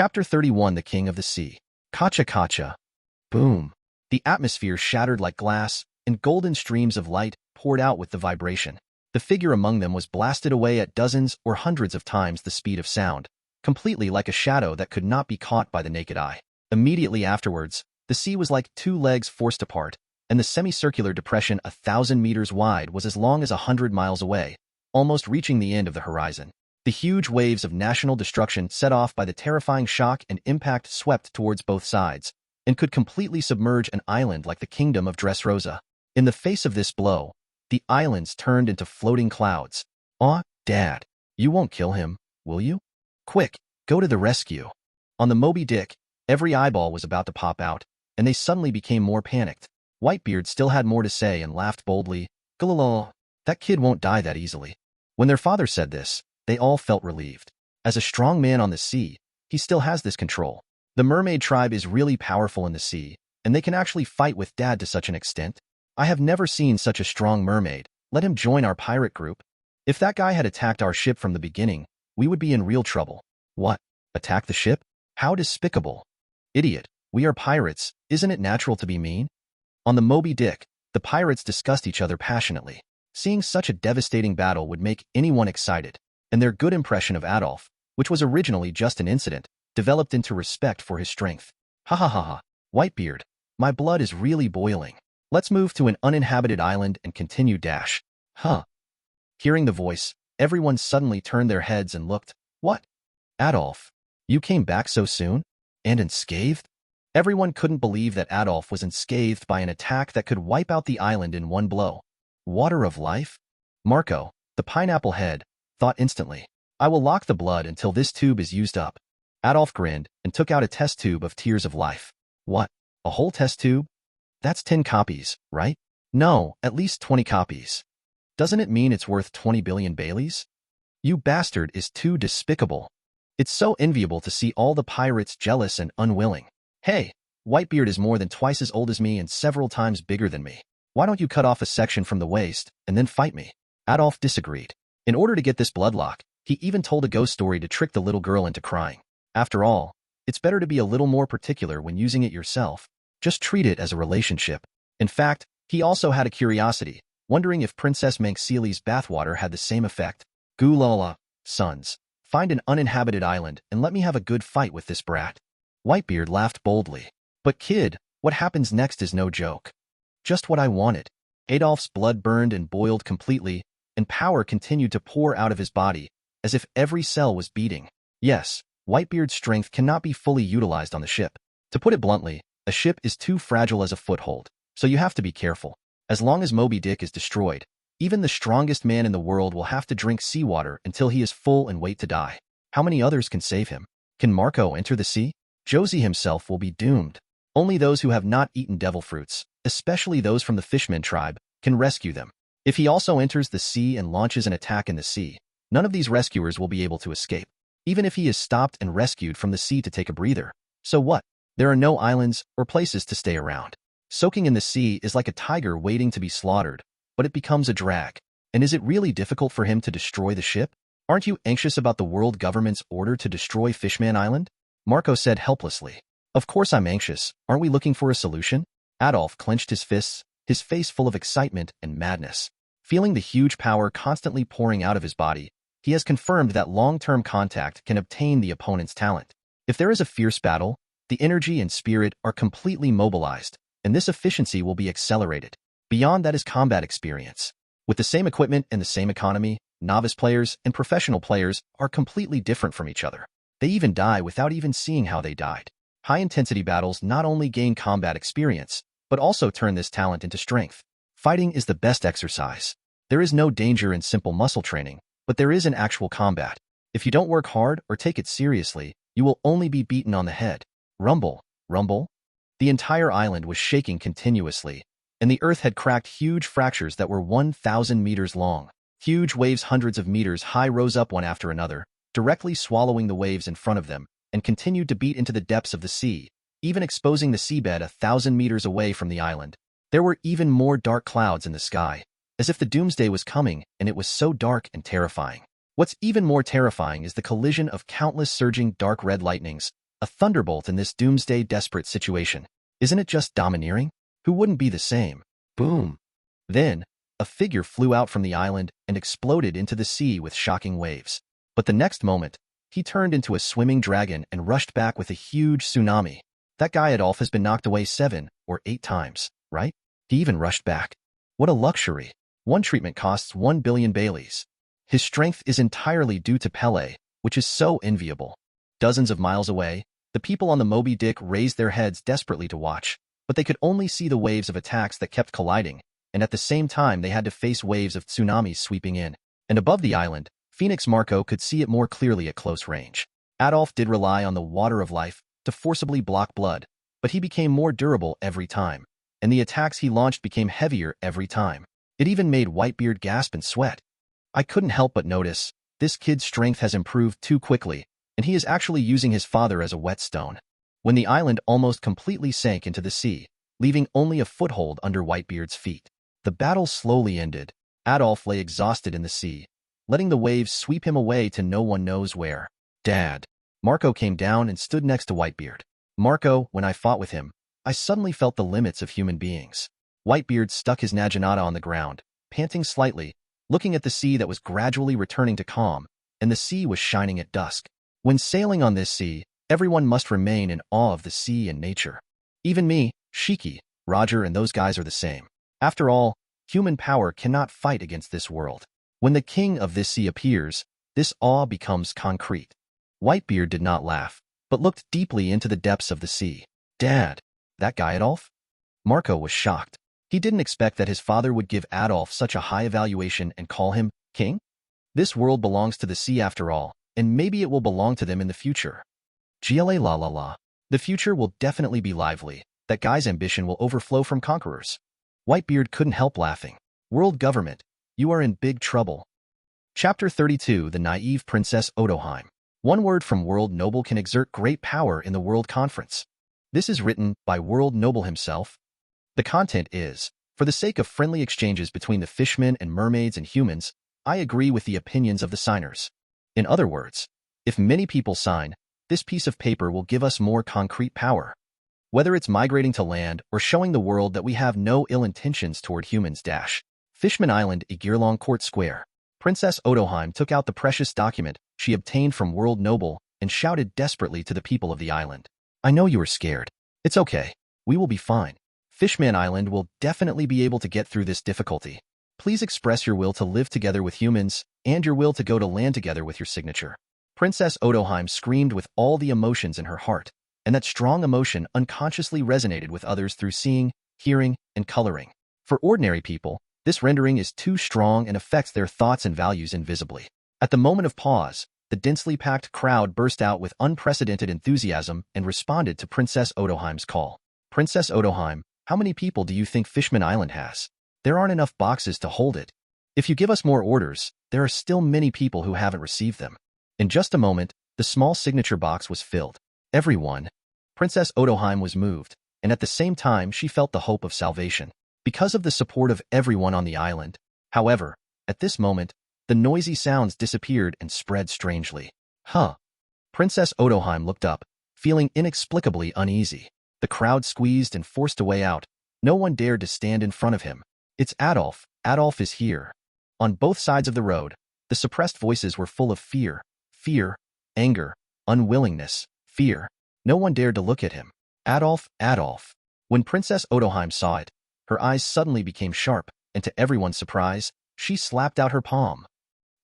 Chapter 31 The King of the Sea. Kacha Kacha. Boom. The atmosphere shattered like glass, and golden streams of light poured out with the vibration. The figure among them was blasted away at dozens or hundreds of times the speed of sound, completely like a shadow that could not be caught by the naked eye. Immediately afterwards, the sea was like two legs forced apart, and the semicircular depression 1,000 meters wide was as long as 100 miles away, almost reaching the end of the horizon. The huge waves of national destruction set off by the terrifying shock and impact swept towards both sides, and could completely submerge an island like the kingdom of Dressrosa. In the face of this blow, the islands turned into floating clouds. "Aw, Dad, you won't kill him, will you? Quick, go to the rescue." On the Moby Dick, every eyeball was about to pop out, and they suddenly became more panicked. Whitebeard still had more to say and laughed boldly. "Gulala, that kid won't die that easily." When their father said this, they all felt relieved. As a strong man on the sea, he still has this control. The mermaid tribe is really powerful in the sea, and they can actually fight with Dad to such an extent. I have never seen such a strong mermaid. Let him join our pirate group. If that guy had attacked our ship from the beginning, we would be in real trouble. What? Attack the ship? How despicable. Idiot, we are pirates, isn't it natural to be mean? On the Moby Dick, the pirates discussed each other passionately. Seeing such a devastating battle would make anyone excited, and their good impression of Adolf, which was originally just an incident, developed into respect for his strength. Hahahaha, Whitebeard, my blood is really boiling. Let's move to an uninhabited island and continue dash. Huh. Hearing the voice, everyone suddenly turned their heads and looked. What? Adolf, you came back so soon? And unscathed? Everyone couldn't believe that Adolf was unscathed by an attack that could wipe out the island in one blow. Water of life? Marco, the pineapple head, thought instantly. I will lock the blood until this tube is used up. Adolf grinned and took out a test tube of tears of life. What? A whole test tube? That's 10 copies, right? No, at least 20 copies. Doesn't it mean it's worth 20 billion Baileys? You bastard is too despicable. It's so enviable to see all the pirates jealous and unwilling. Hey, Whitebeard is more than twice as old as me and several times bigger than me. Why don't you cut off a section from the waist and then fight me? Adolf disagreed. In order to get this bloodlock, he even told a ghost story to trick the little girl into crying. After all, it's better to be a little more particular when using it yourself. Just treat it as a relationship. In fact, he also had a curiosity, wondering if Princess Manxieli's bathwater had the same effect. Gulala, sons, find an uninhabited island and let me have a good fight with this brat. Whitebeard laughed boldly. But kid, what happens next is no joke. Just what I wanted. Adolf's blood burned and boiled completely, and power continued to pour out of his body, as if every cell was beating. Yes, Whitebeard's strength cannot be fully utilized on the ship. To put it bluntly, a ship is too fragile as a foothold, so you have to be careful. As long as Moby Dick is destroyed, even the strongest man in the world will have to drink seawater until he is full and wait to die. How many others can save him? Can Marco enter the sea? Josie himself will be doomed. Only those who have not eaten devil fruits, especially those from the Fishman tribe, can rescue them. If he also enters the sea and launches an attack in the sea, none of these rescuers will be able to escape, even if he is stopped and rescued from the sea to take a breather. So what? There are no islands or places to stay around. Soaking in the sea is like a tiger waiting to be slaughtered, but it becomes a drag. And is it really difficult for him to destroy the ship? Aren't you anxious about the world government's order to destroy Fishman Island? Marco said helplessly. Of course I'm anxious. Aren't we looking for a solution? Adolf clenched his fists, his face full of excitement and madness. Feeling the huge power constantly pouring out of his body, he has confirmed that long-term contact can obtain the opponent's talent. If there is a fierce battle, the energy and spirit are completely mobilized, and this efficiency will be accelerated. Beyond that is combat experience. With the same equipment and the same economy, novice players and professional players are completely different from each other. They even die without even seeing how they died. High-intensity battles not only gain combat experience, but also turn this talent into strength. Fighting is the best exercise. There is no danger in simple muscle training, but there is in actual combat. If you don't work hard or take it seriously, you will only be beaten on the head. Rumble, rumble. The entire island was shaking continuously, and the earth had cracked huge fractures that were 1,000 meters long. Huge waves hundreds of meters high rose up one after another, directly swallowing the waves in front of them, and continued to beat into the depths of the sea, even exposing the seabed 1,000 meters away from the island. There were even more dark clouds in the sky, as if the doomsday was coming, and it was so dark and terrifying. What's even more terrifying is the collision of countless surging dark red lightnings, a thunderbolt in this doomsday desperate situation. Isn't it just domineering? Who wouldn't be the same? Boom. Then, a figure flew out from the island and exploded into the sea with shocking waves. But the next moment, he turned into a swimming dragon and rushed back with a huge tsunami. That guy Adolf has been knocked away 7 or 8 times, right? He even rushed back. What a luxury. One treatment costs 1 billion Baileys. His strength is entirely due to Pele, which is so enviable. Dozens of miles away, the people on the Moby Dick raised their heads desperately to watch, but they could only see the waves of attacks that kept colliding, and at the same time they had to face waves of tsunamis sweeping in. And above the island, Phoenix Marco could see it more clearly at close range. Adolf did rely on the water of life to forcibly block blood, but he became more durable every time, and the attacks he launched became heavier every time. It even made Whitebeard gasp and sweat. I couldn't help but notice, this kid's strength has improved too quickly, and he is actually using his father as a whetstone. When the island almost completely sank into the sea, leaving only a foothold under Whitebeard's feet, the battle slowly ended. Adolf lay exhausted in the sea, letting the waves sweep him away to no one knows where. Dad. Marco came down and stood next to Whitebeard. Marco, when I fought with him, I suddenly felt the limits of human beings. Whitebeard stuck his naginata on the ground, panting slightly, looking at the sea that was gradually returning to calm, and the sea was shining at dusk. When sailing on this sea, everyone must remain in awe of the sea and nature. Even me, Shiki, Roger, and those guys are the same. After all, human power cannot fight against this world. When the king of this sea appears, this awe becomes concrete. Whitebeard did not laugh, but looked deeply into the depths of the sea. Dad, that guy Adolf? Marco was shocked. He didn't expect that his father would give Adolf such a high evaluation and call him king. This world belongs to the sea after all, and maybe it will belong to them in the future. GLA la la la. The future will definitely be lively. That guy's ambition will overflow from conquerors. Whitebeard couldn't help laughing. World government, you are in big trouble. Chapter 32, The Naive Princess Odoheim. One word from World Noble can exert great power in the World Conference. This is written by World Noble himself. The content is, for the sake of friendly exchanges between the fishmen and mermaids and humans, I agree with the opinions of the signers. In other words, if many people sign, this piece of paper will give us more concrete power. Whether it's migrating to land or showing the world that we have no ill intentions toward humans. Fishman Island, Igirlong Court Square. Princess Odoheim took out the precious document she obtained from World Noble and shouted desperately to the people of the island. I know you are scared. It's okay. We will be fine. Fishman Island will definitely be able to get through this difficulty. Please express your will to live together with humans and your will to go to land together with your signature. Princess Odoheim screamed with all the emotions in her heart, and that strong emotion unconsciously resonated with others through seeing, hearing, and coloring. For ordinary people, this rendering is too strong and affects their thoughts and values invisibly. At the moment of pause, the densely packed crowd burst out with unprecedented enthusiasm and responded to Princess Odoheim's call. Princess Odoheim, how many people do you think Fishman Island has? There aren't enough boxes to hold it. If you give us more orders, there are still many people who haven't received them. In just a moment, the small signature box was filled. Everyone. Princess Odoheim was moved, and at the same time she felt the hope of salvation. Because of the support of everyone on the island. However, at this moment, the noisy sounds disappeared and spread strangely. Huh. Princess Odoheim looked up, feeling inexplicably uneasy. The crowd squeezed and forced a way out. No one dared to stand in front of him. It's Adolf. Adolf is here. On both sides of the road, the suppressed voices were full of fear, anger, unwillingness, fear. No one dared to look at him. Adolf, Adolf. When Princess Odoheim saw it, her eyes suddenly became sharp, and to everyone's surprise, she slapped out her palm.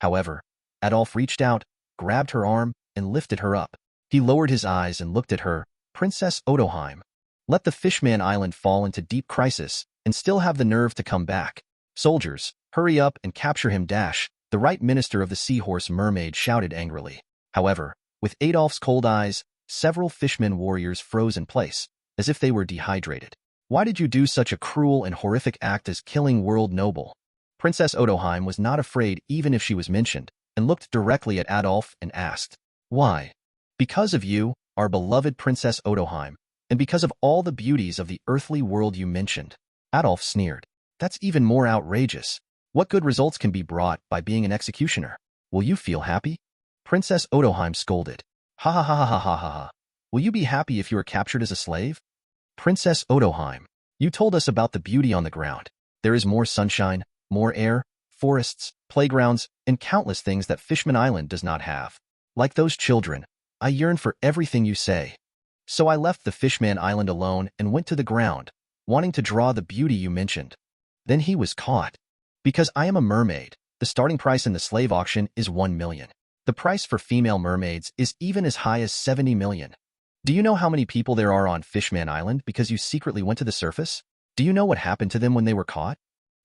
However, Adolf reached out, grabbed her arm, and lifted her up. He lowered his eyes and looked at her. Princess Odoheim. Let the Fishman Island fall into deep crisis and still have the nerve to come back. Soldiers, hurry up and capture him. The right minister of the Seahorse Mermaid shouted angrily. However, with Adolf's cold eyes, several Fishman warriors froze in place, as if they were dehydrated. Why did you do such a cruel and horrific act as killing World Noble? Princess Odoheim was not afraid even if she was mentioned, and looked directly at Adolf and asked, Why? Because of you, our beloved Princess Odoheim, and because of all the beauties of the earthly world you mentioned. Adolf sneered. That's even more outrageous. What good results can be brought by being an executioner? Will you feel happy? Princess Odoheim scolded. Ha ha ha ha ha ha ha. Will you be happy if you are captured as a slave? Princess Odoheim, you told us about the beauty on the ground. There is more sunshine, more air, forests, playgrounds, and countless things that Fishman Island does not have. Like those children, I yearn for everything you say. So I left the Fishman Island alone and went to the ground, wanting to draw the beauty you mentioned. Then he was caught. Because I am a mermaid, the starting price in the slave auction is 1 million. The price for female mermaids is even as high as 70 million. Do you know how many people there are on Fishman Island because you secretly went to the surface? Do you know what happened to them when they were caught?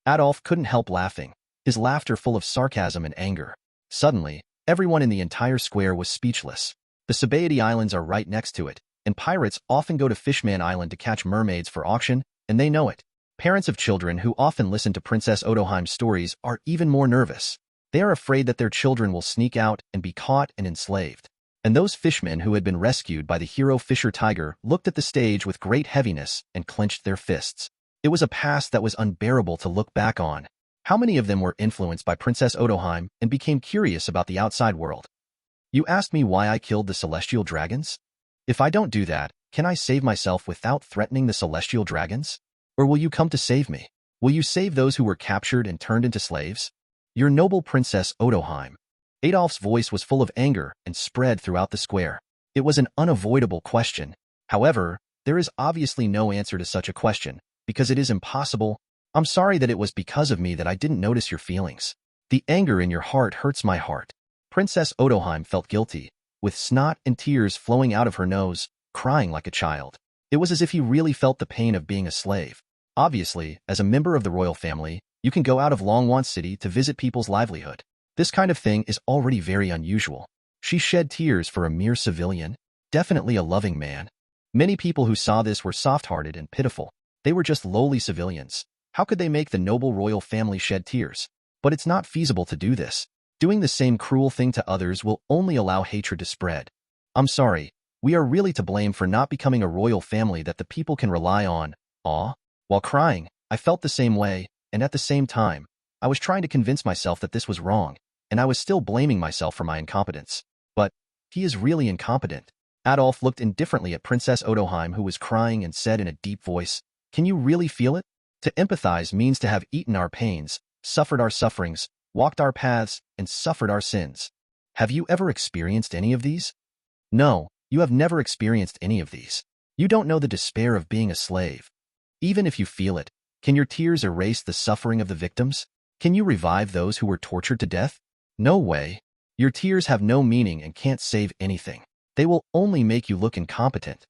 Adolf couldn't help laughing, his laughter full of sarcasm and anger. Suddenly, everyone in the entire square was speechless. The Sabaody Islands are right next to it, and pirates often go to Fishman Island to catch mermaids for auction, and they know it. Parents of children who often listen to Princess Odoheim's stories are even more nervous. They are afraid that their children will sneak out and be caught and enslaved. And those fishmen who had been rescued by the hero Fisher Tiger looked at the stage with great heaviness and clenched their fists. It was a past that was unbearable to look back on. How many of them were influenced by Princess Odoheim and became curious about the outside world? You asked me why I killed the celestial dragons? If I don't do that, can I save myself without threatening the celestial dragons? Or will you come to save me? Will you save those who were captured and turned into slaves? Your noble Princess Odoheim. Adolf's voice was full of anger and spread throughout the square. It was an unavoidable question. However, there is obviously no answer to such a question, because it is impossible. I'm sorry that it was because of me that I didn't notice your feelings. The anger in your heart hurts my heart. Princess Odoheim felt guilty, with snot and tears flowing out of her nose, crying like a child. It was as if he really felt the pain of being a slave. Obviously, as a member of the royal family, you can go out of Longwan City to visit people's livelihood. This kind of thing is already very unusual. She shed tears for a mere civilian, definitely a loving man. Many people who saw this were soft-hearted and pitiful. They were just lowly civilians. How could they make the noble royal family shed tears? But it's not feasible to do this. Doing the same cruel thing to others will only allow hatred to spread. I'm sorry, we are really to blame for not becoming a royal family that the people can rely on. While crying, I felt the same way, and at the same time, I was trying to convince myself that this was wrong, and I was still blaming myself for my incompetence. But he is really incompetent. Adolf looked indifferently at Princess Odoheim, who was crying, and said in a deep voice, "Can you really feel it? To empathize means to have eaten our pains, suffered our sufferings, walked our paths, and suffered our sins. Have you ever experienced any of these? No, you have never experienced any of these. You don't know the despair of being a slave. Even if you feel it, can your tears erase the suffering of the victims? Can you revive those who were tortured to death? No way. Your tears have no meaning and can't save anything. They will only make you look incompetent."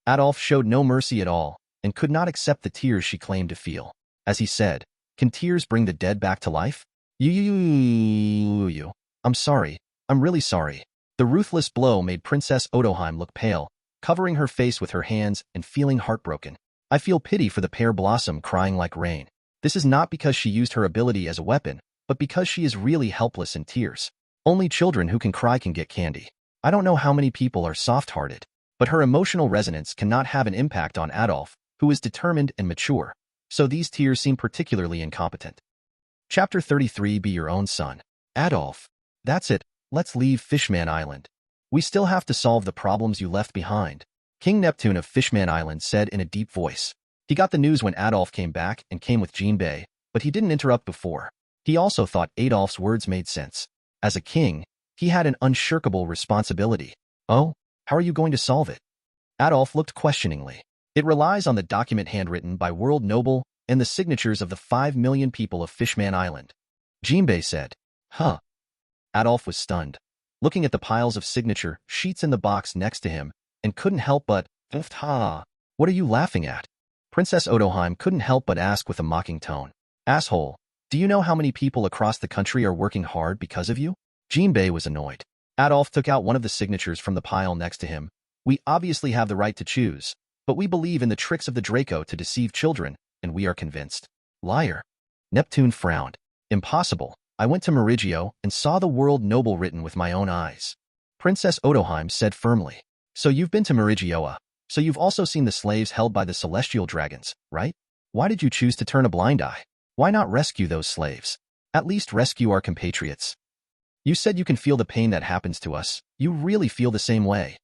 Adolf showed no mercy at all, and could not accept the tears she claimed to feel. As he said, "Can tears bring the dead back to life? I'm sorry. I'm really sorry." The ruthless blow made Princess Odoheim look pale, covering her face with her hands and feeling heartbroken. I feel pity for the pear blossom crying like rain. This is not because she used her ability as a weapon, but because she is really helpless in tears. Only children who can cry can get candy. I don't know how many people are soft-hearted, but her emotional resonance cannot have an impact on Adolf, who is determined and mature, so these tears seem particularly incompetent. Chapter 33. Be your own son. Adolf. That's it, let's leave Fishman Island. We still have to solve the problems you left behind. King Neptune of Fishman Island said in a deep voice. He got the news when Adolf came back and came with Jinbei, but he didn't interrupt before. He also thought Adolf's words made sense. As a king, he had an unshirkable responsibility. Oh, how are you going to solve it? Adolf looked questioningly. It relies on the document handwritten by World Noble and the signatures of the 5 million people of Fishman Island. Jinbei said. Huh. Adolf was stunned, looking at the piles of signature sheets in the box next to him, and couldn't help but, What are you laughing at? Princess Odoheim couldn't help but ask with a mocking tone. Asshole, do you know how many people across the country are working hard because of you? Jinbei was annoyed. Adolf took out one of the signatures from the pile next to him. We obviously have the right to choose, but we believe in the tricks of the Draco to deceive children, and we are convinced. Liar. Neptune frowned. Impossible. I went to Merigio and saw the World Noble written with my own eyes. Princess Odoheim said firmly. So you've been to Merigioa. So you've also seen the slaves held by the celestial dragons, right? Why did you choose to turn a blind eye? Why not rescue those slaves? At least rescue our compatriots. You said you can feel the pain that happens to us. You really feel the same way.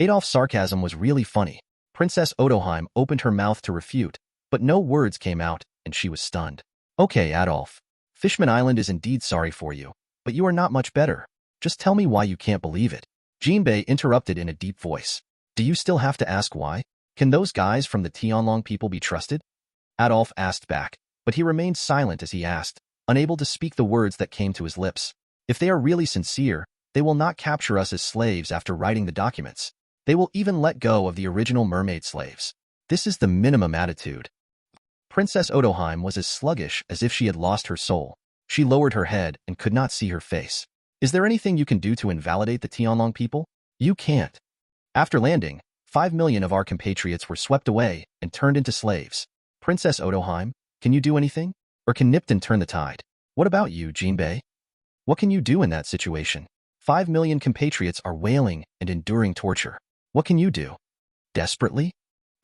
Adolf's sarcasm was really funny. Princess Odoheim opened her mouth to refute, but no words came out, and she was stunned. Okay, Adolf. Fishman Island is indeed sorry for you, but you are not much better. Just tell me why you can't believe it. Jinbei interrupted in a deep voice. Do you still have to ask why? Can those guys from the Tianlong people be trusted? Adolf asked back, but he remained silent as he asked, unable to speak the words that came to his lips. If they are really sincere, they will not capture us as slaves after writing the documents. They will even let go of the original mermaid slaves. This is the minimum attitude. Princess Odoheim was as sluggish as if she had lost her soul. She lowered her head and could not see her face. Is there anything you can do to invalidate the Tianlong people? You can't. After landing, 5 million of our compatriots were swept away and turned into slaves. Princess Odoheim, can you do anything? Or can Nipton turn the tide? What about you, Jinbei? What can you do in that situation? 5 million compatriots are wailing and enduring torture. What can you do? Desperately?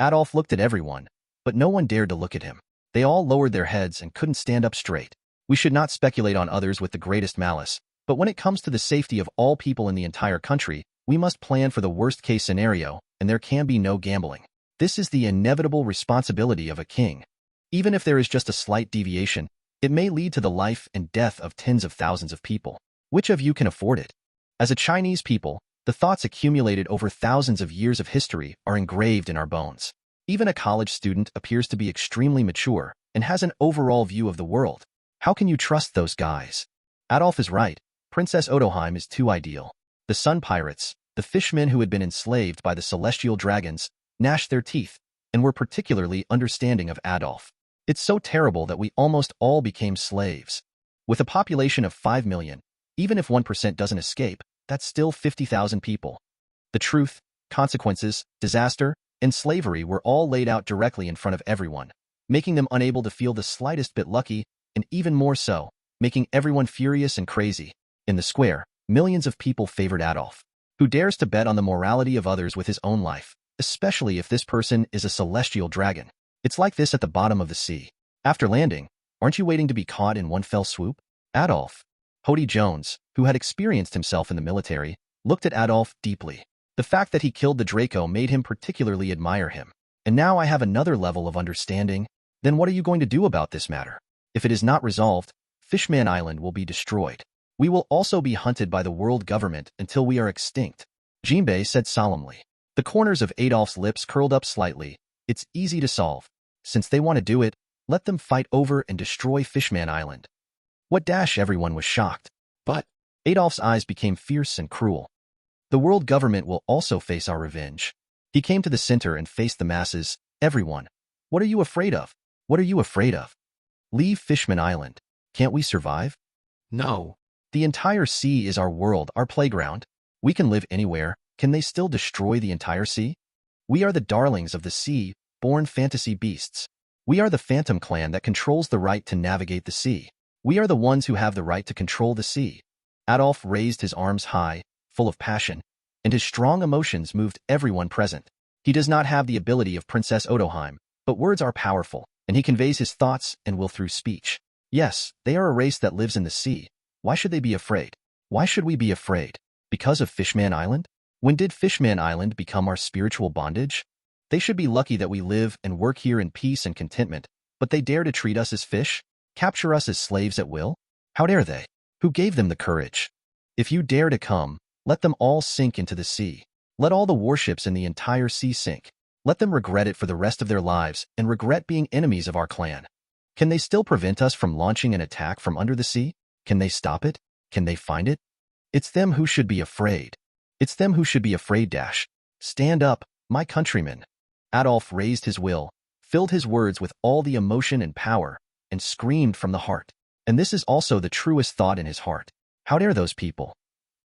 Adolf looked at everyone, but no one dared to look at him. They all lowered their heads and couldn't stand up straight. We should not speculate on others with the greatest malice, but when it comes to the safety of all people in the entire country, we must plan for the worst-case scenario, and there can be no gambling. This is the inevitable responsibility of a king. Even if there is just a slight deviation, it may lead to the life and death of tens of thousands of people. Which of you can afford it? As a Chinese people, the thoughts accumulated over thousands of years of history are engraved in our bones. Even a college student appears to be extremely mature and has an overall view of the world. How can you trust those guys? Adolf is right. Princess Odoheim is too ideal. The Sun Pirates, the fishmen who had been enslaved by the celestial dragons, gnashed their teeth and were particularly understanding of Adolf. It's so terrible that we almost all became slaves. With a population of 5 million, even if 1% doesn't escape, that's still 50,000 people. The truth, consequences, disaster, and slavery were all laid out directly in front of everyone, making them unable to feel the slightest bit lucky, and even more so, making everyone furious and crazy. In the square, millions of people favored Adolf. Who dares to bet on the morality of others with his own life, especially if this person is a celestial dragon? It's like this at the bottom of the sea. After landing, aren't you waiting to be caught in one fell swoop? Adolf. Hody Jones, who had experienced himself in the military, looked at Adolf deeply. The fact that he killed the Draco made him particularly admire him. And now I have another level of understanding. Then what are you going to do about this matter? If it is not resolved, Fishman Island will be destroyed. We will also be hunted by the world government until we are extinct, Jinbei said solemnly. The corners of Adolf's lips curled up slightly. It's easy to solve. Since they want to do it, let them fight over and destroy Fishman Island. What dash everyone was shocked. But Adolf's eyes became fierce and cruel. The world government will also face our revenge. He came to the center and faced the masses. Everyone. What are you afraid of? What are you afraid of? Leave Fishman Island. Can't we survive? No. The entire sea is our world, our playground. We can live anywhere. Can they still destroy the entire sea? We are the darlings of the sea, born fantasy beasts. We are the phantom clan that controls the right to navigate the sea. We are the ones who have the right to control the sea. Adolf raised his arms high, full of passion, and his strong emotions moved everyone present. He does not have the ability of Princess Odoheim, but words are powerful, and he conveys his thoughts and will through speech. Yes, they are a race that lives in the sea. Why should they be afraid? Why should we be afraid? Because of Fishman Island? When did Fishman Island become our spiritual bondage? They should be lucky that we live and work here in peace and contentment, but they dare to treat us as fish? Capture us as slaves at will? How dare they? Who gave them the courage? If you dare to come, let them all sink into the sea. Let all the warships in the entire sea sink. Let them regret it for the rest of their lives and regret being enemies of our clan. Can they still prevent us from launching an attack from under the sea? Can they stop it? Can they find it? It's them who should be afraid. It's them who should be afraid. Stand up, my countrymen. Adolf raised his will, filled his words with all the emotion and power, and screamed from the heart. And this is also the truest thought in his heart. How dare those people?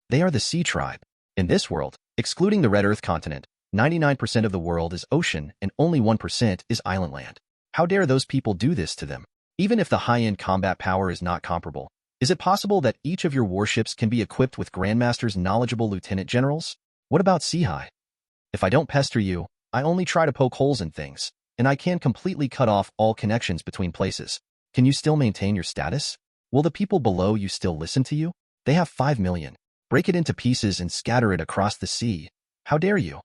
They are the Sea Tribe. In this world, excluding the Red Earth continent, 99% of the world is ocean and only 1% is island land. How dare those people do this to them? Even if the high-end combat power is not comparable, is it possible that each of your warships can be equipped with Grandmaster's knowledgeable lieutenant generals? What about Sea High? If I don't pester you, I only try to poke holes in things, and I can completely cut off all connections between places. Can you still maintain your status? Will the people below you still listen to you? They have 5 million. Break it into pieces and scatter it across the sea. How dare you?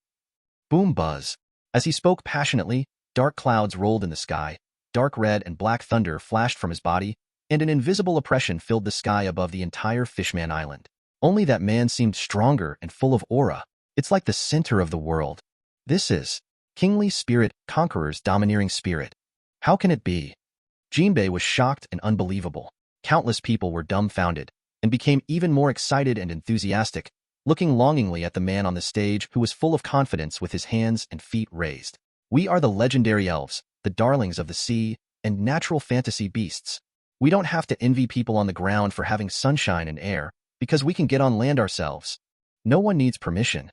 Boom buzz. As he spoke passionately, dark clouds rolled in the sky, dark red and black thunder flashed from his body, and an invisible oppression filled the sky above the entire Fishman Island. Only that man seemed stronger and full of aura. It's like the center of the world. This is kingly spirit, conqueror's domineering spirit. How can it be? Jinbei was shocked and unbelievable. Countless people were dumbfounded and became even more excited and enthusiastic, looking longingly at the man on the stage who was full of confidence with his hands and feet raised. We are the legendary elves, the darlings of the sea, and natural fantasy beasts. We don't have to envy people on the ground for having sunshine and air, because we can get on land ourselves. No one needs permission.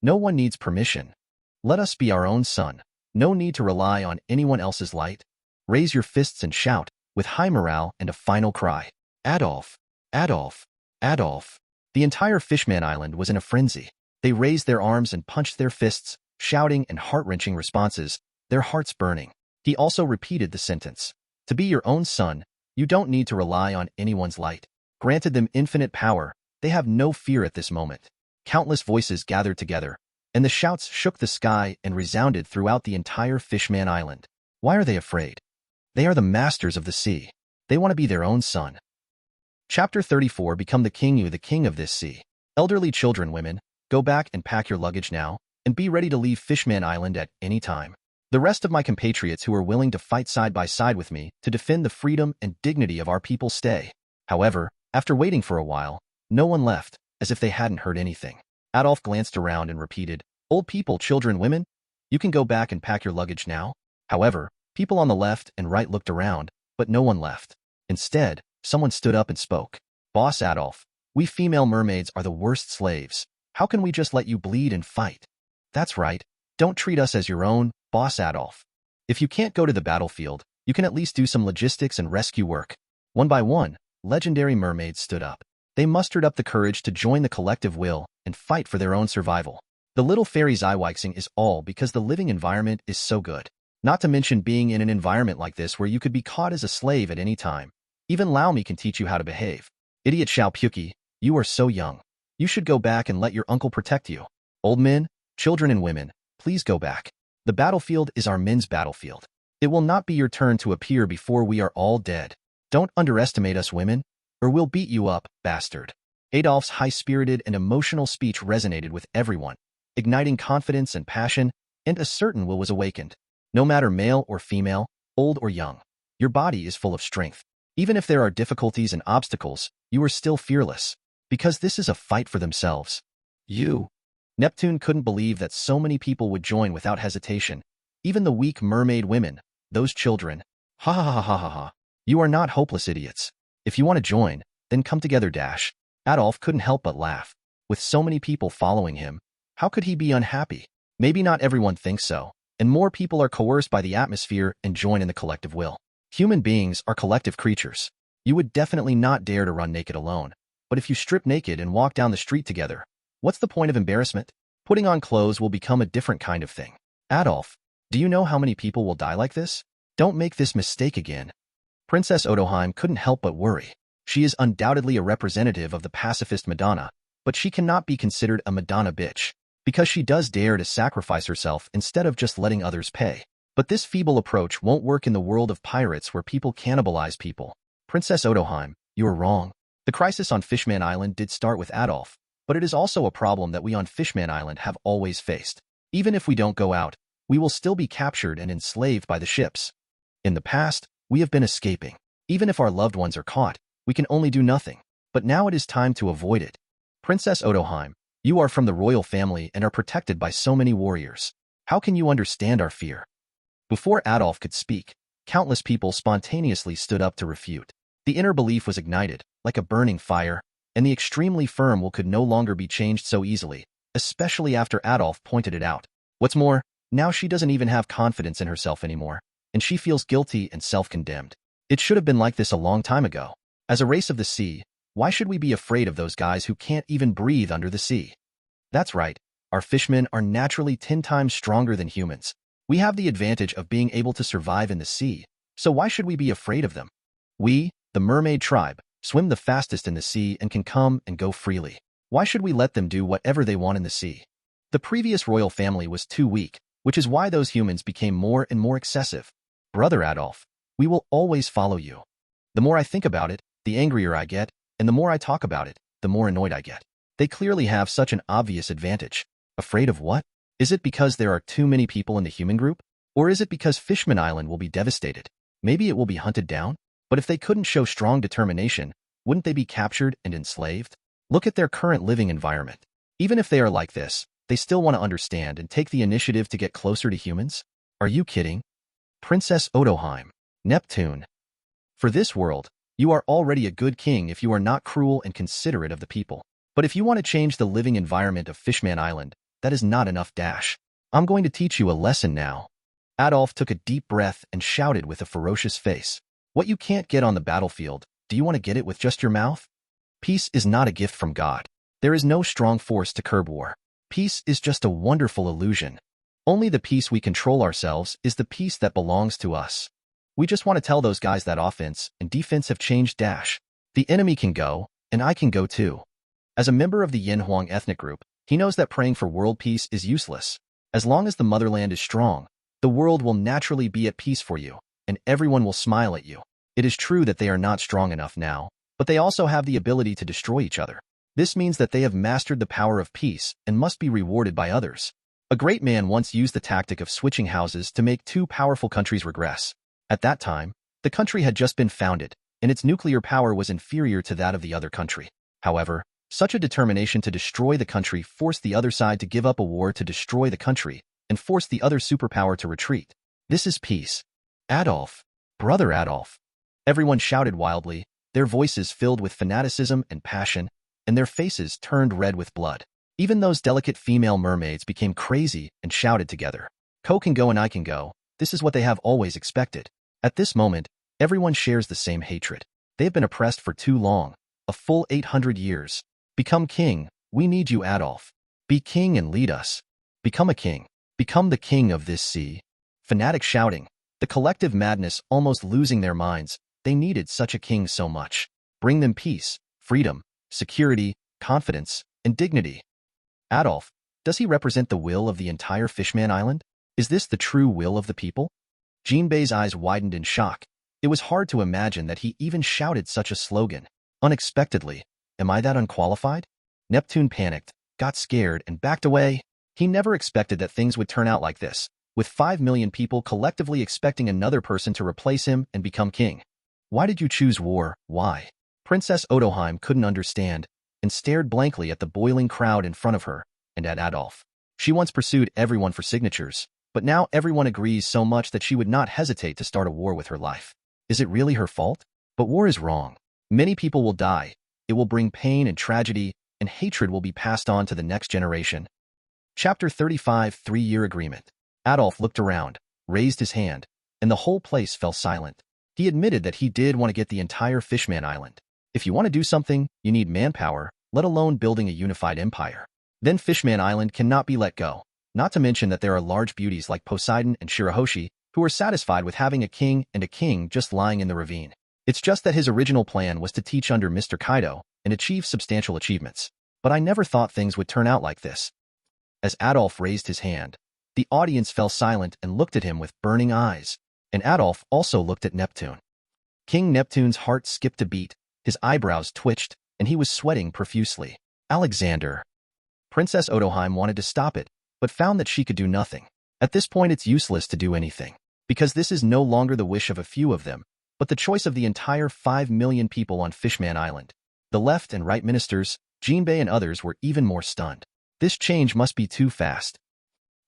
No one needs permission. Let us be our own sun. No need to rely on anyone else's light. Raise your fists and shout, with high morale and a final cry. Adolf! Adolf! Adolf! The entire Fishman Island was in a frenzy. They raised their arms and punched their fists, shouting and heart-wrenching responses, their hearts burning. He also repeated the sentence. To be your own sun, you don't need to rely on anyone's light. Granted them infinite power, they have no fear at this moment. Countless voices gathered together, and the shouts shook the sky and resounded throughout the entire Fishman Island. Why are they afraid? They are the masters of the sea. They want to be their own sun. Chapter 34. Become the king, you the king of this sea. Elderly children, women, go back and pack your luggage now, and be ready to leave Fishman Island at any time. The rest of my compatriots who are willing to fight side by side with me to defend the freedom and dignity of our people stay. However, after waiting for a while, no one left, as if they hadn't heard anything. Adolf glanced around and repeated, old people, children, women, you can go back and pack your luggage now. However, people on the left and right looked around, but no one left. Instead, someone stood up and spoke. Boss Adolf, we female mermaids are the worst slaves. How can we just let you bleed and fight? That's right. Don't treat us as your own, Boss Adolf. If you can't go to the battlefield, you can at least do some logistics and rescue work. One by one, legendary mermaids stood up. They mustered up the courage to join the collective will and fight for their own survival. The little fairy's eye-waxing is all because the living environment is so good. Not to mention being in an environment like this where you could be caught as a slave at any time. Even Laomi can teach you how to behave. Idiot Xiaopuki, you are so young. You should go back and let your uncle protect you. Old men, children and women, please go back. The battlefield is our men's battlefield. It will not be your turn to appear before we are all dead. Don't underestimate us women, or we'll beat you up, bastard. Adolf's high-spirited and emotional speech resonated with everyone, igniting confidence and passion, and a certain will was awakened. No matter male or female, old or young, your body is full of strength. Even if there are difficulties and obstacles, you are still fearless, because this is a fight for themselves. Neptune couldn't believe that so many people would join without hesitation, even the weak mermaid women, those children. Ha ha ha ha ha ha. You are not hopeless idiots. If you want to join, then come together dash. Adolf couldn't help but laugh. With so many people following him, how could he be unhappy? Maybe not everyone thinks so, and more people are coerced by the atmosphere and join in the collective will. Human beings are collective creatures. You would definitely not dare to run naked alone, but if you strip naked and walk down the street together, what's the point of embarrassment? Putting on clothes will become a different kind of thing. Adolf, do you know how many people will die like this? Don't make this mistake again. Princess Odoheim couldn't help but worry. She is undoubtedly a representative of the pacifist Madonna, but she cannot be considered a Madonna bitch, because she does dare to sacrifice herself instead of just letting others pay. But this feeble approach won't work in the world of pirates where people cannibalize people. Princess Odoheim, you are wrong. The crisis on Fishman Island did start with Adolf, but it is also a problem that we on Fishman Island have always faced. Even if we don't go out, we will still be captured and enslaved by the ships. In the past, we have been escaping. Even if our loved ones are caught, we can only do nothing. But now it is time to avoid it. Princess Odoheim, you are from the royal family and are protected by so many warriors. How can you understand our fear? Before Adolf could speak, countless people spontaneously stood up to refute. The inner belief was ignited, like a burning fire, and the extremely firm will could no longer be changed so easily, especially after Adolf pointed it out. What's more, now she doesn't even have confidence in herself anymore, and she feels guilty and self-condemned. It should have been like this a long time ago. As a race of the sea, why should we be afraid of those guys who can't even breathe under the sea? That's right, our fishmen are naturally 10 times stronger than humans. We have the advantage of being able to survive in the sea, so why should we be afraid of them? We, the mermaid tribe, swim the fastest in the sea and can come and go freely. Why should we let them do whatever they want in the sea? The previous royal family was too weak, which is why those humans became more and more excessive. Brother Adolf, we will always follow you. The more I think about it, the angrier I get, and the more I talk about it, the more annoyed I get. They clearly have such an obvious advantage. Afraid of what? Is it because there are too many people in the human group? Or is it because Fishman Island will be devastated? Maybe it will be hunted down? But if they couldn't show strong determination, wouldn't they be captured and enslaved? Look at their current living environment. Even if they are like this, they still want to understand and take the initiative to get closer to humans? Are you kidding? Princess Odoheim. Neptune. For this world, you are already a good king if you are not cruel and considerate of the people. But if you want to change the living environment of Fishman Island, that is not enough. I'm going to teach you a lesson now. Adolf took a deep breath and shouted with a ferocious face. What you can't get on the battlefield, do you want to get it with just your mouth? Peace is not a gift from God. There is no strong force to curb war. Peace is just a wonderful illusion. Only the peace we control ourselves is the peace that belongs to us. We just want to tell those guys that offense and defense have changed. The enemy can go, and I can go too. As a member of the Yanhuang ethnic group, he knows that praying for world peace is useless. As long as the motherland is strong, the world will naturally be at peace for you, and everyone will smile at you. It is true that they are not strong enough now, but they also have the ability to destroy each other. This means that they have mastered the power of peace and must be rewarded by others. A great man once used the tactic of switching houses to make two powerful countries regress. At that time, the country had just been founded, and its nuclear power was inferior to that of the other country. However, such a determination to destroy the country forced the other side to give up a war to destroy the country and forced the other superpower to retreat. This is peace. Adolf. Brother Adolf. Everyone shouted wildly, their voices filled with fanaticism and passion, and their faces turned red with blood. Even those delicate female mermaids became crazy and shouted together. Ko can go and I can go. This is what they have always expected. At this moment, everyone shares the same hatred. They have been oppressed for too long, a full 800 years. Become king. We need you, Adolf. Be king and lead us. Become a king. Become the king of this sea. Fanatics shouting, the collective madness almost losing their minds. They needed such a king so much. Bring them peace, freedom, security, confidence, and dignity. Adolf, does he represent the will of the entire Fishman Island? Is this the true will of the people? Jinbei's eyes widened in shock. It was hard to imagine that he even shouted such a slogan. Unexpectedly, am I that unqualified? Neptune panicked, got scared, and backed away. He never expected that things would turn out like this, with 5 million people collectively expecting another person to replace him and become king. Why did you choose war? Why? Princess Odoheim couldn't understand and stared blankly at the boiling crowd in front of her and at Adolf. She once pursued everyone for signatures, but now everyone agrees so much that she would not hesitate to start a war with her life. Is it really her fault? But war is wrong. Many people will die. It will bring pain and tragedy, and hatred will be passed on to the next generation. Chapter 35 3-Year Agreement. Adolf looked around, raised his hand, and the whole place fell silent. He admitted that he did want to get the entire Fishman Island. If you want to do something, you need manpower, let alone building a unified empire. Then Fishman Island cannot be let go. Not to mention that there are large beauties like Poseidon and Shirahoshi who are satisfied with having a king just lying in the ravine. It's just that his original plan was to teach under Mr. Kaido and achieve substantial achievements. But I never thought things would turn out like this. As Adolf raised his hand, the audience fell silent and looked at him with burning eyes. And Adolf also looked at Neptune. King Neptune's heart skipped a beat, his eyebrows twitched, and he was sweating profusely. Alexander. Princess Odoheim wanted to stop it, but found that she could do nothing. At this point it's useless to do anything, because this is no longer the wish of a few of them, but the choice of the entire 5 million people on Fishman Island. The left and right ministers, Jinbei and others were even more stunned. This change must be too fast.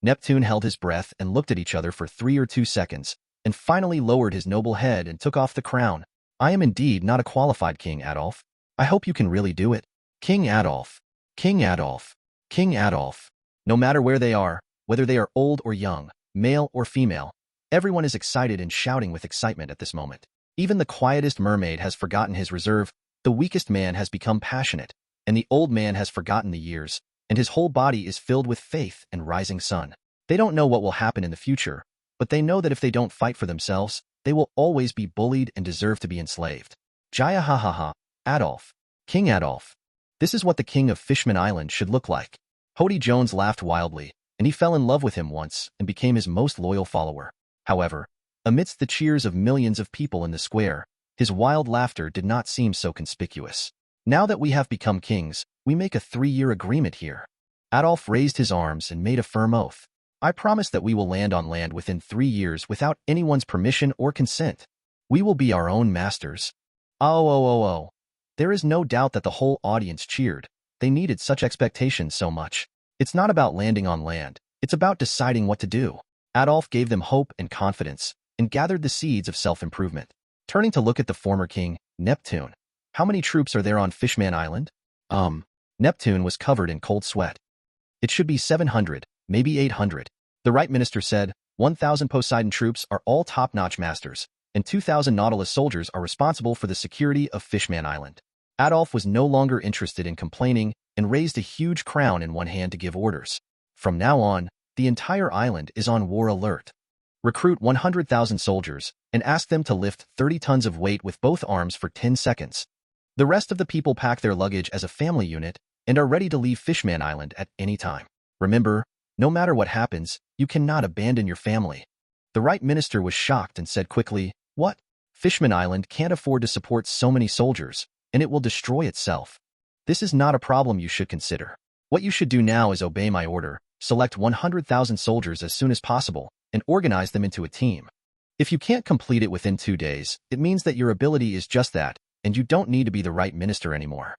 Neptune held his breath and looked at each other for 3 or 2 seconds, and finally lowered his noble head and took off the crown. I am indeed not a qualified king, Adolf. I hope you can really do it. King Adolf. King Adolf. King Adolf. No matter where they are, whether they are old or young, male or female, everyone is excited and shouting with excitement at this moment. Even the quietest mermaid has forgotten his reserve, the weakest man has become passionate, and the old man has forgotten the years, and his whole body is filled with faith and rising sun. They don't know what will happen in the future, but they know that if they don't fight for themselves, they will always be bullied and deserve to be enslaved. Jaya Hahaha, Adolf. King Adolf. This is what the king of Fishman Island should look like. Hody Jones laughed wildly, and he fell in love with him once and became his most loyal follower. However, amidst the cheers of millions of people in the square, his wild laughter did not seem so conspicuous. Now that we have become kings, we make a 3-year agreement here. Adolf raised his arms and made a firm oath. I promise that we will land on land within 3 years without anyone's permission or consent. We will be our own masters. Oh. There is no doubt that the whole audience cheered. They needed such expectations so much. It's not about landing on land. It's about deciding what to do. Adolf gave them hope and confidence and gathered the seeds of self-improvement. Turning to look at the former king, Neptune. How many troops are there on Fishman Island? Neptune was covered in cold sweat. It should be 700, maybe 800. The right minister said, 1,000 Poseidon troops are all top-notch masters, and 2,000 Nautilus soldiers are responsible for the security of Fishman Island. Adolf was no longer interested in complaining and raised a huge crown in one hand to give orders. From now on, the entire island is on war alert. Recruit 100,000 soldiers and ask them to lift 30 tons of weight with both arms for 10 seconds. The rest of the people pack their luggage as a family unit and are ready to leave Fishman Island at any time. Remember, no matter what happens, you cannot abandon your family. The right minister was shocked and said quickly, "What? Fishman Island can't afford to support so many soldiers, and it will destroy itself. This is not a problem you should consider. What you should do now is obey my order, select 100,000 soldiers as soon as possible, and organize them into a team. If you can't complete it within 2 days, it means that your ability is just that, and you don't need to be the right minister anymore.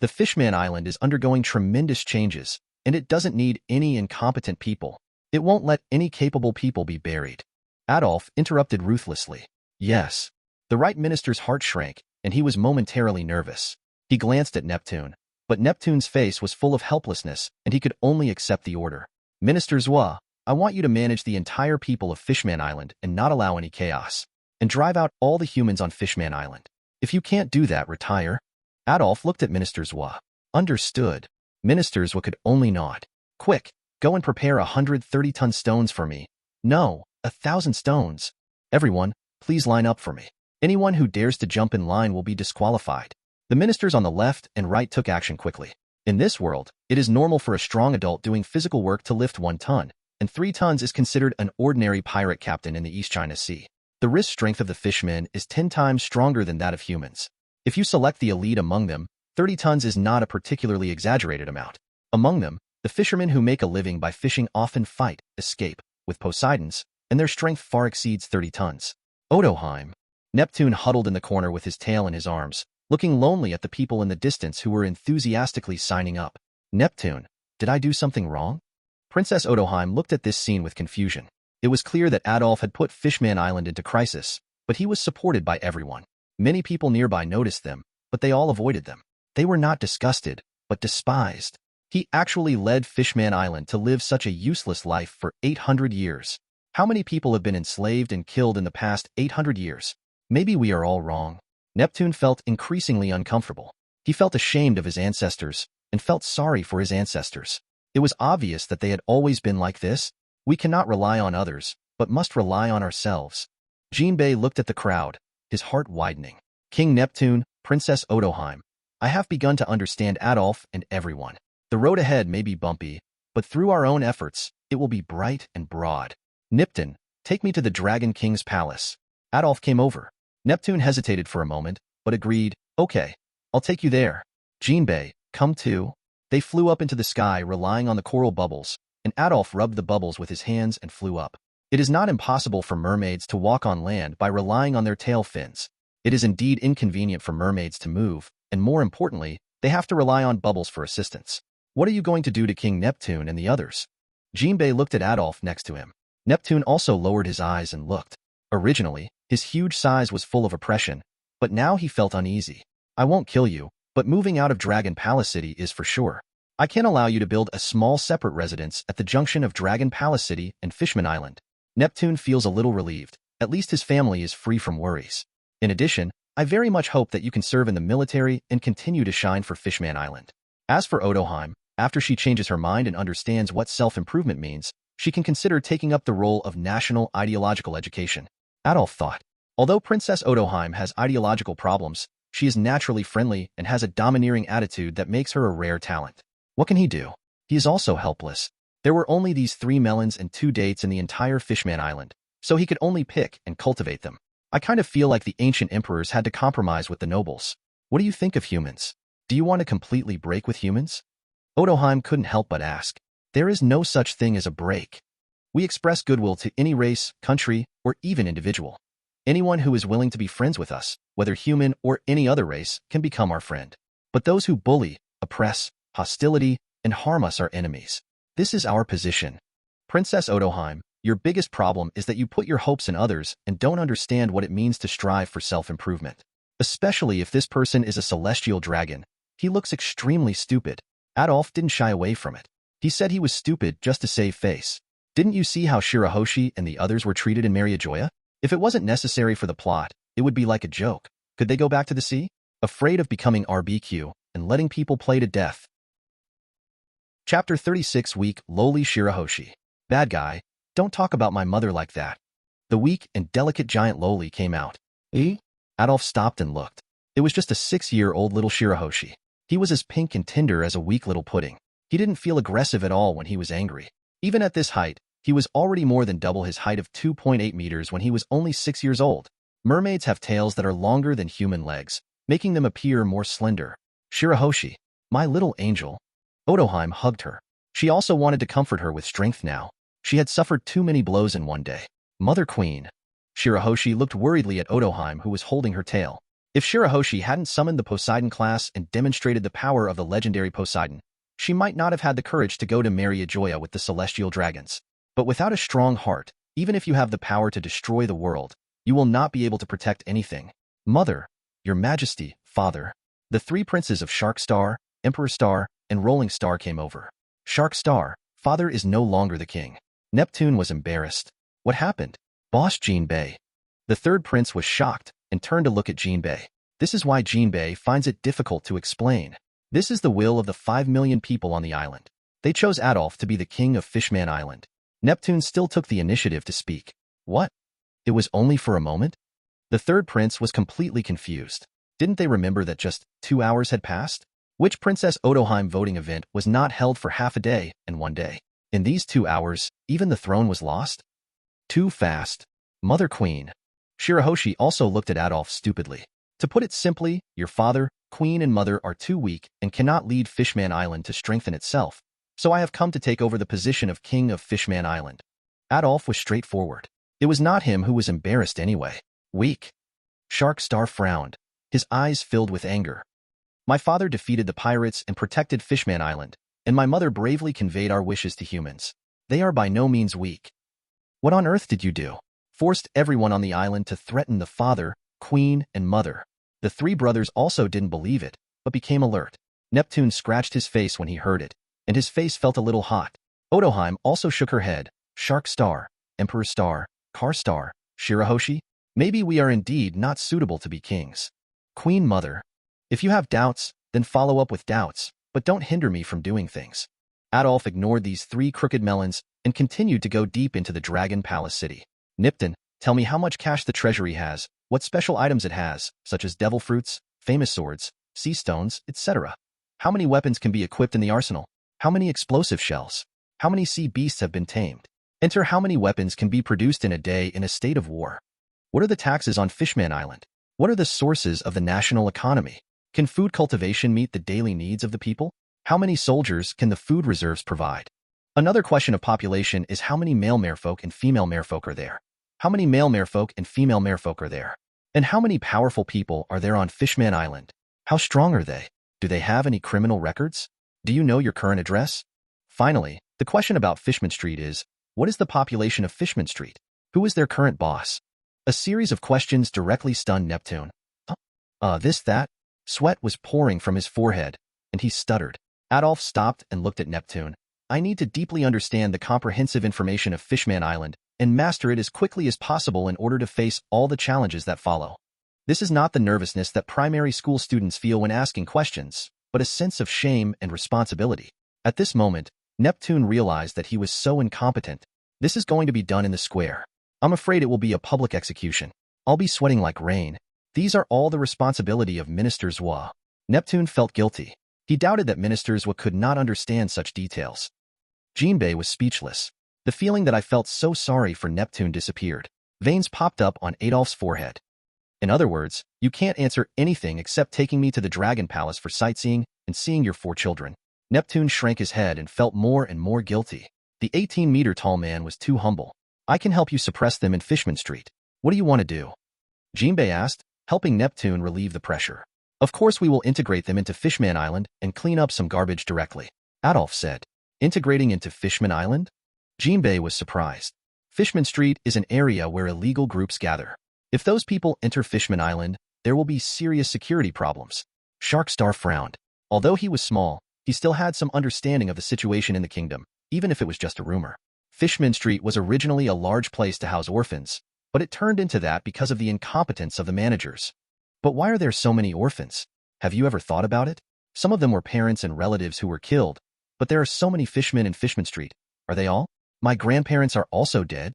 The Fishman Island is undergoing tremendous changes, and it doesn't need any incompetent people. It won't let any capable people be buried." Adolf interrupted ruthlessly. Yes. The right minister's heart shrank, and he was momentarily nervous. He glanced at Neptune, but Neptune's face was full of helplessness, and he could only accept the order. "Minister Zwa, I want you to manage the entire people of Fishman Island and not allow any chaos, and drive out all the humans on Fishman Island. If you can't do that, retire." Adolf looked at Minister Zwa. Understood. Minister Zwa could only nod. "Quick, go and prepare 130-ton stones for me. No, 1,000 stones. Everyone, please line up for me. Anyone who dares to jump in line will be disqualified." The ministers on the left and right took action quickly. In this world, it is normal for a strong adult doing physical work to lift 1 ton, and 3 tons is considered an ordinary pirate captain in the East China Sea. The wrist strength of the fishmen is 10 times stronger than that of humans. If you select the elite among them, 30 tons is not a particularly exaggerated amount. Among them, the fishermen who make a living by fishing often fight, escape, with Poseidons, and their strength far exceeds 30 tons. Odoheim. Neptune huddled in the corner with his tail in his arms, looking lonely at the people in the distance who were enthusiastically signing up. "Neptune, did I do something wrong?" Princess Odoheim looked at this scene with confusion. It was clear that Adolf had put Fishman Island into crisis, but he was supported by everyone. Many people nearby noticed them, but they all avoided them. They were not disgusted, but despised. He actually led Fishman Island to live such a useless life for 800 years. How many people have been enslaved and killed in the past 800 years? Maybe we are all wrong. Neptune felt increasingly uncomfortable. He felt ashamed of his ancestors and felt sorry for his ancestors. It was obvious that they had always been like this. We cannot rely on others, but must rely on ourselves. Jinbei looked at the crowd, his heart widening. "King Neptune, Princess Odoheim, I have begun to understand Adolf and everyone. The road ahead may be bumpy, but through our own efforts, it will be bright and broad. Nipton, take me to the Dragon King's palace." Adolf came over. Neptune hesitated for a moment, but agreed, "Okay, I'll take you there." "Jinbei, come too." They flew up into the sky relying on the coral bubbles, and Adolf rubbed the bubbles with his hands and flew up. It is not impossible for mermaids to walk on land by relying on their tail fins. It is indeed inconvenient for mermaids to move, and more importantly, they have to rely on bubbles for assistance. "What are you going to do to King Neptune and the others?" Jinbei looked at Adolf next to him. Neptune also lowered his eyes and looked. Originally, his huge size was full of oppression, but now he felt uneasy. "I won't kill you, but moving out of Dragon Palace City is for sure. I can't allow you to build a small separate residence at the junction of Dragon Palace City and Fishman Island." Neptune feels a little relieved. At least his family is free from worries. "In addition, I very much hope that you can serve in the military and continue to shine for Fishman Island." As for Odoheim, after she changes her mind and understands what self-improvement means, she can consider taking up the role of national ideological education. Adolf thought. Although Princess Odoheim has ideological problems, she is naturally friendly and has a domineering attitude that makes her a rare talent. What can he do? He is also helpless. There were only these 3 melons and 2 dates in the entire Fishman Island, so he could only pick and cultivate them. I kind of feel like the ancient emperors had to compromise with the nobles. What do you think of humans? Do you want to completely break with humans? Odoheim couldn't help but ask. There is no such thing as a break. We express goodwill to any race, country, or even individual. Anyone who is willing to be friends with us, whether human or any other race, can become our friend. But those who bully, oppress, hostility, and harm us are enemies. This is our position. Princess Odoheim, your biggest problem is that you put your hopes in others and don't understand what it means to strive for self-improvement. Especially if this person is a celestial dragon. He looks extremely stupid. Adolf didn't shy away from it. He said he was stupid just to save face. Didn't you see how Shirahoshi and the others were treated in Mariajoya? If it wasn't necessary for the plot, it would be like a joke. Could they go back to the sea? Afraid of becoming RBQ and letting people play to death. Chapter 36 Weak, lowly Shirahoshi. Bad guy, don't talk about my mother like that. The weak and delicate giant Loli came out. Adolf stopped and looked. It was just a 6-year-old little Shirahoshi. He was as pink and tender as a weak little pudding. He didn't feel aggressive at all when he was angry. Even at this height, he was already more than double his height of 2.8 meters when he was only 6 years old. Mermaids have tails that are longer than human legs, making them appear more slender. Shirahoshi, my little angel. Odoheim hugged her. She also wanted to comfort her with strength now. She had suffered too many blows in one day. Mother Queen. Shirahoshi looked worriedly at Odoheim, who was holding her tail. If Shirahoshi hadn't summoned the Poseidon class and demonstrated the power of the legendary Poseidon, she might not have had the courage to go to Mariajoya with the celestial dragons. But without a strong heart, even if you have the power to destroy the world, you will not be able to protect anything. Mother, Your Majesty, Father. The 3 princes of Shark Star, Emperor Star, and Rolling Star came over. Shark Star, Father is no longer the king. Neptune was embarrassed. What happened? Boss Jinbei. The 3rd prince was shocked and turned to look at Jinbei. This is why Jinbei finds it difficult to explain. This is the will of the 5 million people on the island. They chose Adolf to be the king of Fishman Island. Neptune still took the initiative to speak. What? It was only for a moment? The 3rd prince was completely confused. Didn't they remember that just 2 hours had passed? Which Princess Odoheim voting event was not held for half a day and 1 day? In these 2 hours, even the throne was lost? Too fast. Mother Queen. Shirahoshi also looked at Adolf stupidly. To put it simply, your father, queen and mother are too weak and cannot lead Fishman Island to strengthen itself. So I have come to take over the position of king of Fishman Island. Adolf was straightforward. It was not him who was embarrassed anyway. Weak. Shark Star frowned. His eyes filled with anger. My father defeated the pirates and protected Fishman Island, and my mother bravely conveyed our wishes to humans. They are by no means weak. What on earth did you do? Forced everyone on the island to threaten the father, queen, and mother. The 3 brothers also didn't believe it, but became alert. Neptune scratched his face when he heard it, and his face felt a little hot. Odoheim also shook her head. Shark Star, Emperor Star, Car Star, Shirahoshi, maybe we are indeed not suitable to be kings. Queen Mother, if you have doubts, then follow up with doubts, but don't hinder me from doing things. Adolf ignored these 3 crooked melons and continued to go deep into the Dragon Palace City. Nipton, tell me how much cash the treasury has, what special items it has, such as devil fruits, famous swords, sea stones, etc. How many weapons can be equipped in the arsenal? How many explosive shells? How many sea beasts have been tamed? Enter how many weapons can be produced in a day in a state of war? What are the taxes on Fishman Island? What are the sources of the national economy? Can food cultivation meet the daily needs of the people? How many soldiers can the food reserves provide? Another question of population is how many male merfolk and female merfolk are there? How many male merfolk and female merfolk are there? And how many powerful people are there on Fishman Island? How strong are they? Do they have any criminal records? Do you know your current address? Finally, the question about Fishman Street is, what is the population of Fishman Street? Who is their current boss? A series of questions directly stunned Neptune. That? Sweat was pouring from his forehead, and he stuttered. Adolf stopped and looked at Neptune. I need to deeply understand the comprehensive information of Fishman Island and master it as quickly as possible in order to face all the challenges that follow. This is not the nervousness that primary school students feel when asking questions, but a sense of shame and responsibility. At this moment, Neptune realized that he was so incompetent. This is going to be done in the square. I'm afraid it will be a public execution. I'll be sweating like rain. These are all the responsibility of Minister Zwa. Neptune felt guilty. He doubted that ministers could not understand such details. Jinbei was speechless. The feeling that I felt so sorry for Neptune disappeared. Veins popped up on Adolf's forehead. In other words, you can't answer anything except taking me to the Dragon Palace for sightseeing and seeing your 4 children. Neptune shrank his head and felt more and more guilty. The 18-meter-tall man was too humble. I can help you suppress them in Fishman Street. What do you want to do? Jinbei asked, helping Neptune relieve the pressure. Of course we will integrate them into Fishman Island and clean up some garbage directly, Adolf said. Integrating into Fishman Island? Jinbei was surprised. Fishman Street is an area where illegal groups gather. If those people enter Fishman Island, there will be serious security problems. Sharkstar frowned. Although he was small, he still had some understanding of the situation in the kingdom, even if it was just a rumor. Fishman Street was originally a large place to house orphans, but it turned into that because of the incompetence of the managers. But why are there so many orphans? Have you ever thought about it? Some of them were parents and relatives who were killed, but there are so many fishmen in Fishman Street. Are they all? My grandparents are also dead.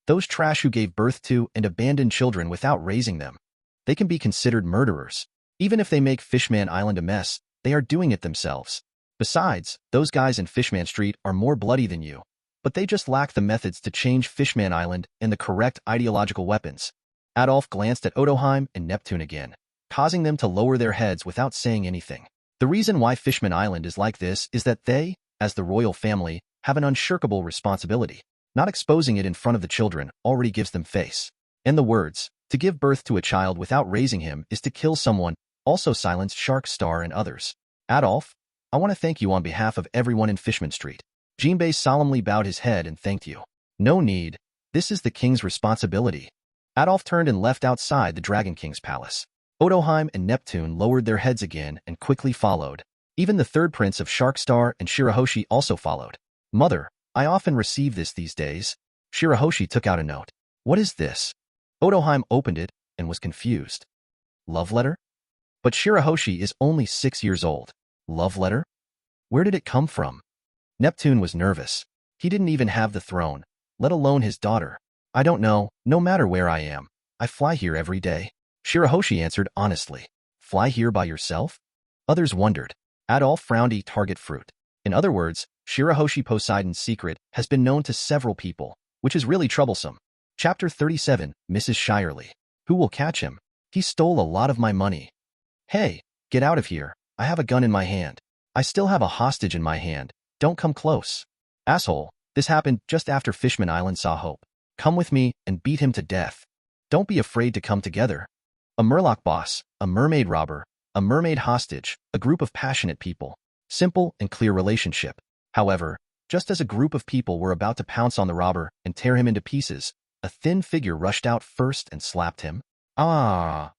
Those trash who gave birth to and abandoned children without raising them. They can be considered murderers. Even if they make Fishman Island a mess, they are doing it themselves. Besides, those guys in Fishman Street are more bloody than you, but they just lack the methods to change Fishman Island and the correct ideological weapons. Adolf glanced at Odoheim and Neptune again, causing them to lower their heads without saying anything. The reason why Fishman Island is like this is that they, as the royal family, have an unshirkable responsibility. Not exposing it in front of the children already gives them face. In the words, to give birth to a child without raising him is to kill someone, also silenced Sharkstar and others. Adolf, I want to thank you on behalf of everyone in Fishman Street. Jinbei solemnly bowed his head and thanked you. No need. This is the king's responsibility. Adolf turned and left outside the Dragon King's palace. Odoheim and Neptune lowered their heads again and quickly followed. Even the third prince of Sharkstar and Shirahoshi also followed. Mother, I often receive this these days. Shirahoshi took out a note. What is this? Odoheim opened it and was confused. Love letter? But Shirahoshi is only 6 years old. Love letter? Where did it come from? Neptune was nervous. He didn't even have the throne, let alone his daughter. I don't know, no matter where I am. I fly here every day. Shirahoshi answered honestly. Fly here by yourself? Others wondered. Adolf frowned. Target fruit. In other words, Shirahoshi Poseidon's secret has been known to several people, which is really troublesome. Chapter 37, Mrs. Shirley. Who will catch him? He stole a lot of my money. Hey, get out of here. I have a gun in my hand. I still have a hostage in my hand. Don't come close. Asshole, this happened just after Fishman Island saw Hope. Come with me and beat him to death. Don't be afraid to come together. A Murloc boss, a mermaid robber, a mermaid hostage, a group of passionate people. Simple and clear relationship. However, just as a group of people were about to pounce on the robber and tear him into pieces, a thin figure rushed out first and slapped him. Ah!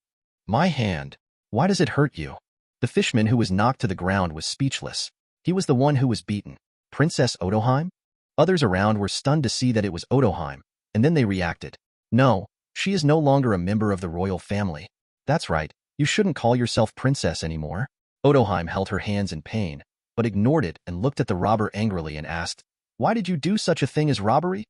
My hand. Why does it hurt you? The fishman who was knocked to the ground was speechless. He was the one who was beaten. Princess Odoheim? Others around were stunned to see that it was Odoheim, and then they reacted. No, she is no longer a member of the royal family. That's right, you shouldn't call yourself princess anymore. Odoheim held her hands in pain, but ignored it and looked at the robber angrily and asked, Why did you do such a thing as robbery?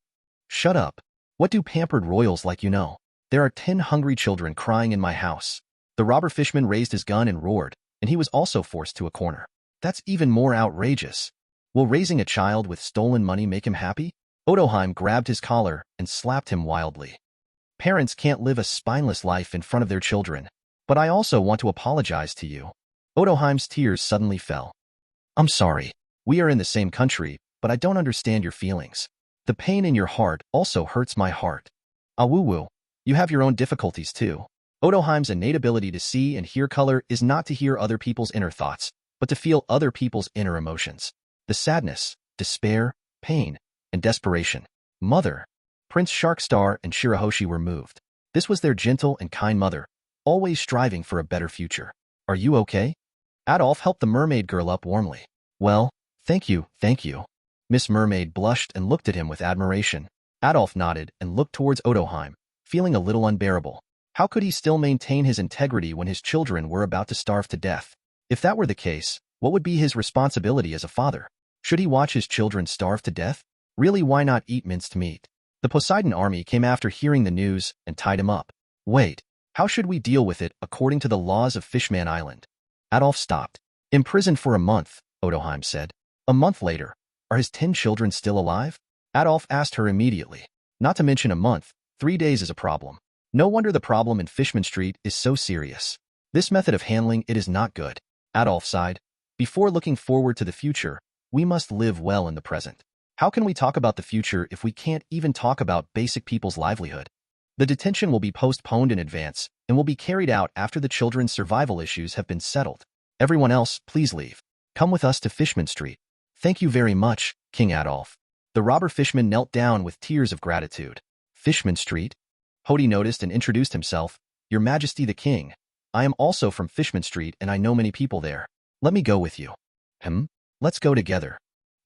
Shut up. What do pampered royals like you know? There are 10 hungry children crying in my house. The robber fishman raised his gun and roared, and he was also forced to a corner. That's even more outrageous. Will raising a child with stolen money make him happy? Odoheim grabbed his collar and slapped him wildly. Parents can't live a spineless life in front of their children. But I also want to apologize to you. Odoheim's tears suddenly fell. I'm sorry. We are in the same country, but I don't understand your feelings. The pain in your heart also hurts my heart. Awuwu, you have your own difficulties too. Odoheim's innate ability to see and hear color is not to hear other people's inner thoughts, but to feel other people's inner emotions. The sadness, despair, pain, and desperation. Mother. Prince Sharkstar and Shirahoshi were moved. This was their gentle and kind mother, always striving for a better future. Are you okay? Adolf helped the mermaid girl up warmly. Well, thank you, thank you. Miss Mermaid blushed and looked at him with admiration. Adolf nodded and looked towards Odoheim, feeling a little unbearable. How could he still maintain his integrity when his children were about to starve to death? If that were the case, what would be his responsibility as a father? Should he watch his children starve to death? Really, why not eat minced meat? The Poseidon army came after hearing the news and tied him up. Wait, how should we deal with it according to the laws of Fishman Island? Adolf stopped. Imprisoned for a month, Odoheim said. A month later, are his 10 children still alive? Adolf asked her immediately. Not to mention a month, 3 days is a problem. No wonder the problem in Fishman Street is so serious. This method of handling it is not good. Adolf sighed. Before looking forward to the future, we must live well in the present. How can we talk about the future if we can't even talk about basic people's livelihood? The detention will be postponed in advance and will be carried out after the children's survival issues have been settled. Everyone else, please leave. Come with us to Fishman Street. Thank you very much, King Adolf. The robber fishman knelt down with tears of gratitude. Fishman Street? Hody noticed and introduced himself. Your Majesty the King. I am also from Fishman Street and I know many people there. Let me go with you. Let's go together.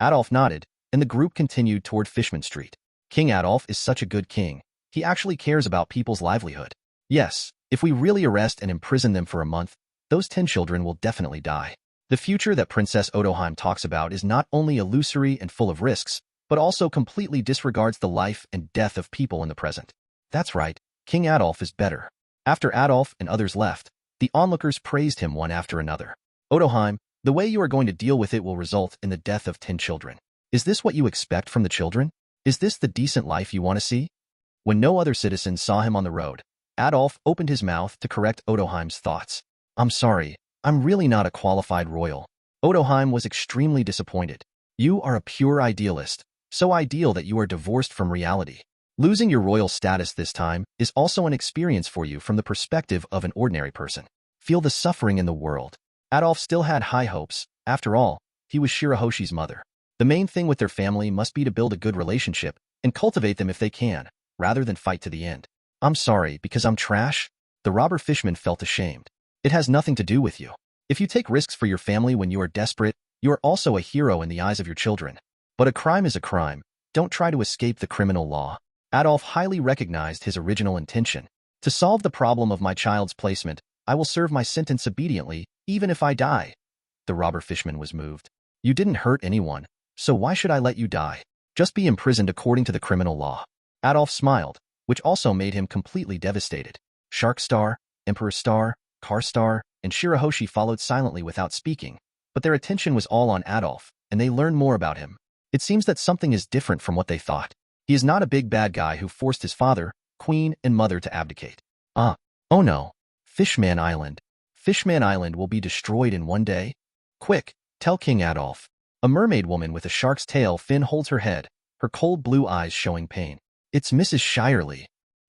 Adolf nodded, and the group continued toward Fishman Street. King Adolf is such a good king. He actually cares about people's livelihood. Yes, if we really arrest and imprison them for a month, those 10 children will definitely die. The future that Princess Odoheim talks about is not only illusory and full of risks, but also completely disregards the life and death of people in the present. That's right, King Adolf is better. After Adolf and others left, the onlookers praised him one after another. Odoheim, the way you are going to deal with it will result in the death of 10 children. Is this what you expect from the children? Is this the decent life you want to see? When no other citizens saw him on the road, Adolf opened his mouth to correct Odoheim's thoughts. I'm sorry, I'm really not a qualified royal. Odoheim was extremely disappointed. You are a pure idealist, so ideal that you are divorced from reality. Losing your royal status this time is also an experience for you from the perspective of an ordinary person. Feel the suffering in the world. Adolf still had high hopes. After all, he was Shirahoshi's mother. The main thing with their family must be to build a good relationship and cultivate them if they can, rather than fight to the end. I'm sorry, because I'm trash? The robber fishman felt ashamed. It has nothing to do with you. If you take risks for your family when you are desperate, you are also a hero in the eyes of your children. But a crime is a crime. Don't try to escape the criminal law. Adolf highly recognized his original intention. To solve the problem of my child's placement, I will serve my sentence obediently, even if I die. The robber fishman was moved. You didn't hurt anyone, so why should I let you die? Just be imprisoned according to the criminal law. Adolf smiled, which also made him completely devastated. Shark Star, Emperor Star, Car Star, and Shirahoshi followed silently without speaking, but their attention was all on Adolf, and they learned more about him. It seems that something is different from what they thought. He is not a big bad guy who forced his father, queen, and mother to abdicate. Oh no. Fishman Island. Fishman Island will be destroyed in one day? Quick, tell King Adolf. A mermaid woman with a shark's tail fin holds her head, her cold blue eyes showing pain. It's Mrs. Shirley.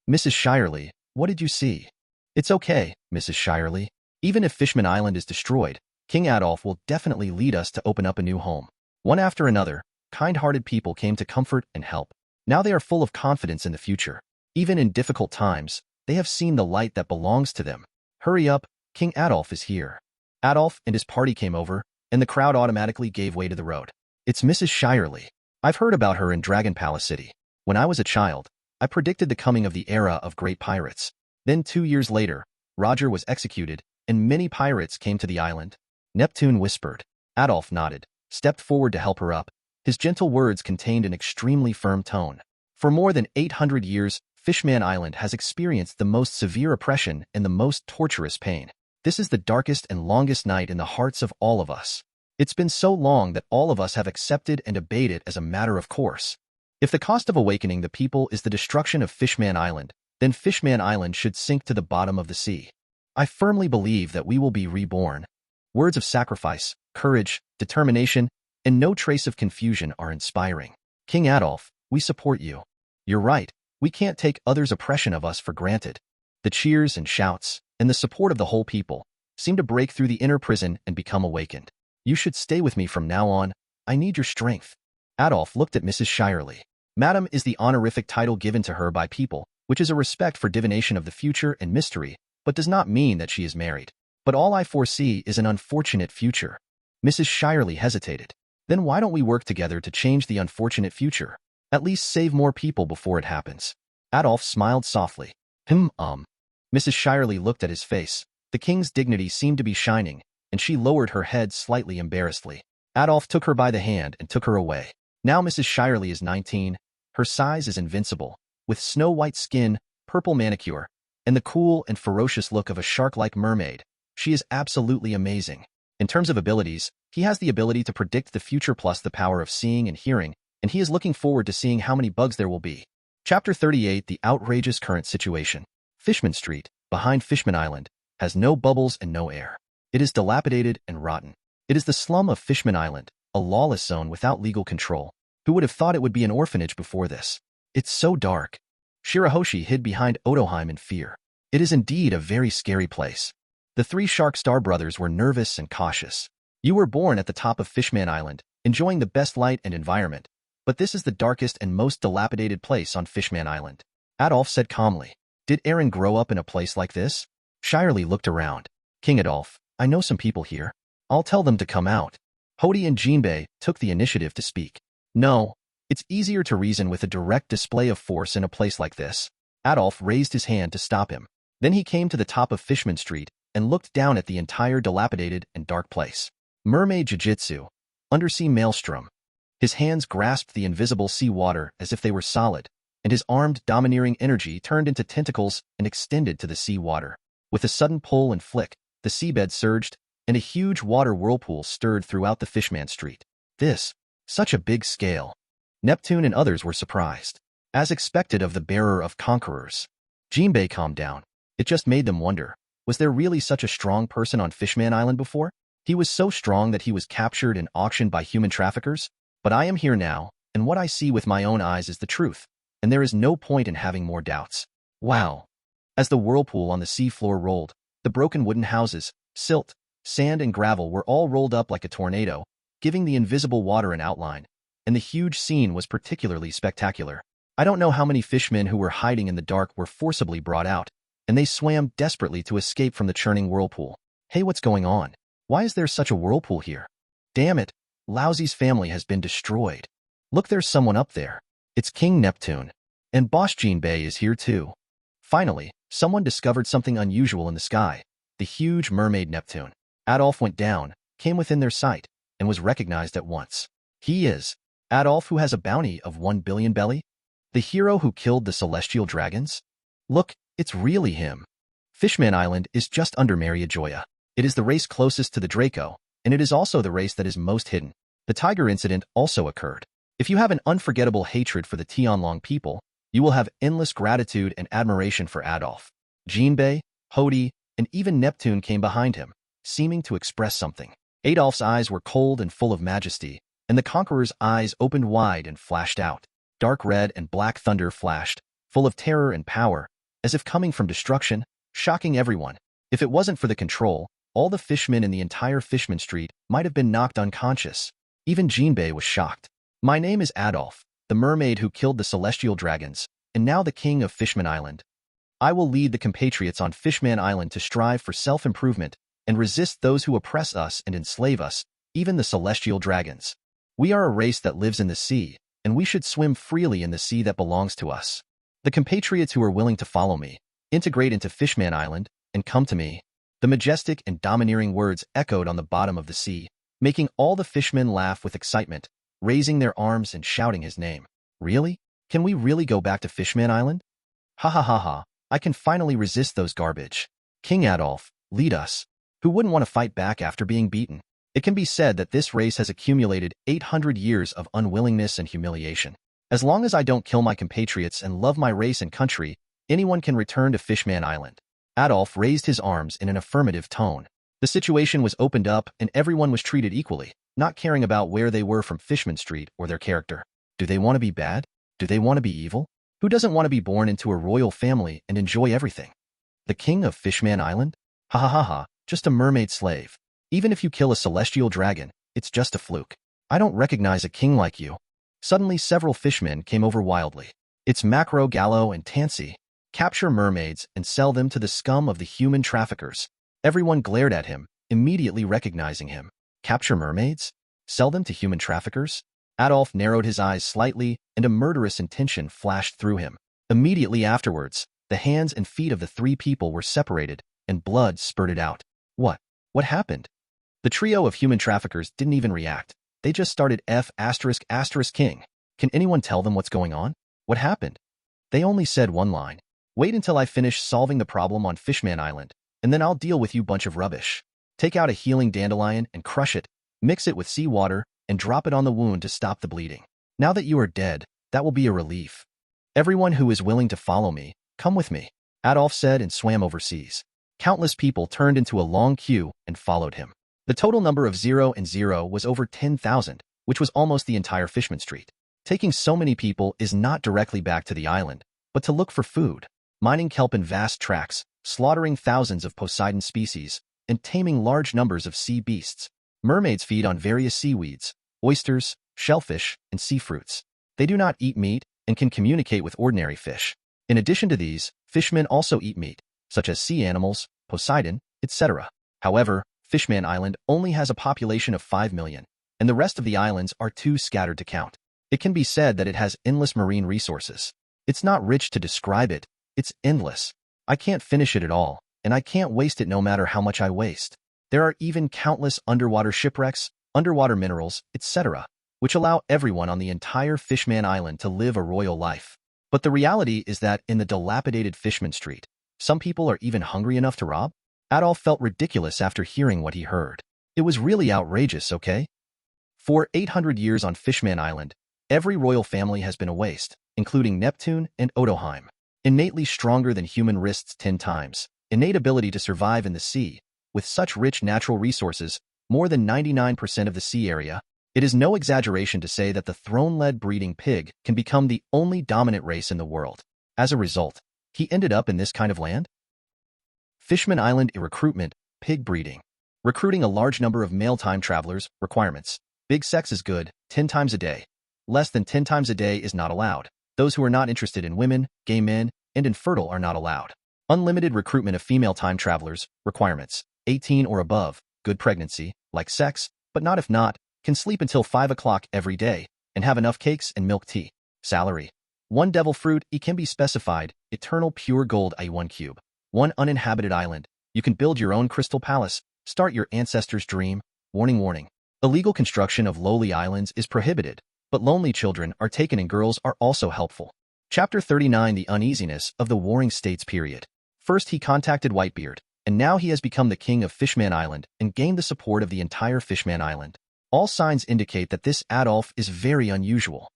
Mrs. Shirley, what did you see? It's okay, Mrs. Shirley. Even if Fishman Island is destroyed, King Adolf will definitely lead us to open up a new home. One after another, kind-hearted people came to comfort and help. Now they are full of confidence in the future. Even in difficult times, they have seen the light that belongs to them. Hurry up, King Adolf is here. Adolf and his party came over, and the crowd automatically gave way to the road. It's Mrs. Shirley. I've heard about her in Dragon Palace City. When I was a child, I predicted the coming of the era of great pirates. Then 2 years later, Roger was executed, and many pirates came to the island. Neptune whispered. Adolf nodded, stepped forward to help her up. His gentle words contained an extremely firm tone. For more than 800 years, Fishman Island has experienced the most severe oppression and the most torturous pain. This is the darkest and longest night in the hearts of all of us. It's been so long that all of us have accepted and obeyed it as a matter of course. If the cost of awakening the people is the destruction of Fishman Island, then Fishman Island should sink to the bottom of the sea. I firmly believe that we will be reborn. Words of sacrifice, courage, determination, and no trace of confusion are inspiring. King Adolf, we support you. You're right, we can't take others' oppression of us for granted. The cheers and shouts, and the support of the whole people, seem to break through the inner prison and become awakened. You should stay with me from now on. I need your strength. Adolf looked at Mrs. Shirley. Madam is the honorific title given to her by people, which is a respect for divination of the future and mystery, but does not mean that she is married. But all I foresee is an unfortunate future. Mrs. Shirley hesitated. Then why don't we work together to change the unfortunate future? At least save more people before it happens. Adolf smiled softly. Mrs. Shirley looked at his face. The king's dignity seemed to be shining, and she lowered her head slightly embarrassedly. Adolf took her by the hand and took her away. Now Mrs. Shirley is 19. Her size is invincible, with snow-white skin, purple manicure, and the cool and ferocious look of a shark-like mermaid. She is absolutely amazing. In terms of abilities, he has the ability to predict the future plus the power of seeing and hearing, and he is looking forward to seeing how many bugs there will be. Chapter 38, The Outrageous Current Situation. Fishman Street, behind Fishman Island, has no bubbles and no air. It is dilapidated and rotten. It is the slum of Fishman Island, a lawless zone without legal control. Who would have thought it would be an orphanage before this? It's so dark. Shirahoshi hid behind Otoheim in fear. It is indeed a very scary place. The three Shark Star brothers were nervous and cautious. You were born at the top of Fishman Island, enjoying the best light and environment, but this is the darkest and most dilapidated place on Fishman Island. Adolf said calmly. Did Aaron grow up in a place like this? Shirley looked around. King Adolf, I know some people here. I'll tell them to come out. Hody and Jinbei took the initiative to speak. No, it's easier to reason with a direct display of force in a place like this. Adolf raised his hand to stop him. Then he came to the top of Fishman Street and looked down at the entire dilapidated and dark place. Mermaid Jiu-Jitsu. Undersea Maelstrom. His hands grasped the invisible sea water as if they were solid, and his armed, domineering energy turned into tentacles and extended to the sea water. With a sudden pull and flick, the seabed surged, and a huge water whirlpool stirred throughout the Fishman Street. Such a big scale. Neptune and others were surprised. As expected of the bearer of conquerors. Jinbei calmed down. It just made them wonder, was there really such a strong person on Fishman Island before? He was so strong that he was captured and auctioned by human traffickers? But I am here now, and what I see with my own eyes is the truth, and there is no point in having more doubts. Wow. As the whirlpool on the sea floor rolled, the broken wooden houses, silt, sand and gravel were all rolled up like a tornado, giving the invisible water an outline, and the huge scene was particularly spectacular. I don't know how many fishmen who were hiding in the dark were forcibly brought out, and they swam desperately to escape from the churning whirlpool. Hey, what's going on? Why is there such a whirlpool here? Damn it, Lousy's family has been destroyed. Look, there's someone up there. It's King Neptune. And Boss Jinbei is here too. Finally, someone discovered something unusual in the sky, the huge mermaid Neptune. Adolf went down, came within their sight, and was recognized at once. He is Adolf, who has a bounty of 1 billion belly? The hero who killed the celestial dragons? Look, it's really him. Fishman Island is just under Mariajoya. It is the race closest to the Draco, and it is also the race that is most hidden. The tiger incident also occurred. If you have an unforgettable hatred for the Tianlong people, you will have endless gratitude and admiration for Adolf. Jinbei, Hody, and even Neptune came behind him, seeming to express something. Adolf's eyes were cold and full of majesty, and the conqueror's eyes opened wide and flashed out. Dark red and black thunder flashed, full of terror and power, as if coming from destruction, shocking everyone. If it wasn't for the control, all the fishmen in the entire Fishman Street might have been knocked unconscious. Even Jinbei was shocked. My name is Adolf, the mermaid who killed the celestial dragons, and now the king of Fishman Island. I will lead the compatriots on Fishman Island to strive for self-improvement and resist those who oppress us and enslave us, even the celestial dragons. We are a race that lives in the sea, and we should swim freely in the sea that belongs to us. The compatriots who are willing to follow me, integrate into Fishman Island, and come to me. The majestic and domineering words echoed on the bottom of the sea, making all the fishmen laugh with excitement, raising their arms and shouting his name. Really? Can we really go back to Fishman Island? Hahahaha, I can finally resist those garbage. King Adolf, lead us. Who wouldn't want to fight back after being beaten? It can be said that this race has accumulated 800 years of unwillingness and humiliation. As long as I don't kill my compatriots and love my race and country, anyone can return to Fishman Island. Adolf raised his arms in an affirmative tone. The situation was opened up and everyone was treated equally, not caring about where they were from Fishman Street or their character. Do they want to be bad? Do they want to be evil? Who doesn't want to be born into a royal family and enjoy everything? The king of Fishman Island? Hahahaha, just a mermaid slave. Even if you kill a celestial dragon, it's just a fluke. I don't recognize a king like you. Suddenly several fishmen came over wildly. It's Macro, Gallo, and Tansy. Capture mermaids and sell them to the scum of the human traffickers. Everyone glared at him, immediately recognizing him. Capture mermaids? Sell them to human traffickers? Adolf narrowed his eyes slightly, and a murderous intention flashed through him. Immediately afterwards, the hands and feet of the three people were separated, and blood spurted out. What happened? The trio of human traffickers didn't even react. They just started King. Can anyone tell them what's going on? What happened? They only said one line. Wait until I finish solving the problem on Fishman Island, and then I'll deal with you bunch of rubbish. Take out a healing dandelion and crush it, mix it with seawater, and drop it on the wound to stop the bleeding. Now that you are dead, that will be a relief. Everyone who is willing to follow me, come with me, Adolf said and swam overseas. Countless people turned into a long queue and followed him. The total number of 0 and 0 was over 10,000, which was almost the entire Fishman Street. Taking so many people is not directly back to the island, but to look for food, mining kelp in vast tracts, slaughtering thousands of Poseidon species, and taming large numbers of sea beasts. Mermaids feed on various seaweeds, oysters, shellfish, and sea fruits. They do not eat meat and can communicate with ordinary fish. In addition to these, fishmen also eat meat, such as sea animals, Poseidon, etc. However, Fishman Island only has a population of 5 million, and the rest of the islands are too scattered to count. It can be said that it has endless marine resources. It's not rich to describe it, it's endless. I can't finish it at all, and I can't waste it no matter how much I waste. There are even countless underwater shipwrecks, underwater minerals, etc., which allow everyone on the entire Fishman Island to live a royal life. But the reality is that in the dilapidated Fishman Street, some people are even hungry enough to rob? Adolf felt ridiculous after hearing what he heard. It was really outrageous, okay? For 800 years on Fishman Island, every royal family has been a waste, including Neptune and Odoheim. Innately stronger than human wrists 10 times, innate ability to survive in the sea, with such rich natural resources, more than 99% of the sea area, it is no exaggeration to say that the throne-led breeding pig can become the only dominant race in the world. As a result, he ended up in this kind of land? Fishman Island recruitment, pig breeding. Recruiting a large number of male time travelers, requirements. Big sex is good, 10 times a day. Less than 10 times a day is not allowed. Those who are not interested in women, gay men, and infertile are not allowed. Unlimited recruitment of female time travelers, requirements. 18 or above, good pregnancy, like sex, but not if not, can sleep until 5 o'clock every day, and have enough cakes and milk tea. Salary. 1 devil fruit, it can be specified, eternal pure gold I1 cube. 1 uninhabited island. You can build your own crystal palace, start your ancestors' dream. Warning, warning. Illegal construction of lowly islands is prohibited, but lonely children are taken and girls are also helpful. Chapter 39 The Uneasiness of the Warring States period. First he contacted Whitebeard, and now he has become the king of Fishman Island and gained the support of the entire Fishman Island. All signs indicate that this Adolf is very unusual.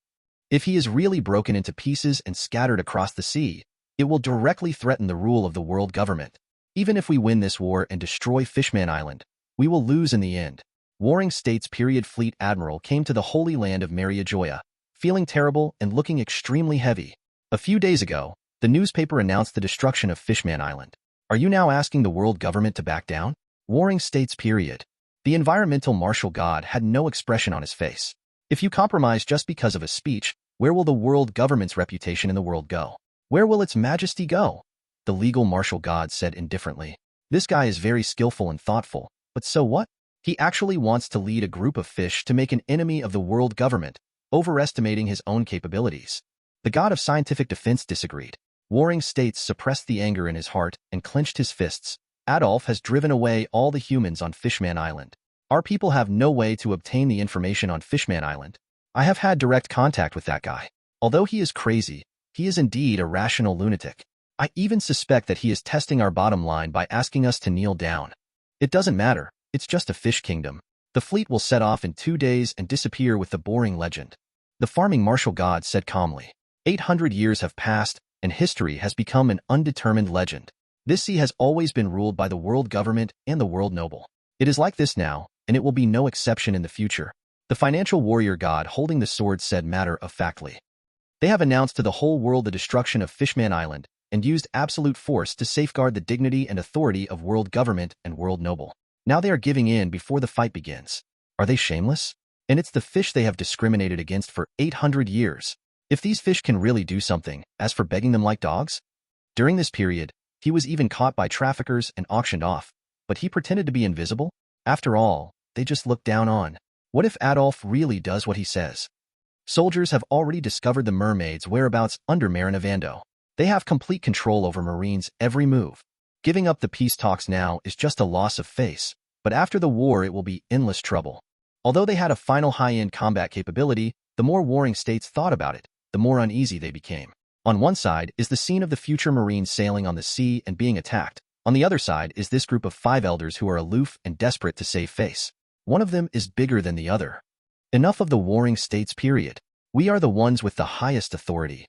If he is really broken into pieces and scattered across the sea, it will directly threaten the rule of the world government. Even if we win this war and destroy Fishman Island, we will lose in the end. Warring States period Fleet Admiral came to the holy land of Mariajoya, feeling terrible and looking extremely heavy. A few days ago, the newspaper announced the destruction of Fishman Island. Are you now asking the world government to back down? Warring States period. The environmental martial god had no expression on his face. If you compromise just because of a speech, where will the world government's reputation in the world go? Where will its majesty go? The legal martial god said indifferently. This guy is very skillful and thoughtful, but so what? He actually wants to lead a group of fish to make an enemy of the world government, overestimating his own capabilities. The god of scientific defense disagreed. Warring States suppressed the anger in his heart and clenched his fists. Adolf has driven away all the humans on Fishman Island. Our people have no way to obtain the information on Fishman Island. I have had direct contact with that guy. Although he is crazy, he is indeed a rational lunatic. I even suspect that he is testing our bottom line by asking us to kneel down. It doesn't matter, it's just a fish kingdom. The fleet will set off in 2 days and disappear with the boring legend. The farming martial god said calmly. 800 years have passed, and history has become an undetermined legend. This sea has always been ruled by the world government and the world noble. It is like this now, and it will be no exception in the future. The financial warrior god holding the sword said matter-of-factly. They have announced to the whole world the destruction of Fishman Island and used absolute force to safeguard the dignity and authority of world government and world noble. Now they are giving in before the fight begins. Are they shameless? And it's the fish they have discriminated against for 800 years. If these fish can really do something, as for begging them like dogs? During this period, he was even caught by traffickers and auctioned off, but he pretended to be invisible. After all, they just looked down on. What if Adolf really does what he says? Soldiers have already discovered the mermaid's whereabouts under Marinavando. They have complete control over Marine's every move. Giving up the peace talks now is just a loss of face, but after the war it will be endless trouble. Although they had a final high-end combat capability, the more warring states thought about it, the more uneasy they became. On one side is the scene of the future Marines sailing on the sea and being attacked. On the other side is this group of 5 elders who are aloof and desperate to save face. One of them is bigger than the other. Enough of the warring states, period. We are the ones with the highest authority.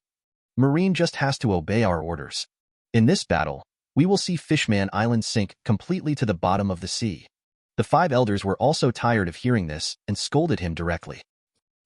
Marine just has to obey our orders. In this battle, we will see Fishman Island sink completely to the bottom of the sea. The 5 elders were also tired of hearing this and scolded him directly.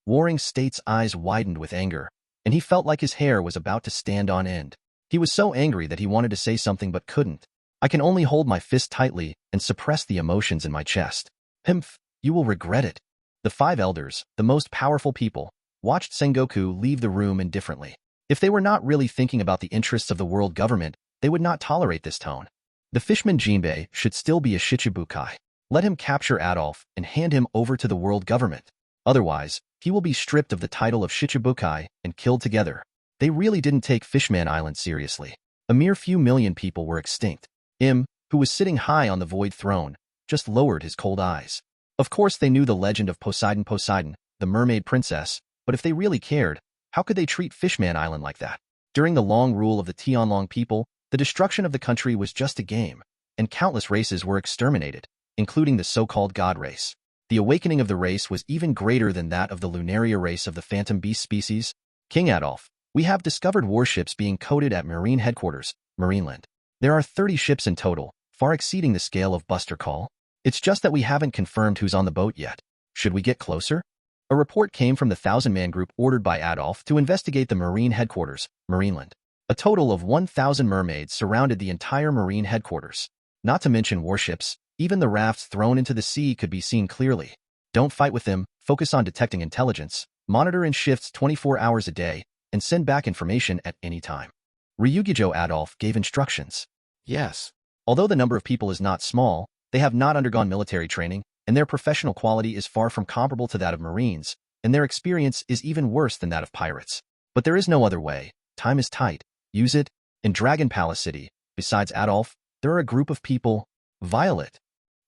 Warring State's eyes widened with anger, and he felt like his hair was about to stand on end. He was so angry that he wanted to say something but couldn't. I can only hold my fist tightly and suppress the emotions in my chest. Pimph, you will regret it. The 5 elders, the most powerful people, watched Sengoku leave the room indifferently. If they were not really thinking about the interests of the world government, they would not tolerate this tone. The fishman Jinbei should still be a Shichibukai. Let him capture Adolf and hand him over to the world government. Otherwise, he will be stripped of the title of Shichibukai and killed together. They really didn't take Fishman Island seriously. A mere few million people were extinct. Im, who was sitting high on the void throne, just lowered his cold eyes. Of course they knew the legend of Poseidon, the mermaid princess, but if they really cared, how could they treat Fishman Island like that? During the long rule of the Tianlong people, the destruction of the country was just a game, and countless races were exterminated, including the so-called god race. The awakening of the race was even greater than that of the Lunaria race of the phantom beast species. King Adolf, we have discovered warships being coded at Marine Headquarters, Marineland. There are 30 ships in total, far exceeding the scale of Buster Call. It's just that we haven't confirmed who's on the boat yet. Should we get closer? A report came from the 1,000-man group ordered by Adolf to investigate the Marine Headquarters, Marineland. A total of 1,000 mermaids surrounded the entire Marine Headquarters. Not to mention warships, even the rafts thrown into the sea could be seen clearly. Don't fight with them, focus on detecting intelligence, monitor in shifts 24 hours a day, and send back information at any time. Ryugijo Adolf gave instructions. Yes. Although the number of people is not small, they have not undergone military training, and their professional quality is far from comparable to that of Marines, and their experience is even worse than that of pirates. But there is no other way. Time is tight. Use it. In Dragon Palace City, besides Adolf, there are a group of people. Violet.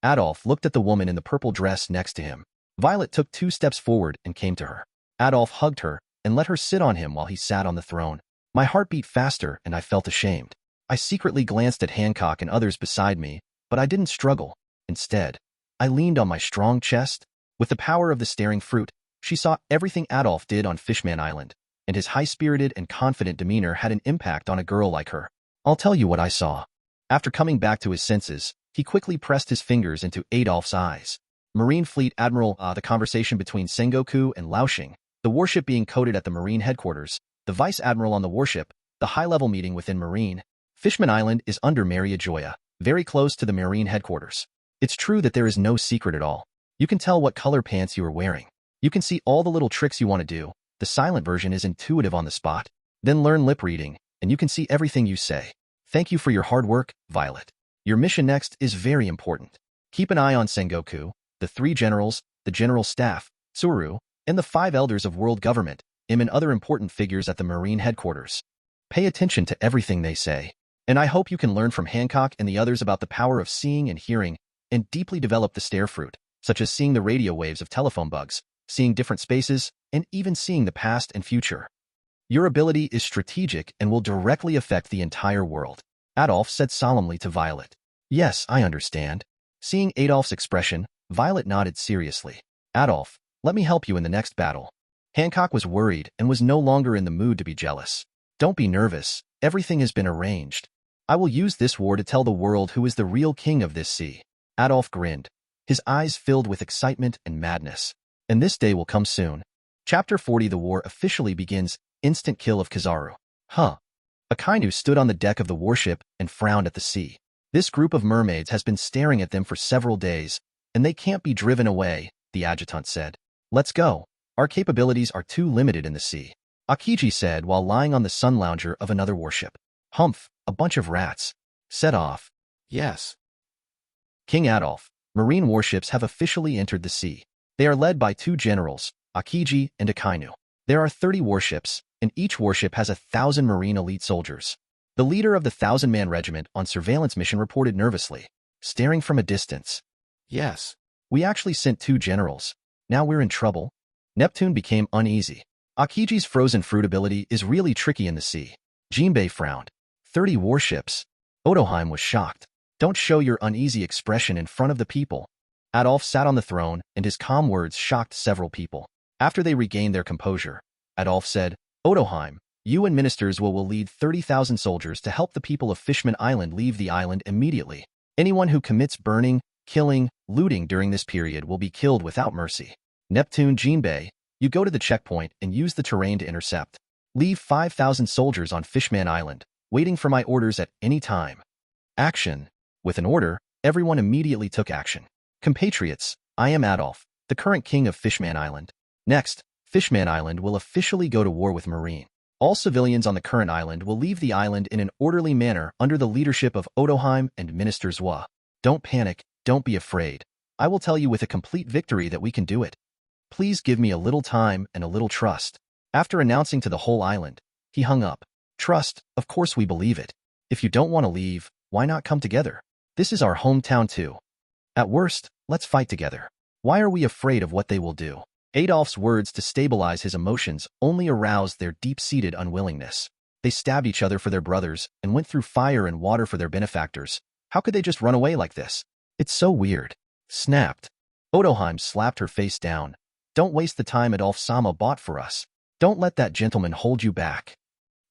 Adolf looked at the woman in the purple dress next to him. Violet took 2 steps forward and came to her. Adolf hugged her and let her sit on him while he sat on the throne. My heart beat faster and I felt ashamed. I secretly glanced at Hancock and others beside me, but I didn't struggle. Instead, I leaned on my strong chest. With the power of the staring fruit, she saw everything Adolf did on Fishman Island, and his high-spirited and confident demeanor had an impact on a girl like her. I'll tell you what I saw. After coming back to his senses, he quickly pressed his fingers into Adolf's eyes. Marine Fleet Admiral, the conversation between Sengoku and Laoxing, the warship being coded at the Marine Headquarters, the Vice Admiral on the warship, the high-level meeting within Marine. Fishman Island is under Maria Joya, very close to the Marine Headquarters. It's true that there is no secret at all. You can tell what color pants you are wearing. You can see all the little tricks you want to do. The silent version is intuitive on the spot. Then learn lip reading, and you can see everything you say. Thank you for your hard work, Violet. Your mission next is very important. Keep an eye on Sengoku, the 3 generals, the general staff, Tsuru, and the 5 elders of world government, and other important figures at the Marine Headquarters. Pay attention to everything they say. And I hope you can learn from Hancock and the others about the power of seeing and hearing, and deeply develop the stare fruit, such as seeing the radio waves of telephone bugs, seeing different spaces, and even seeing the past and future. Your ability is strategic and will directly affect the entire world, Adolf said solemnly to Violet. Yes, I understand. Seeing Adolf's expression, Violet nodded seriously. Adolf, let me help you in the next battle. Hancock was worried and was no longer in the mood to be jealous. Don't be nervous, everything has been arranged. I will use this war to tell the world who is the real king of this sea. Adolf grinned, his eyes filled with excitement and madness. And this day will come soon. Chapter 40. The war officially begins. Instant kill of Kizaru. Akainu stood on the deck of the warship and frowned at the sea. This group of mermaids has been staring at them for several days, and they can't be driven away, the adjutant said. Let's go. Our capabilities are too limited in the sea, Aokiji said while lying on the sun lounger of another warship. Humph, a bunch of rats. Set off. Yes. King Adolf, marine warships have officially entered the sea. They are led by 2 generals, Aokiji and Akainu. There are 30 warships, and each warship has 1,000 marine elite soldiers. The leader of the 1,000-man regiment on surveillance mission reported nervously, staring from a distance. Yes. We actually sent 2 generals. Now we're in trouble. Neptune became uneasy. Aokiji's frozen fruit ability is really tricky in the sea. Jinbei frowned. 30 warships. Otoheim was shocked. Don't show your uneasy expression in front of the people. Adolf sat on the throne, and his calm words shocked several people. After they regained their composure, Adolf said, Odoheim, you and ministers will lead 30,000 soldiers to help the people of Fishman Island leave the island immediately. Anyone who commits burning, killing, looting during this period will be killed without mercy. Neptune Jinbei, you go to the checkpoint and use the terrain to intercept. Leave 5,000 soldiers on Fishman Island, waiting for my orders at any time. Action. With an order, everyone immediately took action. Compatriots, I am Adolf, the current king of Fishman Island. Next, Fishman Island will officially go to war with Marine. All civilians on the current island will leave the island in an orderly manner under the leadership of Odoheim and Minister Zwa. Don't panic, don't be afraid. I will tell you with a complete victory that we can do it. Please give me a little time and a little trust. After announcing to the whole island, he hung up. Trust, of course we believe it. If you don't want to leave, why not come together? This is our hometown too. At worst, let's fight together. Why are we afraid of what they will do? Adolf's words to stabilize his emotions only aroused their deep-seated unwillingness. They stabbed each other for their brothers and went through fire and water for their benefactors. How could they just run away like this? It's so weird. Snapped. Odoheim slapped her face down. Don't waste the time Adolf-sama bought for us. Don't let that gentleman hold you back.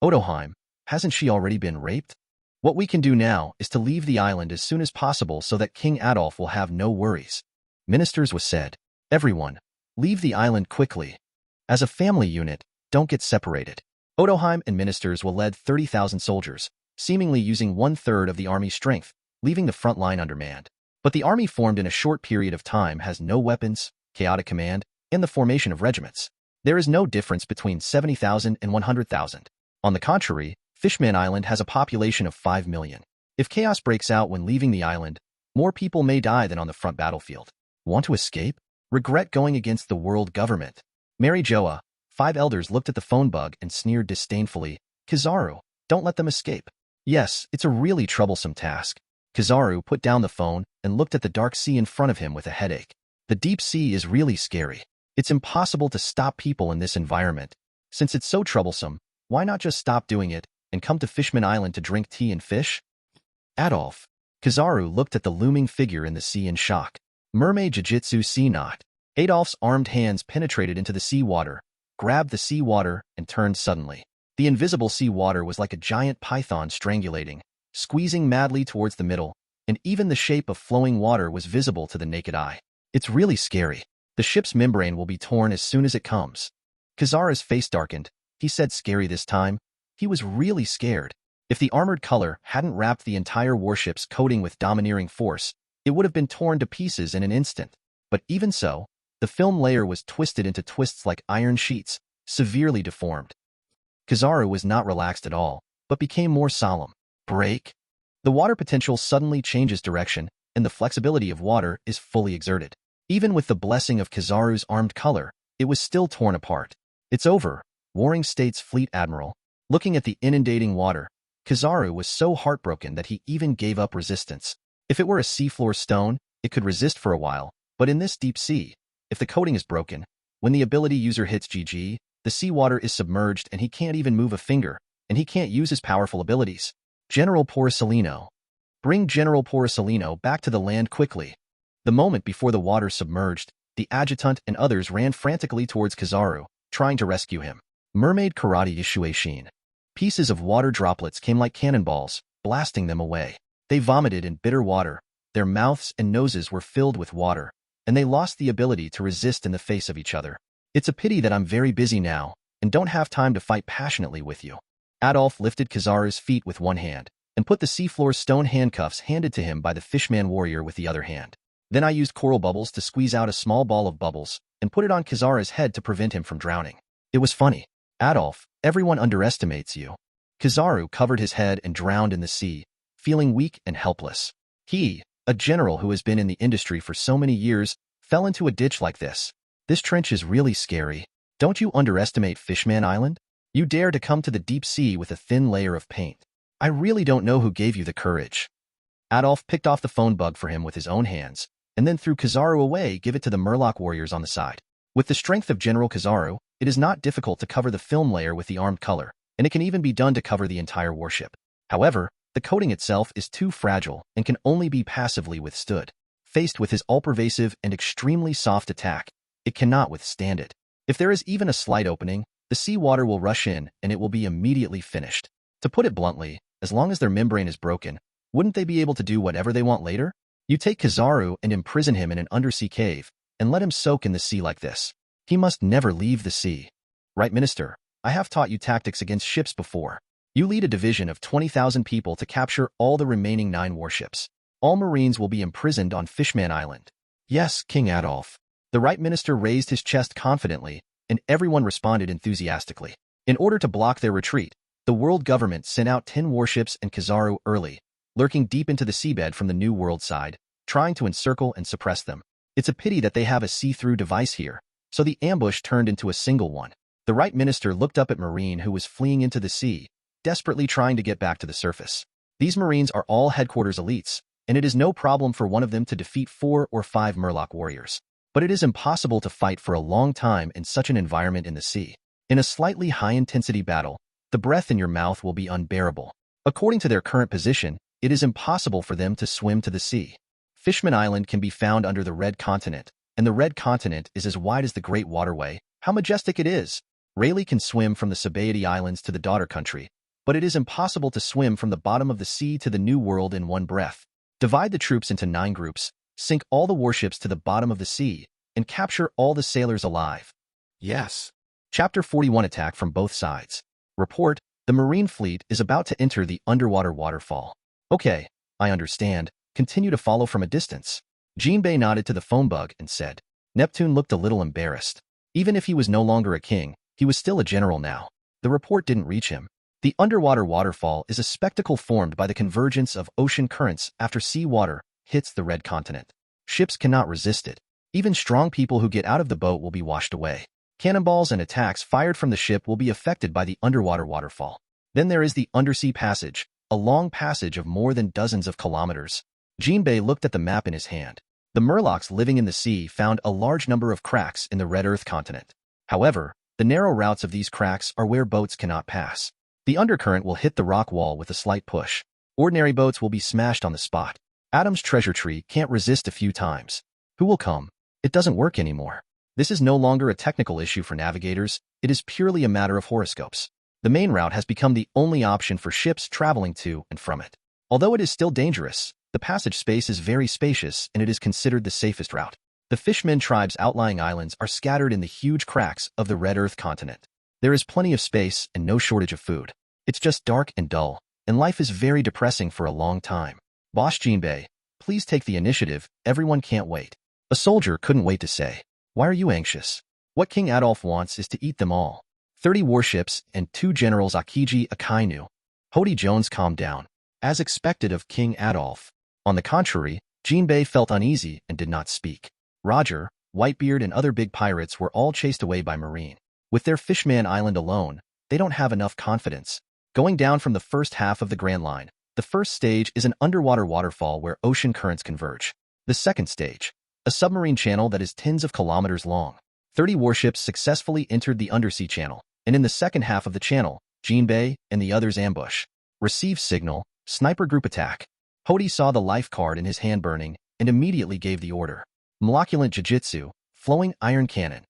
Odoheim, hasn't she already been raped? What we can do now is to leave the island as soon as possible so that King Adolf will have no worries. Ministers was said. Everyone, leave the island quickly. As a family unit, don't get separated. Odoheim and ministers will lead 30,000 soldiers, seemingly using 1/3 of the army's strength, leaving the front line undermanned. But the army formed in a short period of time has no weapons, chaotic command, and the formation of regiments. There is no difference between 70,000 and 100,000. On the contrary, Fishman Island has a population of 5 million. If chaos breaks out when leaving the island, more people may die than on the front battlefield. Want to escape? Regret going against the world government. Mary Joa, 5 elders looked at the phone bug and sneered disdainfully. Kizaru, don't let them escape. Yes, it's a really troublesome task. Kizaru put down the phone and looked at the dark sea in front of him with a headache. The deep sea is really scary. It's impossible to stop people in this environment. Since it's so troublesome, why not just stop doing it and come to Fishman Island to drink tea and fish? Adolf. Kizaru looked at the looming figure in the sea in shock. Mermaid Jiu-Jitsu Sea Knot. Adolf's armed hands penetrated into the sea water, grabbed the sea water, and turned suddenly. The invisible sea water was like a giant python strangulating, squeezing madly towards the middle, and even the shape of flowing water was visible to the naked eye. It's really scary. The ship's membrane will be torn as soon as it comes. Kizaru's face darkened. He said scary this time. He was really scared. If the armored color hadn't wrapped the entire warship's coating with domineering force, it would have been torn to pieces in an instant. But even so, the film layer was twisted into twists like iron sheets, severely deformed. Kizaru was not relaxed at all, but became more solemn. Break. The water potential suddenly changes direction, and the flexibility of water is fully exerted. Even with the blessing of Kizaru's armed color, it was still torn apart. It's over, Warring States Fleet Admiral. Looking at the inundating water, Kizaru was so heartbroken that he even gave up resistance. If it were a seafloor stone, it could resist for a while, but in this deep sea, if the coating is broken, when the ability user hits GG, the seawater is submerged and he can't even move a finger, and he can't use his powerful abilities. General Porcellino. Bring General Porcellino back to the land quickly. The moment before the water submerged, the adjutant and others ran frantically towards Kizaru, trying to rescue him. Mermaid Karate Ishueishin. Pieces of water droplets came like cannonballs, blasting them away. They vomited in bitter water, their mouths and noses were filled with water, and they lost the ability to resist in the face of each other. It's a pity that I'm very busy now, and don't have time to fight passionately with you. Adolf lifted Kizaru's feet with one hand, and put the seafloor stone handcuffs handed to him by the fishman warrior with the other hand. Then I used coral bubbles to squeeze out a small ball of bubbles, and put it on Kizaru's head to prevent him from drowning. It was funny. Adolf, everyone underestimates you. Kizaru covered his head and drowned in the sea, feeling weak and helpless. He, a general who has been in the industry for so many years, fell into a ditch like this. This trench is really scary. Don't you underestimate Fishman Island? You dare to come to the deep sea with a thin layer of paint. I really don't know who gave you the courage. Adolf picked off the phone bug for him with his own hands, and then threw Kizaru away, give it to the Murloc warriors on the side. With the strength of General Kizaru, it is not difficult to cover the film layer with the armed color, and it can even be done to cover the entire warship. However, The coating itself is too fragile and can only be passively withstood. Faced with his all-pervasive and extremely soft attack, it cannot withstand it. If there is even a slight opening, the seawater will rush in and it will be immediately finished. To put it bluntly, as long as their membrane is broken, wouldn't they be able to do whatever they want later? You take Kizaru and imprison him in an undersea cave, and let him soak in the sea like this. He must never leave the sea. Right, Minister? I have taught you tactics against ships before. You lead a division of 20,000 people to capture all the remaining 9 warships. All Marines will be imprisoned on Fishman Island. Yes, King Adolf. The Right Minister raised his chest confidently, and everyone responded enthusiastically. In order to block their retreat, the world government sent out 10 warships and Kizaru early, lurking deep into the seabed from the New World side, trying to encircle and suppress them. It's a pity that they have a see-through device here, so the ambush turned into a single one. The Right Minister looked up at Marine who was fleeing into the sea, desperately trying to get back to the surface. These Marines are all headquarters elites, and it is no problem for one of them to defeat 4 or 5 Murloc warriors. But it is impossible to fight for a long time in such an environment in the sea. In a slightly high-intensity battle, the breath in your mouth will be unbearable. According to their current position, it is impossible for them to swim to the sea. Fishman Island can be found under the Red Continent, and the Red Continent is as wide as the Great Waterway. How majestic it is! Rayleigh can swim from the Sabaody Islands to the daughter country, but it is impossible to swim from the bottom of the sea to the New World in one breath. Divide the troops into 9 groups, sink all the warships to the bottom of the sea, and capture all the sailors alive. Yes. Chapter 41 Attack from both sides. Report, the Marine Fleet is about to enter the underwater waterfall. Okay, I understand. Continue to follow from a distance. Jinbei nodded to the phone bug and said. Neptune looked a little embarrassed. Even if he was no longer a king, he was still a general now. The report didn't reach him. The underwater waterfall is a spectacle formed by the convergence of ocean currents after sea water hits the Red Continent. Ships cannot resist it. Even strong people who get out of the boat will be washed away. Cannonballs and attacks fired from the ship will be affected by the underwater waterfall. Then there is the undersea passage, a long passage of more than dozens of kilometers. Jinbei looked at the map in his hand. The Murlocs living in the sea found a large number of cracks in the Red Earth continent. However, the narrow routes of these cracks are where boats cannot pass. The undercurrent will hit the rock wall with a slight push. Ordinary boats will be smashed on the spot. Adam's treasure tree can't resist a few times. Who will come? It doesn't work anymore. This is no longer a technical issue for navigators, it is purely a matter of horoscopes. The main route has become the only option for ships traveling to and from it. Although it is still dangerous, the passage space is very spacious and it is considered the safest route. The Fishmen tribe's outlying islands are scattered in the huge cracks of the Red Earth continent. There is plenty of space and no shortage of food. It's just dark and dull, and life is very depressing for a long time. Boss Jinbei, please take the initiative, everyone can't wait. A soldier couldn't wait to say. Why are you anxious? What King Adolf wants is to eat them all. 30 warships and 2 generals Aokiji, Akainu. Hody Jones calmed down. As expected of King Adolf. On the contrary, Jinbei felt uneasy and did not speak. Roger, Whitebeard and other big pirates were all chased away by Marine. With their Fishman Island alone, they don't have enough confidence. Going down from the first half of the Grand Line, the first stage is an underwater waterfall where ocean currents converge. The second stage, a submarine channel that is tens of kilometers long. 30 warships successfully entered the undersea channel, and in the second half of the channel, Jinbei and the others ambush. Receive signal, sniper group attack. Hody saw the life card in his hand burning and immediately gave the order. Moleculant Jiu-Jitsu, flowing iron cannon.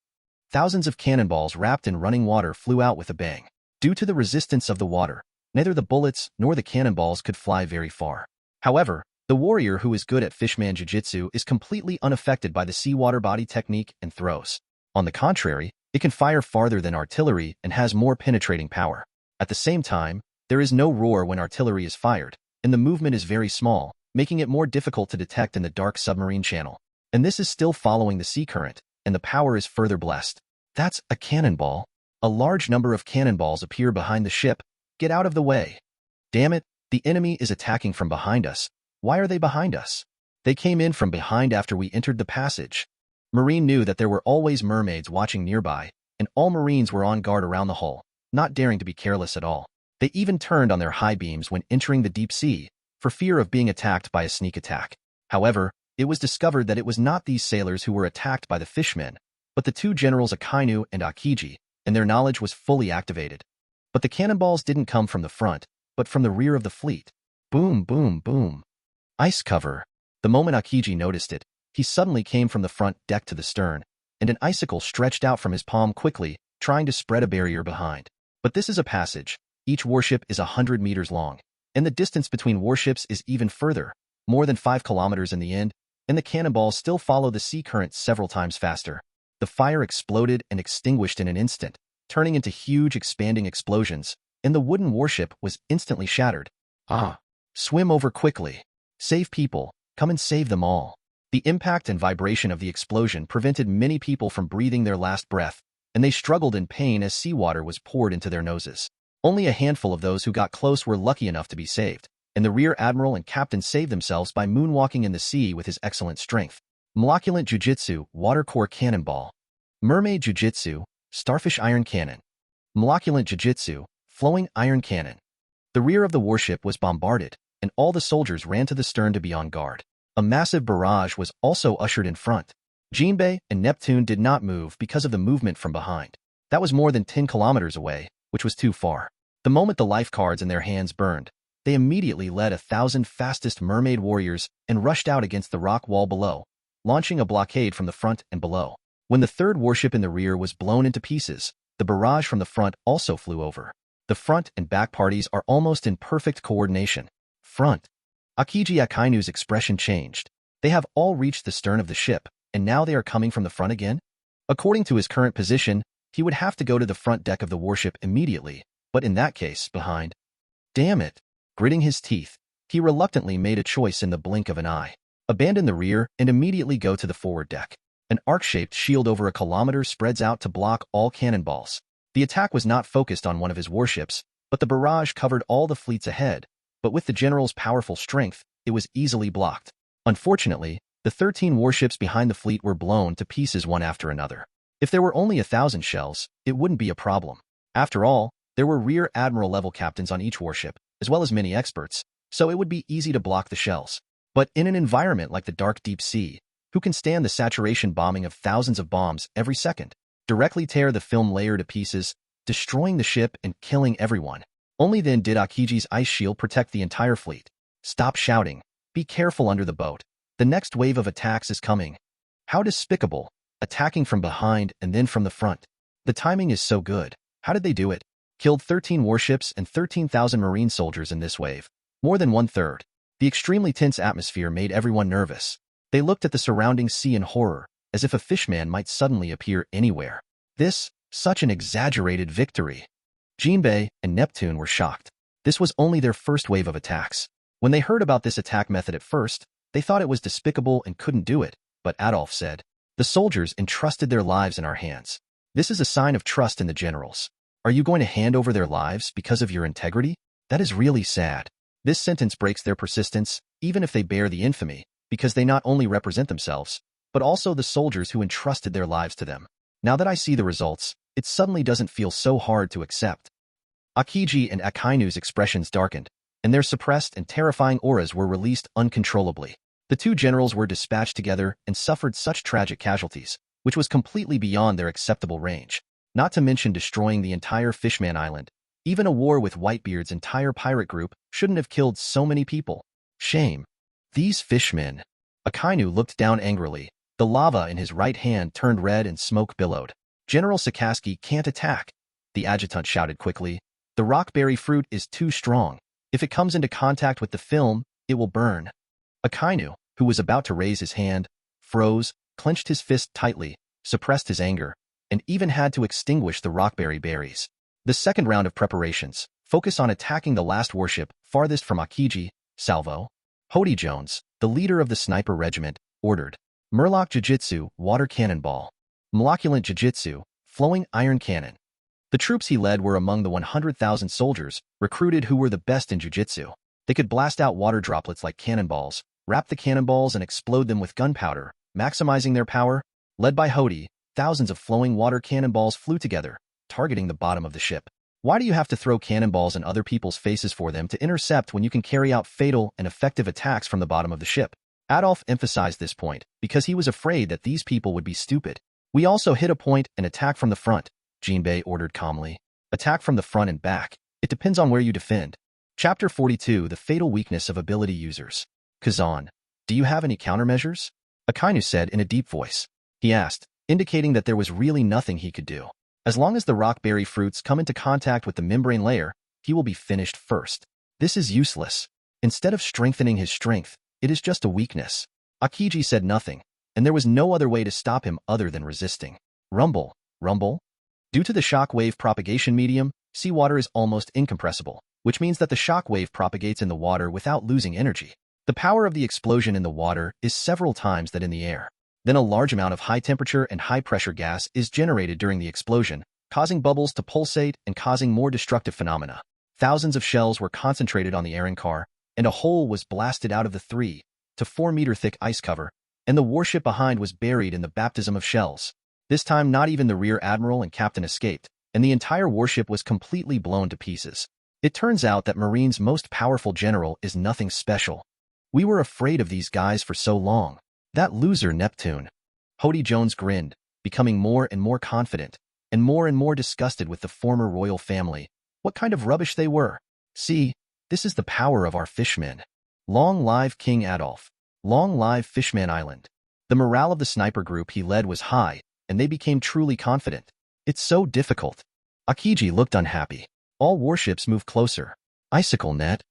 Thousands of cannonballs wrapped in running water flew out with a bang. Due to the resistance of the water, neither the bullets nor the cannonballs could fly very far. However, the warrior who is good at Fishman Jiu-Jitsu is completely unaffected by the seawater body technique and throws. On the contrary, it can fire farther than artillery and has more penetrating power. At the same time, there is no roar when artillery is fired, and the movement is very small, making it more difficult to detect in the dark submarine channel. And this is still following the sea current, and the power is further blessed. That's a cannonball. A large number of cannonballs appear behind the ship. Get out of the way. Damn it, the enemy is attacking from behind us. Why are they behind us? They came in from behind after we entered the passage. Marine knew that there were always mermaids watching nearby, and all Marines were on guard around the hull, not daring to be careless at all. They even turned on their high beams when entering the deep sea, for fear of being attacked by a sneak attack. However, it was discovered that it was not these sailors who were attacked by the Fishmen, but the 2 generals Akainu and Aokiji, and their knowledge was fully activated. But the cannonballs didn't come from the front, but from the rear of the fleet. Boom, boom, boom. Ice cover. The moment Aokiji noticed it, he suddenly came from the front deck to the stern, and an icicle stretched out from his palm quickly, trying to spread a barrier behind. But this is a passage. Each warship is 100 meters long, and the distance between warships is even further, more than 5 kilometers in the end, and the cannonballs still follow the sea current several times faster. The fire exploded and extinguished in an instant, turning into huge expanding explosions, and the wooden warship was instantly shattered. Ah! Swim over quickly. Save people. Come and save them all. The impact and vibration of the explosion prevented many people from breathing their last breath, and they struggled in pain as seawater was poured into their noses. Only a handful of those who got close were lucky enough to be saved, and the rear admiral and captain saved themselves by moonwalking in the sea with his excellent strength. Moleculant Jujitsu, Water Core Cannonball. Mermaid Jujitsu, Starfish Iron Cannon. Moleculant Jujitsu, Flowing Iron Cannon. The rear of the warship was bombarded, and all the soldiers ran to the stern to be on guard. A massive barrage was also ushered in front. Jinbei and Neptune did not move because of the movement from behind. That was more than 10 kilometers away, which was too far. The moment the life cards in their hands burned, they immediately led 1,000 fastest mermaid warriors and rushed out against the rock wall below, launching a blockade from the front and below. When the third warship in the rear was blown into pieces, the barrage from the front also flew over. The front and back parties are almost in perfect coordination. Front. Aokiji Akainu's expression changed. They have all reached the stern of the ship, and now they are coming from the front again? According to his current position, he would have to go to the front deck of the warship immediately, but in that case, behind. Damn it! Gritting his teeth, he reluctantly made a choice in the blink of an eye. Abandon the rear and immediately go to the forward deck. An arc-shaped shield over a kilometer spreads out to block all cannonballs. The attack was not focused on one of his warships, but the barrage covered all the fleets ahead. But with the general's powerful strength, it was easily blocked. Unfortunately, the 13 warships behind the fleet were blown to pieces one after another. If there were only 1,000 shells, it wouldn't be a problem. After all, there were rear admiral-level captains on each warship, as well as many experts, so it would be easy to block the shells. But in an environment like the dark deep sea, who can stand the saturation bombing of thousands of bombs every second? Directly tear the film layer to pieces, destroying the ship and killing everyone. Only then did Aokiji's ice shield protect the entire fleet. Stop shouting. Be careful under the boat. The next wave of attacks is coming. How despicable. Attacking from behind and then from the front. The timing is so good. How did they do it? Killed 13 warships and 13,000 marine soldiers in this wave. More than 1/3. The extremely tense atmosphere made everyone nervous. They looked at the surrounding sea in horror, as if a fishman might suddenly appear anywhere. Such an exaggerated victory. Jinbei and Neptune were shocked. This was only their first wave of attacks. When they heard about this attack method at first, they thought it was despicable and couldn't do it, but Adolf said, "The soldiers entrusted their lives in our hands. This is a sign of trust in the generals. Are you going to hand over their lives because of your integrity? That is really sad." This sentence breaks their persistence, even if they bear the infamy, because they not only represent themselves, but also the soldiers who entrusted their lives to them. Now that I see the results, it suddenly doesn't feel so hard to accept. Aokiji and Akainu's expressions darkened, and their suppressed and terrifying auras were released uncontrollably. The two generals were dispatched together and suffered such tragic casualties, which was completely beyond their acceptable range, not to mention destroying the entire Fishman Island. Even a war with Whitebeard's entire pirate group shouldn't have killed so many people. Shame. These fishmen. Akainu looked down angrily. The lava in his right hand turned red and smoke billowed. "General Sakaski can't attack," the adjutant shouted quickly. "The rockberry fruit is too strong. If it comes into contact with the film, it will burn." Akainu, who was about to raise his hand, froze, clenched his fist tightly, suppressed his anger, and even had to extinguish the rockberry berries. The second round of preparations focus on attacking the last warship farthest from Aokiji. Salvo. Hody Jones, the leader of the sniper regiment, ordered. Murloc Jujitsu, Water Cannonball. Moleculant Jujitsu, Flowing Iron Cannon. The troops he led were among the 100,000 soldiers recruited who were the best in jujitsu. They could blast out water droplets like cannonballs, wrap the cannonballs and explode them with gunpowder, maximizing their power. Led by Hody, thousands of flowing water cannonballs flew together, targeting the bottom of the ship. Why do you have to throw cannonballs in other people's faces for them to intercept when you can carry out fatal and effective attacks from the bottom of the ship? Adolf emphasized this point because he was afraid that these people would be stupid. "We also hit a point and attack from the front," Jinbei ordered calmly. "Attack from the front and back. It depends on where you defend." Chapter 42, The Fatal Weakness of Ability Users. Kazan, do you have any countermeasures? Akainu said in a deep voice. He asked, indicating that there was really nothing he could do. As long as the rockberry fruits come into contact with the membrane layer, he will be finished first. This is useless. Instead of strengthening his strength, it is just a weakness. Aokiji said nothing, and there was no other way to stop him other than resisting. Rumble, rumble. Due to the shock wave propagation medium, seawater is almost incompressible, which means that the shock wave propagates in the water without losing energy. The power of the explosion in the water is several times that in the air. Then a large amount of high-temperature and high-pressure gas is generated during the explosion, causing bubbles to pulsate and causing more destructive phenomena. Thousands of shells were concentrated on the Aaron car, and a hole was blasted out of the 3 to 4 meter thick ice cover, and the warship behind was buried in the baptism of shells. This time not even the rear admiral and captain escaped, and the entire warship was completely blown to pieces. It turns out that Marine's most powerful general is nothing special. We were afraid of these guys for so long. That loser Neptune. Hody Jones grinned, becoming more and more confident, and more disgusted with the former royal family. What kind of rubbish they were. See, this is the power of our fishmen. Long live King Adolf. Long live Fishman Island. The morale of the sniper group he led was high, and they became truly confident. It's so difficult. Aokiji looked unhappy. All warships moved closer. Icicle net.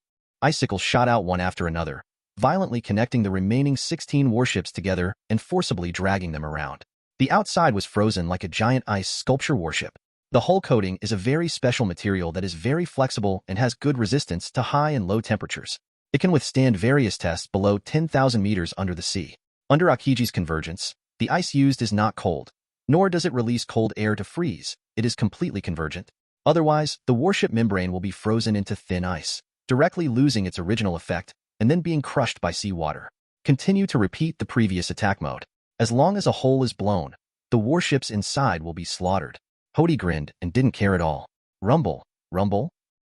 Icicles shot out one after another, violently connecting the remaining 16 warships together and forcibly dragging them around. The outside was frozen like a giant ice sculpture warship. The hull coating is a very special material that is very flexible and has good resistance to high and low temperatures. It can withstand various tests below 10,000 meters under the sea. Under Aokiji's convergence, the ice used is not cold, nor does it release cold air to freeze. It is completely convergent. Otherwise, the warship membrane will be frozen into thin ice, directly losing its original effect and then being crushed by seawater. Continue to repeat the previous attack mode. As long as a hole is blown, the warships inside will be slaughtered. Hody grinned and didn't care at all. Rumble, rumble.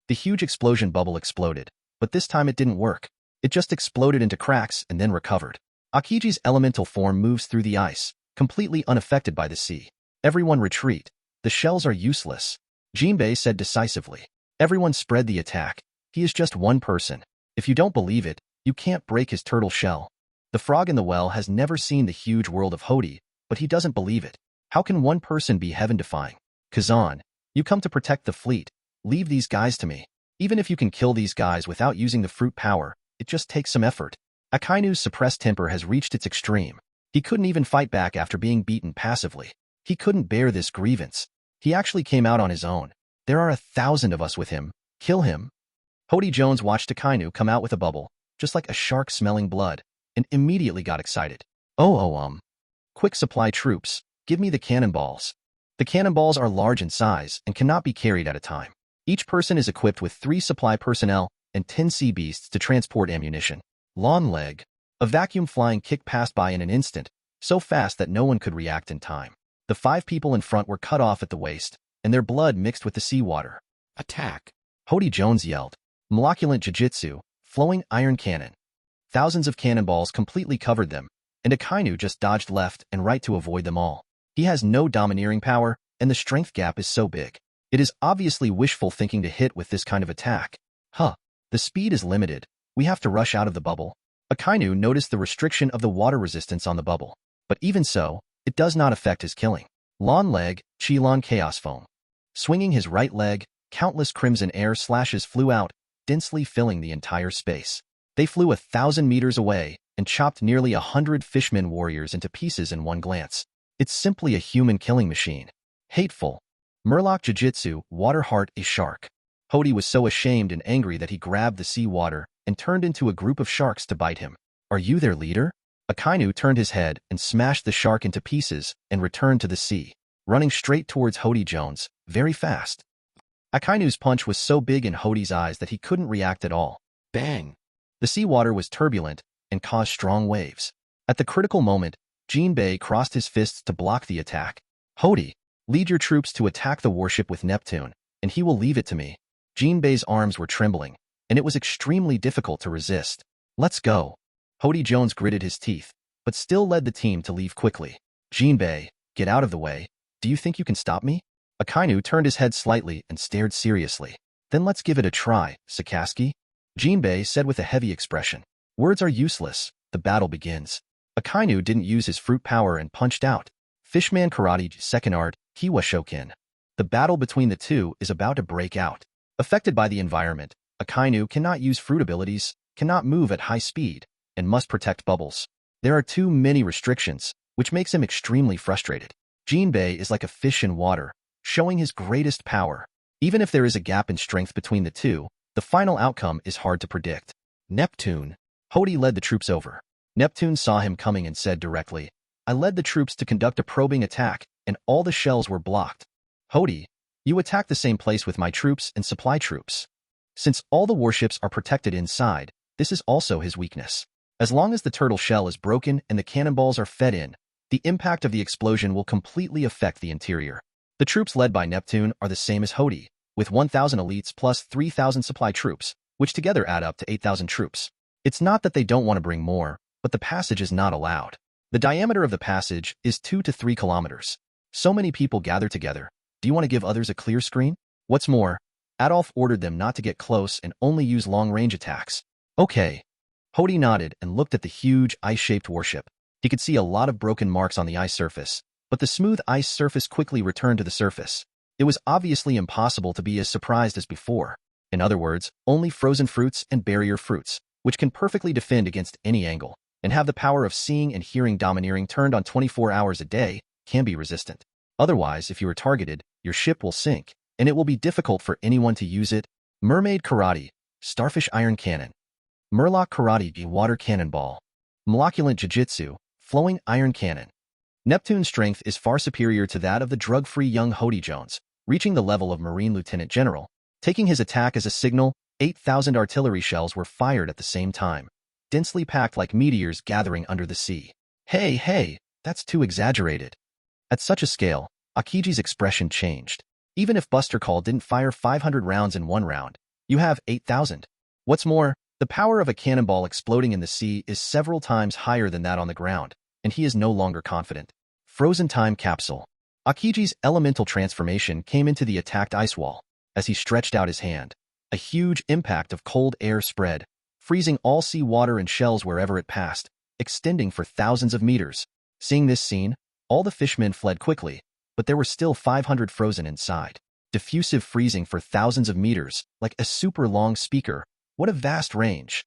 The huge explosion bubble exploded, but this time it didn't work. It just exploded into cracks and then recovered. Aokiji's elemental form moves through the ice, completely unaffected by the sea. Everyone retreat. The shells are useless. Jinbei said decisively. Everyone spread the attack. He is just one person. If you don't believe it, you can't break his turtle shell. The frog in the well has never seen the huge world of Hody, but he doesn't believe it. How can one person be heaven-defying? Kazan, you come to protect the fleet. Leave these guys to me. Even if you can kill these guys without using the fruit power, it just takes some effort. Akainu's suppressed temper has reached its extreme. He couldn't even fight back after being beaten passively. He couldn't bear this grievance. He actually came out on his own. There are 1,000 of us with him. Kill him. Hody Jones watched Akainu come out with a bubble, just like a shark smelling blood, and immediately got excited. Quick supply troops, give me the cannonballs. The cannonballs are large in size and cannot be carried at a time. Each person is equipped with 3 supply personnel and 10 sea beasts to transport ammunition. Lawn leg. A vacuum flying kick passed by in an instant, so fast that no one could react in time. The 5 people in front were cut off at the waist, and their blood mixed with the seawater. Attack. Hody Jones yelled. Moleculant Jiu-Jitsu, flowing iron cannon. Thousands of cannonballs completely covered them, and Akainu just dodged left and right to avoid them all. He has no domineering power, and the strength gap is so big. It is obviously wishful thinking to hit with this kind of attack. The speed is limited. We have to rush out of the bubble. Akainu noticed the restriction of the water resistance on the bubble, but even so, it does not affect his killing. Lawn leg, Qilon Chaos Foam. Swinging his right leg, countless crimson air slashes flew out, densely filling the entire space. They flew 1,000 meters away and chopped nearly 100 fishmen warriors into pieces in one glance. It's simply a human killing machine. Hateful. Murloc Jiu-Jitsu, Water Heart, a shark. Hody was so ashamed and angry that he grabbed the sea water and turned into a group of sharks to bite him. Are you their leader? Akainu turned his head and smashed the shark into pieces and returned to the sea, running straight towards Hody Jones, very fast. Akainu's punch was so big in Hody's eyes that he couldn't react at all. Bang! The seawater was turbulent and caused strong waves. At the critical moment, Jinbei crossed his fists to block the attack. Hody, lead your troops to attack the warship with Neptune, and he will leave it to me. Jinbei's arms were trembling, and it was extremely difficult to resist. Let's go. Hody Jones gritted his teeth, but still led the team to leave quickly. Jinbei, get out of the way. Do you think you can stop me? Akainu turned his head slightly and stared seriously. Then let's give it a try, Sakaski, Jinbei said with a heavy expression. Words are useless. The battle begins. Akainu didn't use his fruit power and punched out. Fishman Karate's second art, Kiwa Shokin. The battle between the two is about to break out. Affected by the environment, Akainu cannot use fruit abilities, cannot move at high speed, and must protect bubbles. There are too many restrictions, which makes him extremely frustrated. Jinbei is like a fish in water, showing his greatest power. Even if there is a gap in strength between the two, the final outcome is hard to predict. Neptune. Hody led the troops over. Neptune saw him coming and said directly, I led the troops to conduct a probing attack, and all the shells were blocked. Hody, you attacked the same place with my troops and supply troops. Since all the warships are protected inside, this is also his weakness. As long as the turtle shell is broken and the cannonballs are fed in, the impact of the explosion will completely affect the interior. The troops led by Neptune are the same as Hody, with 1,000 elites plus 3,000 supply troops, which together add up to 8,000 troops. It's not that they don't want to bring more, but the passage is not allowed. The diameter of the passage is 2 to 3 kilometers. So many people gather together. Do you want to give others a clear screen? What's more, Adolf ordered them not to get close and only use long-range attacks. Okay. Hody nodded and looked at the huge ice-shaped warship. He could see a lot of broken marks on the ice surface, but the smooth ice surface quickly returned to the surface. It was obviously impossible to be as surprised as before. In other words, only frozen fruits and barrier fruits, which can perfectly defend against any angle, and have the power of seeing and hearing domineering turned on 24 hours a day, can be resistant. Otherwise, if you are targeted, your ship will sink, and it will be difficult for anyone to use it. Mermaid Karate, Starfish Iron Cannon, Murloc Karate Water Cannonball, Moleculant Jiu-Jitsu, Flowing Iron Cannon. Neptune's strength is far superior to that of the drug-free young Hody Jones, reaching the level of Marine Lieutenant General. Taking his attack as a signal, 8,000 artillery shells were fired at the same time, densely packed like meteors gathering under the sea. Hey, that's too exaggerated. At such a scale, Aokiji's expression changed. Even if Buster Call didn't fire 500 rounds in one round, you have 8,000. What's more, the power of a cannonball exploding in the sea is several times higher than that on the ground, and he is no longer confident. Frozen Time Capsule. Aokiji's elemental transformation came into the attacked ice wall. As he stretched out his hand, a huge impact of cold air spread, freezing all sea water and shells wherever it passed, extending for thousands of meters. Seeing this scene, all the fishmen fled quickly, but there were still 500 frozen inside. Diffusive freezing for thousands of meters, like a super long speaker. What a vast range.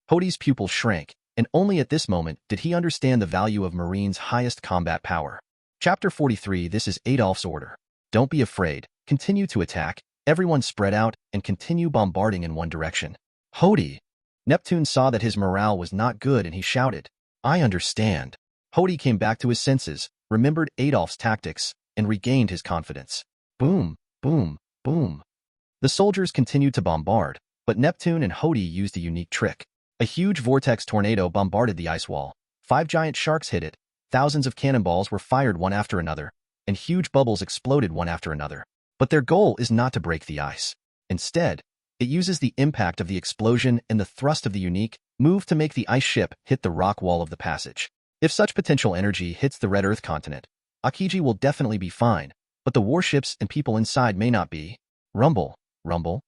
Hody's pupil shrank, and only at this moment did he understand the value of Marine's highest combat power. Chapter 43. This is Adolf's order. Don't be afraid, continue to attack, everyone spread out, and continue bombarding in one direction. Hody! Neptune saw that his morale was not good and he shouted, I understand. Hody came back to his senses, remembered Adolf's tactics, and regained his confidence. Boom, boom, boom. The soldiers continued to bombard, but Neptune and Hody used a unique trick. A huge vortex tornado bombarded the ice wall. 5 giant sharks hit it, thousands of cannonballs were fired one after another, and huge bubbles exploded one after another. But their goal is not to break the ice. Instead, it uses the impact of the explosion and the thrust of the unique move to make the ice ship hit the rock wall of the passage. If such potential energy hits the Red Earth continent, Aokiji will definitely be fine, but the warships and people inside may not be. Rumble, rumble.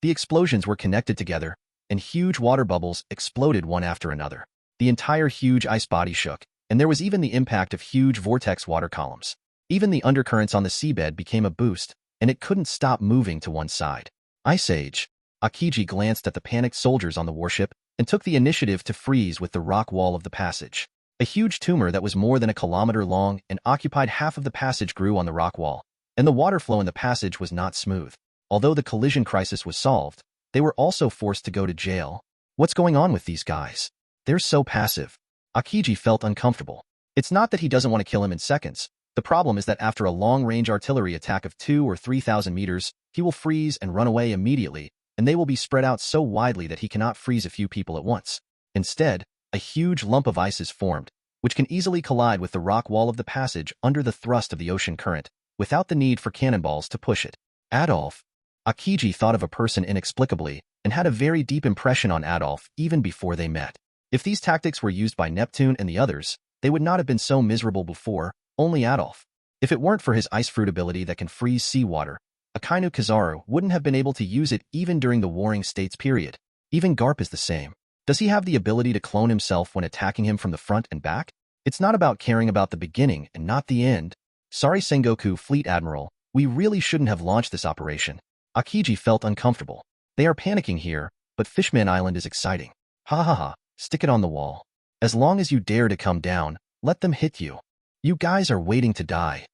The explosions were connected together, and huge water bubbles exploded one after another. The entire huge ice body shook, and there was even the impact of huge vortex water columns. Even the undercurrents on the seabed became a boost, and it couldn't stop moving to one side. Ice Age. Aokiji glanced at the panicked soldiers on the warship and took the initiative to freeze with the rock wall of the passage. A huge tumor that was more than a kilometer long and occupied half of the passage grew on the rock wall, and the water flow in the passage was not smooth. Although the collision crisis was solved, they were also forced to go to jail. What's going on with these guys? They're so passive. Aokiji felt uncomfortable. It's not that he doesn't want to kill him in seconds. The problem is that after a long-range artillery attack of 2,000 or 3,000 meters, he will freeze and run away immediately, and they will be spread out so widely that he cannot freeze a few people at once. Instead, a huge lump of ice is formed, which can easily collide with the rock wall of the passage under the thrust of the ocean current, without the need for cannonballs to push it. Adolf. Aokiji thought of a person inexplicably, and had a very deep impression on Adolf even before they met. If these tactics were used by Neptune and the others, they would not have been so miserable before, only Adolf. If it weren't for his ice fruit ability that can freeze seawater, Akainu Kizaru wouldn't have been able to use it even during the Warring States period. Even Garp is the same. Does he have the ability to clone himself when attacking him from the front and back? It's not about caring about the beginning and not the end. Sorry Sengoku Fleet Admiral, we really shouldn't have launched this operation. Aokiji felt uncomfortable. They are panicking here, but Fishman Island is exciting. Hahaha, stick it on the wall. As long as you dare to come down, let them hit you. You guys are waiting to die.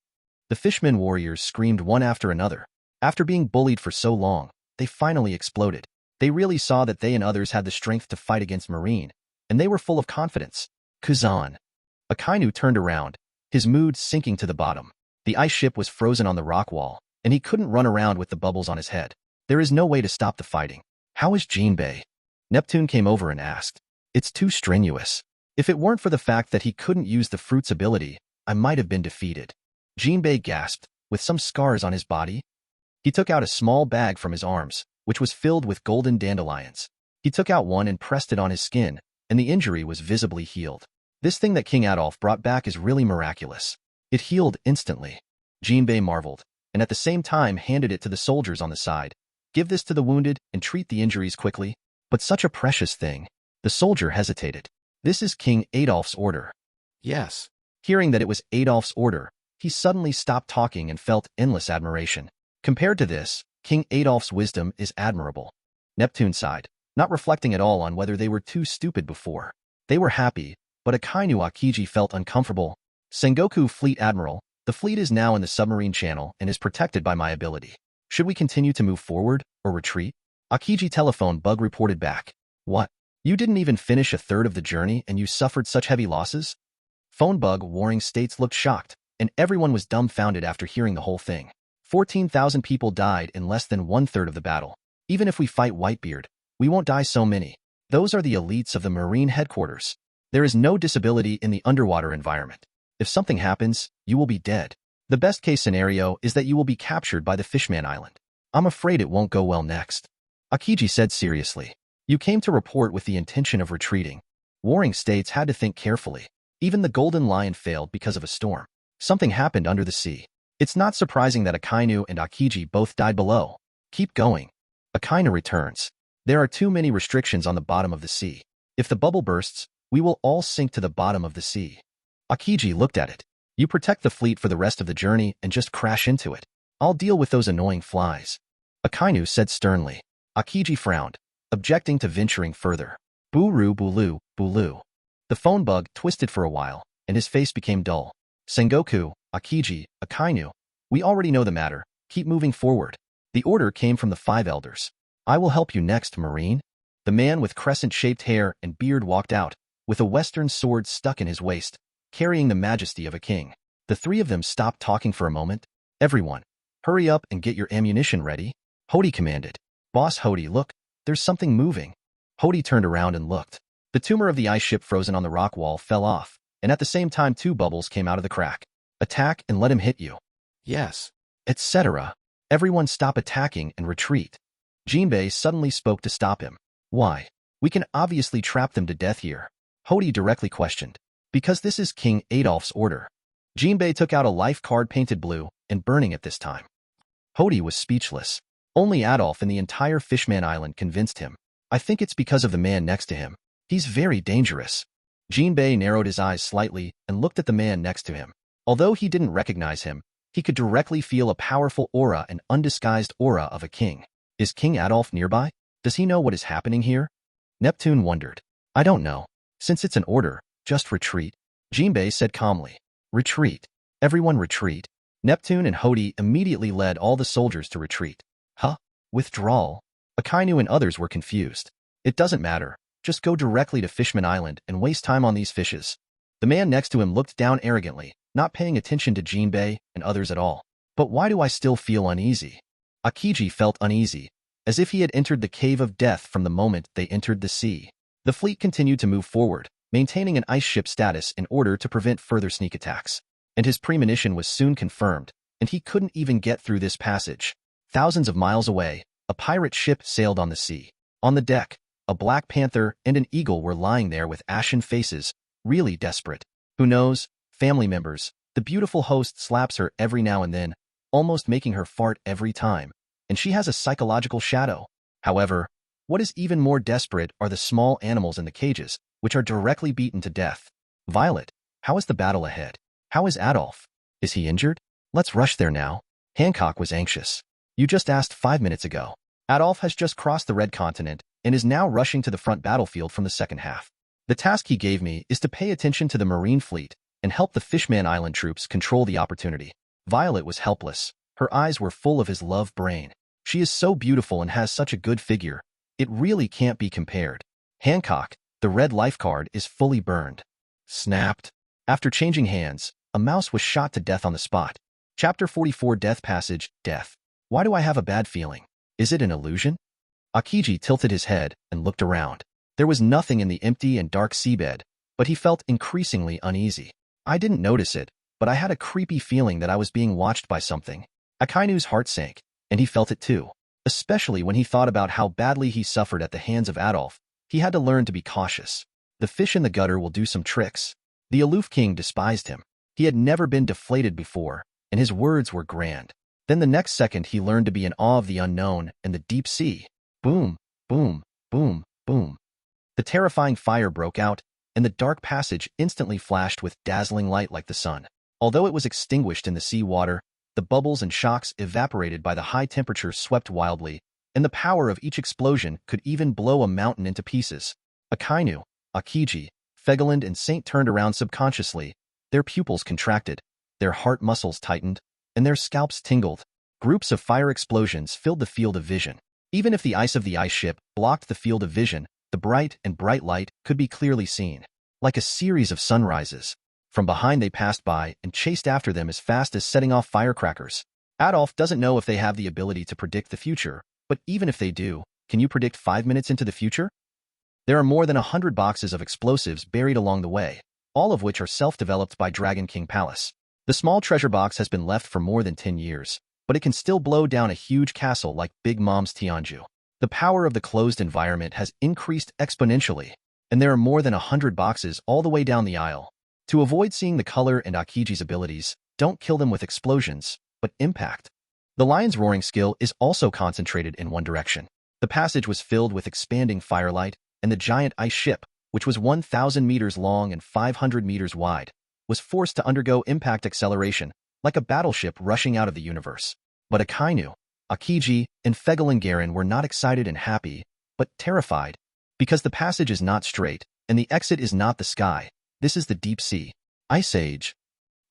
The Fishman warriors screamed one after another. After being bullied for so long, they finally exploded. They really saw that they and others had the strength to fight against Marine, and they were full of confidence. Kuzan. Akainu turned around, his mood sinking to the bottom. The ice ship was frozen on the rock wall, and he couldn't run around with the bubbles on his head. There is no way to stop the fighting. How is Jinbei? Neptune came over and asked. It's too strenuous. If it weren't for the fact that he couldn't use the fruit's ability, I might have been defeated. Jinbei gasped, with some scars on his body. He took out a small bag from his arms, which was filled with golden dandelions. He took out one and pressed it on his skin, and the injury was visibly healed. This thing that King Adolf brought back is really miraculous. It healed instantly. Jinbei marveled, and at the same time handed it to the soldiers on the side. Give this to the wounded and treat the injuries quickly. But such a precious thing. The soldier hesitated. This is King Adolf's order. Yes. Hearing that it was Adolf's order, he suddenly stopped talking and felt endless admiration. Compared to this, King Adolf's wisdom is admirable. Neptune sighed, not reflecting at all on whether they were too stupid before. They were happy, but Akainu Aokiji felt uncomfortable. Sengoku Fleet Admiral, the fleet is now in the submarine channel and is protected by my ability. Should we continue to move forward or retreat? Aokiji telephone bug reported back. What? You didn't even finish a third of the journey and you suffered such heavy losses? Phone bug Warring States looked shocked, and everyone was dumbfounded after hearing the whole thing. 14,000 people died in less than one-third of the battle. Even if we fight Whitebeard, we won't die so many. Those are the elites of the Marine headquarters. There is no disability in the underwater environment. If something happens, you will be dead. The best-case scenario is that you will be captured by the Fishman Island. I'm afraid it won't go well next. Aokiji said seriously. You came to report with the intention of retreating. Warring States had to think carefully. Even the Golden Lion failed because of a storm. Something happened under the sea. It's not surprising that Akainu and Aokiji both died below. Keep going. Akainu returns. There are too many restrictions on the bottom of the sea. If the bubble bursts, we will all sink to the bottom of the sea. Aokiji looked at it. You protect the fleet for the rest of the journey and just crash into it. I'll deal with those annoying flies. Akainu said sternly. Aokiji frowned, objecting to venturing further. Boo-roo boo-loo, boo-loo. The phone bug twisted for a while, and his face became dull. Sengoku, Aokiji, Akainu, we already know the matter. Keep moving forward. The order came from the 5 elders. I will help you next, Marine. The man with crescent-shaped hair and beard walked out, with a western sword stuck in his waist, carrying the majesty of a king. The 3 of them stopped talking for a moment. Everyone, hurry up and get your ammunition ready. Hody commanded. Boss Hody, look, there's something moving. Hody turned around and looked. The tumor of the ice ship frozen on the rock wall fell off, and at the same time 2 bubbles came out of the crack. Attack and let him hit you. Yes. Etc. Everyone stop attacking and retreat. Jinbei suddenly spoke to stop him. Why? We can obviously trap them to death here. Hody directly questioned. Because this is King Adolf's order. Jinbei took out a life card painted blue and burning it this time. Hody was speechless. Only Adolf and the entire Fishman Island convinced him. I think it's because of the man next to him. He's very dangerous. Jinbei narrowed his eyes slightly and looked at the man next to him. Although he didn't recognize him, he could directly feel a powerful aura, an undisguised aura of a king. Is King Adolf nearby? Does he know what is happening here? Neptune wondered. I don't know. Since it's an order, just retreat. Jinbei said calmly. Retreat. Everyone retreat. Neptune and Hody immediately led all the soldiers to retreat. Huh? Withdrawal? Akainu and others were confused. It doesn't matter. Just go directly to Fishman Island and waste time on these fishes. The man next to him looked down arrogantly, not paying attention to Jinbei and others at all. But why do I still feel uneasy? Aokiji felt uneasy, as if he had entered the cave of death from the moment they entered the sea. The fleet continued to move forward, maintaining an ice ship status in order to prevent further sneak attacks. And his premonition was soon confirmed, and he couldn't even get through this passage. Thousands of miles away, a pirate ship sailed on the sea. On the deck, a black panther and an eagle were lying there with ashen faces, really desperate. Who knows? Family members. The beautiful host slaps her every now and then. almost making her fart every time, and she has a psychological shadow. However, what is even more desperate are the small animals in the cages, which are directly beaten to death. Violet, how is the battle ahead? How is Adolf? Is he injured? Let's rush there now. Hancock was anxious. You just asked 5 minutes ago. Adolf has just crossed the Red Continent and is now rushing to the front battlefield from the second half. The task he gave me is to pay attention to the Marine fleet and help the Fishman Island troops control the opportunity. Violet was helpless. Her eyes were full of his love brain. She is so beautiful and has such a good figure. It really can't be compared. Hancock, the red life card is fully burned. Snapped. After changing hands, a mouse was shot to death on the spot. Chapter 44 Death Passage, Death. Why do I have a bad feeling? Is it an illusion? Aokiji tilted his head and looked around. There was nothing in the empty and dark seabed, but he felt increasingly uneasy. I didn't notice it, but I had a creepy feeling that I was being watched by something. Akainu's heart sank, and he felt it too. Especially when he thought about how badly he suffered at the hands of Adolf. He had to learn to be cautious. The fish in the gutter will do some tricks. The aloof king despised him. He had never been deflated before, and his words were grand. Then the next second he learned to be in awe of the unknown and the deep sea. Boom, boom, boom, boom. The terrifying fire broke out, and the dark passage instantly flashed with dazzling light like the sun. Although it was extinguished in the sea water, the bubbles and shocks evaporated by the high temperature swept wildly, and the power of each explosion could even blow a mountain into pieces. Akainu, Aokiji, Fegaland, and Saint turned around subconsciously. Their pupils contracted, their heart muscles tightened, and their scalps tingled. Groups of fire explosions filled the field of vision. Even if the ice of the ice ship blocked the field of vision, the bright light could be clearly seen. Like a series of sunrises. From behind they passed by and chased after them as fast as setting off firecrackers. Adolf doesn't know if they have the ability to predict the future, but even if they do, can you predict 5 minutes into the future? There are more than 100 boxes of explosives buried along the way, all of which are self-developed by Dragon King Palace. The small treasure box has been left for more than 10 years, but it can still blow down a huge castle like Big Mom's Tianju. The power of the closed environment has increased exponentially, and there are more than 100 boxes all the way down the aisle. To avoid seeing the color and Aokiji's abilities, don't kill them with explosions, but impact. The lion's roaring skill is also concentrated in one direction. The passage was filled with expanding firelight, and the giant ice ship, which was 1,000 meters long and 500 meters wide, was forced to undergo impact acceleration, like a battleship rushing out of the universe. But Akainu, Aokiji, and Fegalan were not excited and happy, but terrified. Because the passage is not straight, and the exit is not the sky, this is the deep sea. Ice Age.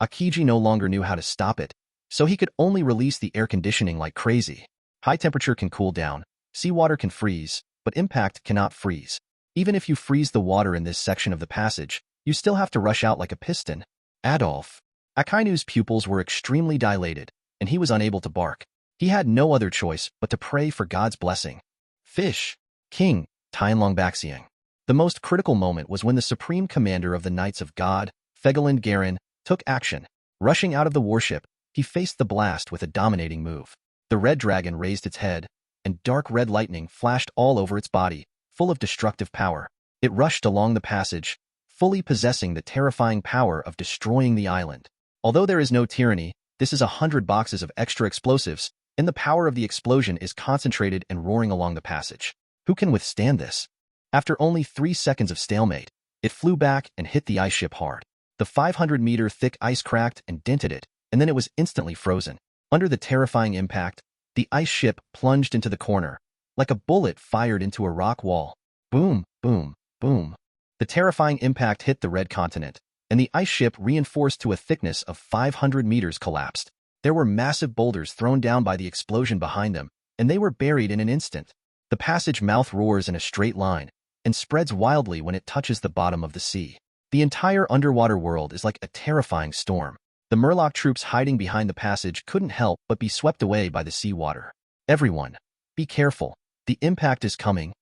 Aokiji no longer knew how to stop it, so he could only release the air conditioning like crazy. High temperature can cool down, seawater can freeze, but impact cannot freeze. Even if you freeze the water in this section of the passage, you still have to rush out like a piston. Adolf. Akainu's pupils were extremely dilated, and he was unable to bark. He had no other choice but to pray for God's blessing. Fish. King, Tianlongbaxiang. The most critical moment was when the Supreme Commander of the Knights of God, Fegaland Garen, took action. Rushing out of the warship, he faced the blast with a dominating move. The red dragon raised its head, and dark red lightning flashed all over its body, full of destructive power. It rushed along the passage, fully possessing the terrifying power of destroying the island. Although there is no tyranny, this is 100 boxes of extra explosives, and the power of the explosion is concentrated and roaring along the passage. Who can withstand this? After only 3 seconds of stalemate, it flew back and hit the ice ship hard. The 500-meter thick ice cracked and dented it, and then it was instantly frozen. Under the terrifying impact, the ice ship plunged into the corner, like a bullet fired into a rock wall. Boom, boom, boom. The terrifying impact hit the Red Continent, and the ice ship, reinforced to a thickness of 500 meters, collapsed. There were massive boulders thrown down by the explosion behind them, and they were buried in an instant. The passage mouth roars in a straight line, and spreads wildly when it touches the bottom of the sea. The entire underwater world is like a terrifying storm. The Murloc troops hiding behind the passage couldn't help but be swept away by the seawater. Everyone, be careful. The impact is coming.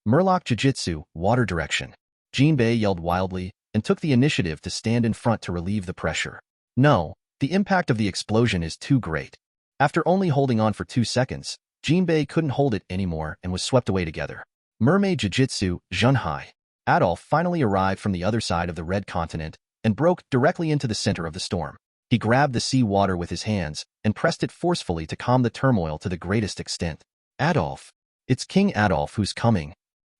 Murloc Jiu-Jitsu, water direction. Jinbei yelled wildly and took the initiative to stand in front to relieve the pressure. No, the impact of the explosion is too great. After only holding on for 2 seconds, Jinbei couldn't hold it anymore and was swept away together. Mermaid Jiu-Jitsu, Zhunhai. Adolf finally arrived from the other side of the Red Continent and broke directly into the center of the storm. He grabbed the sea water with his hands and pressed it forcefully to calm the turmoil to the greatest extent. Adolf. It's King Adolf who's coming.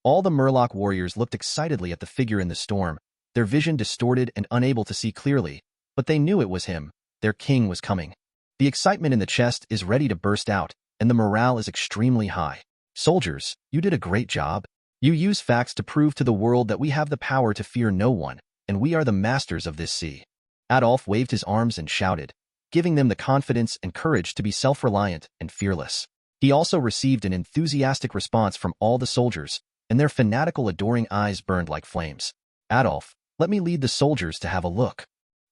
All the Murloc warriors looked excitedly at the figure in the storm, their vision distorted and unable to see clearly, but they knew it was him. Their king was coming. The excitement in the chest is ready to burst out, and the morale is extremely high. Soldiers, you did a great job. You use facts to prove to the world that we have the power to fear no one, and we are the masters of this sea. Adolf waved his arms and shouted, giving them the confidence and courage to be self-reliant and fearless. He also received an enthusiastic response from all the soldiers, and their fanatical adoring eyes burned like flames. Adolf, let me lead the soldiers to have a look.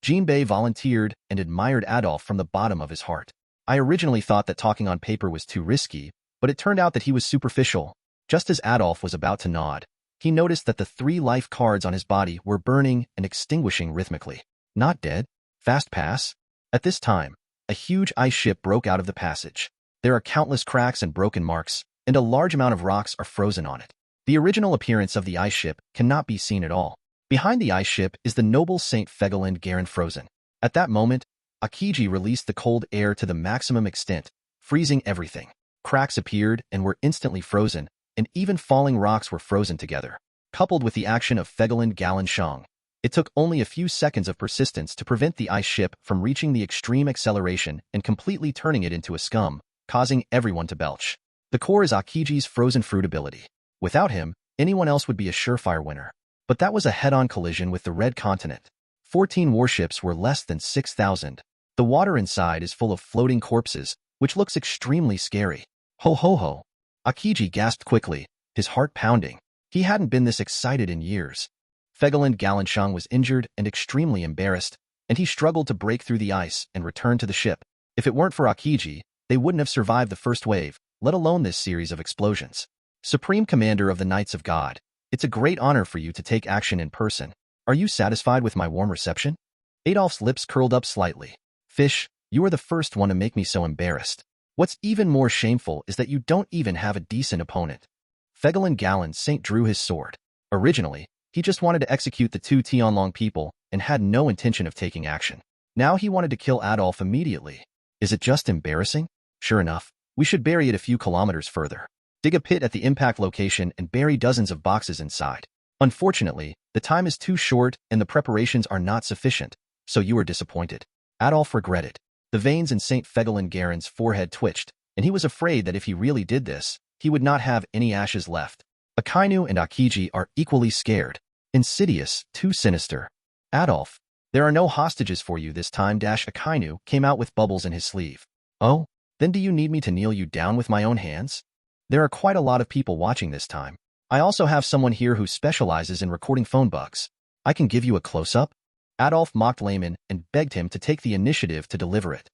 Jinbei volunteered and admired Adolf from the bottom of his heart. I originally thought that talking on paper was too risky, but it turned out that he was superficial. Just as Adolf was about to nod, he noticed that the 3 life cards on his body were burning and extinguishing rhythmically. Not dead. Fast pass. At this time, a huge ice ship broke out of the passage. There are countless cracks and broken marks, and a large amount of rocks are frozen on it. The original appearance of the ice ship cannot be seen at all. Behind the ice ship is the noble Saint Fegelind Garen frozen. At that moment, Aokiji released the cold air to the maximum extent, freezing everything. Cracks appeared and were instantly frozen, and even falling rocks were frozen together. Coupled with the action of Fegelind Galen Shang, it took only a few seconds of persistence to prevent the ice ship from reaching the extreme acceleration and completely turning it into a scum, causing everyone to belch. The core is Aokiji's frozen fruit ability. Without him, anyone else would be a surefire winner. But that was a head-on collision with the Red Continent. 14 warships were less than 6,000. The water inside is full of floating corpses, which looks extremely scary. Ho ho ho. Aokiji gasped quickly, his heart pounding. He hadn't been this excited in years. Fegelind Galanshang was injured and extremely embarrassed, and he struggled to break through the ice and return to the ship. If it weren't for Aokiji, they wouldn't have survived the first wave, let alone this series of explosions. Supreme Commander of the Knights of God, it's a great honor for you to take action in person. Are you satisfied with my warm reception? Adolf's lips curled up slightly. Fish, you are the first one to make me so embarrassed. What's even more shameful is that you don't even have a decent opponent. Fegelind Galen Saint drew his sword. Originally, he just wanted to execute the 2 Tianlong people and had no intention of taking action. Now he wanted to kill Adolf immediately. Is it just embarrassing? Sure enough, we should bury it a few kilometers further. Dig a pit at the impact location and bury dozens of boxes inside. Unfortunately, the time is too short and the preparations are not sufficient, so you are disappointed. Adolf regretted. The veins in St. Fegelind Garen's forehead twitched, and he was afraid that if he really did this, he would not have any ashes left. Akainu and Aokiji are equally scared. Insidious, too sinister. Adolf, there are no hostages for you this time. Akainu came out with bubbles in his sleeve. Oh, then do you need me to kneel you down with my own hands? There are quite a lot of people watching this time. I also have someone here who specializes in recording phone bugs. I can give you a close-up? Adolf mocked Layman and begged him to take the initiative to deliver it.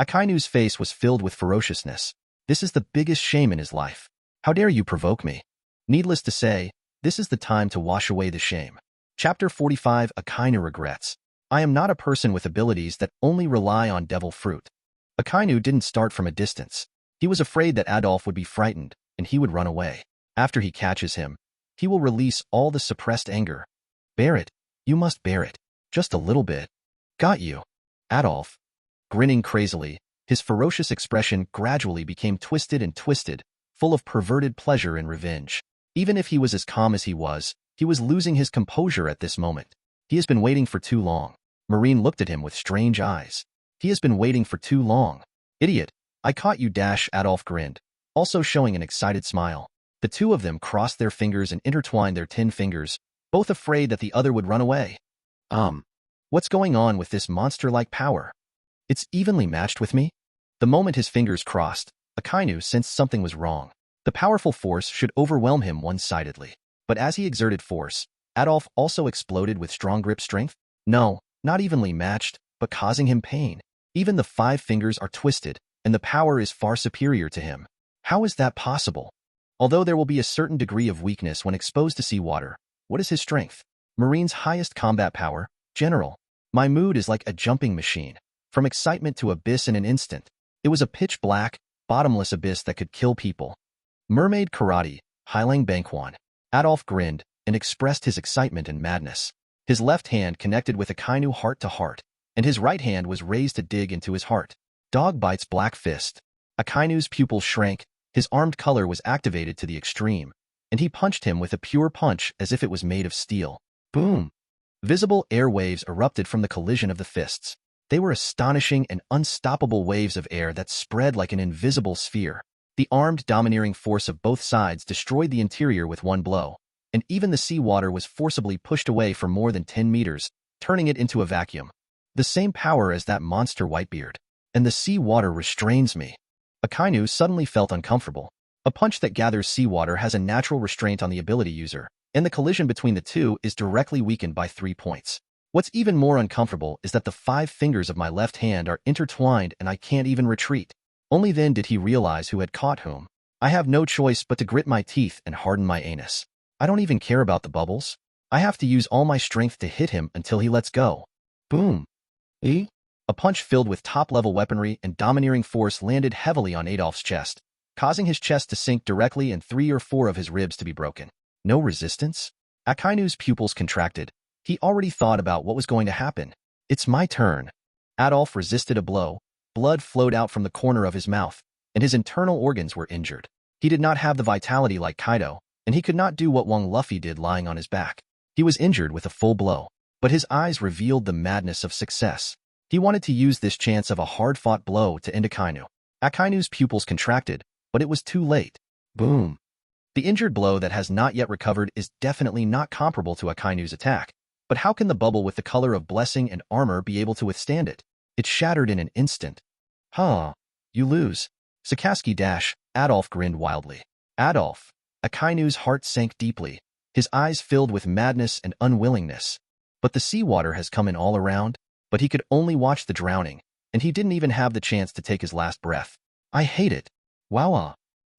Akainu's face was filled with ferociousness. This is the biggest shame in his life. How dare you provoke me? Needless to say, this is the time to wash away the shame. Chapter 45 Akainu regrets. I am not a person with abilities that only rely on devil fruit. Akainu didn't start from a distance. He was afraid that Adolf would be frightened, and he would run away. After he catches him, he will release all the suppressed anger. Bear it. You must bear it. Just a little bit. Got you. Adolf. Grinning crazily, his ferocious expression gradually became twisted and twisted, full of perverted pleasure and revenge. Even if he was as calm as he was losing his composure at this moment. He has been waiting for too long. Marine looked at him with strange eyes. He has been waiting for too long. Idiot. I caught you. Adolf grinned, also showing an excited smile. The two of them crossed their fingers and intertwined their 10 fingers, both afraid that the other would run away. What's going on with this monster-like power? It's evenly matched with me? The moment his fingers crossed, Akainu sensed something was wrong. The powerful force should overwhelm him one-sidedly. But as he exerted force, Adolf also exploded with strong grip strength? No, not evenly matched, but causing him pain. Even the 5 fingers are twisted, and the power is far superior to him. How is that possible? Although there will be a certain degree of weakness when exposed to seawater, what is his strength? Marine's highest combat power? General. My mood is like a jumping machine. From excitement to abyss in an instant. It was a pitch-black, bottomless abyss that could kill people. Mermaid Karate, Highlang Bangquan. Adolf grinned and expressed his excitement and madness. His left hand connected with Akainu heart to heart, and his right hand was raised to dig into his heart. Dog bites black fist. Akainu's pupils shrank, his armed color was activated to the extreme, and he punched him with a pure punch as if it was made of steel. Boom! Visible air waves erupted from the collision of the fists. They were astonishing and unstoppable waves of air that spread like an invisible sphere. The armed, domineering force of both sides destroyed the interior with one blow, and even the seawater was forcibly pushed away for more than 10 meters, turning it into a vacuum. The same power as that monster Whitebeard. And the seawater restrains me. Akainu suddenly felt uncomfortable. A punch that gathers seawater has a natural restraint on the ability user, and the collision between the two is directly weakened by 3 points. What's even more uncomfortable is that the 5 fingers of my left hand are intertwined and I can't even retreat. Only then did he realize who had caught whom. I have no choice but to grit my teeth and harden my anus. I don't even care about the bubbles. I have to use all my strength to hit him until he lets go. Boom. A punch filled with top-level weaponry and domineering force landed heavily on Adolf's chest, causing his chest to sink directly and 3 or 4 of his ribs to be broken. No resistance? Akainu's pupils contracted. He already thought about what was going to happen. It's my turn. Adolf resisted a blow. Blood flowed out from the corner of his mouth, and his internal organs were injured. He did not have the vitality like Kaido, and he could not do what Wang Luffy did lying on his back. He was injured with a full blow, but his eyes revealed the madness of success. He wanted to use this chance of a hard-fought blow to end Akainu. Akainu's pupils contracted, but it was too late. Boom. The injured blow that has not yet recovered is definitely not comparable to Akainu's attack, but how can the bubble with the color of blessing and armor be able to withstand it? It shattered in an instant. Huh. You lose. Sakaski dash. Adolf grinned wildly. Adolf. Akainu's heart sank deeply. His eyes filled with madness and unwillingness. But the seawater has come in all around, but he could only watch the drowning, and he didn't even have the chance to take his last breath. I hate it. Wow.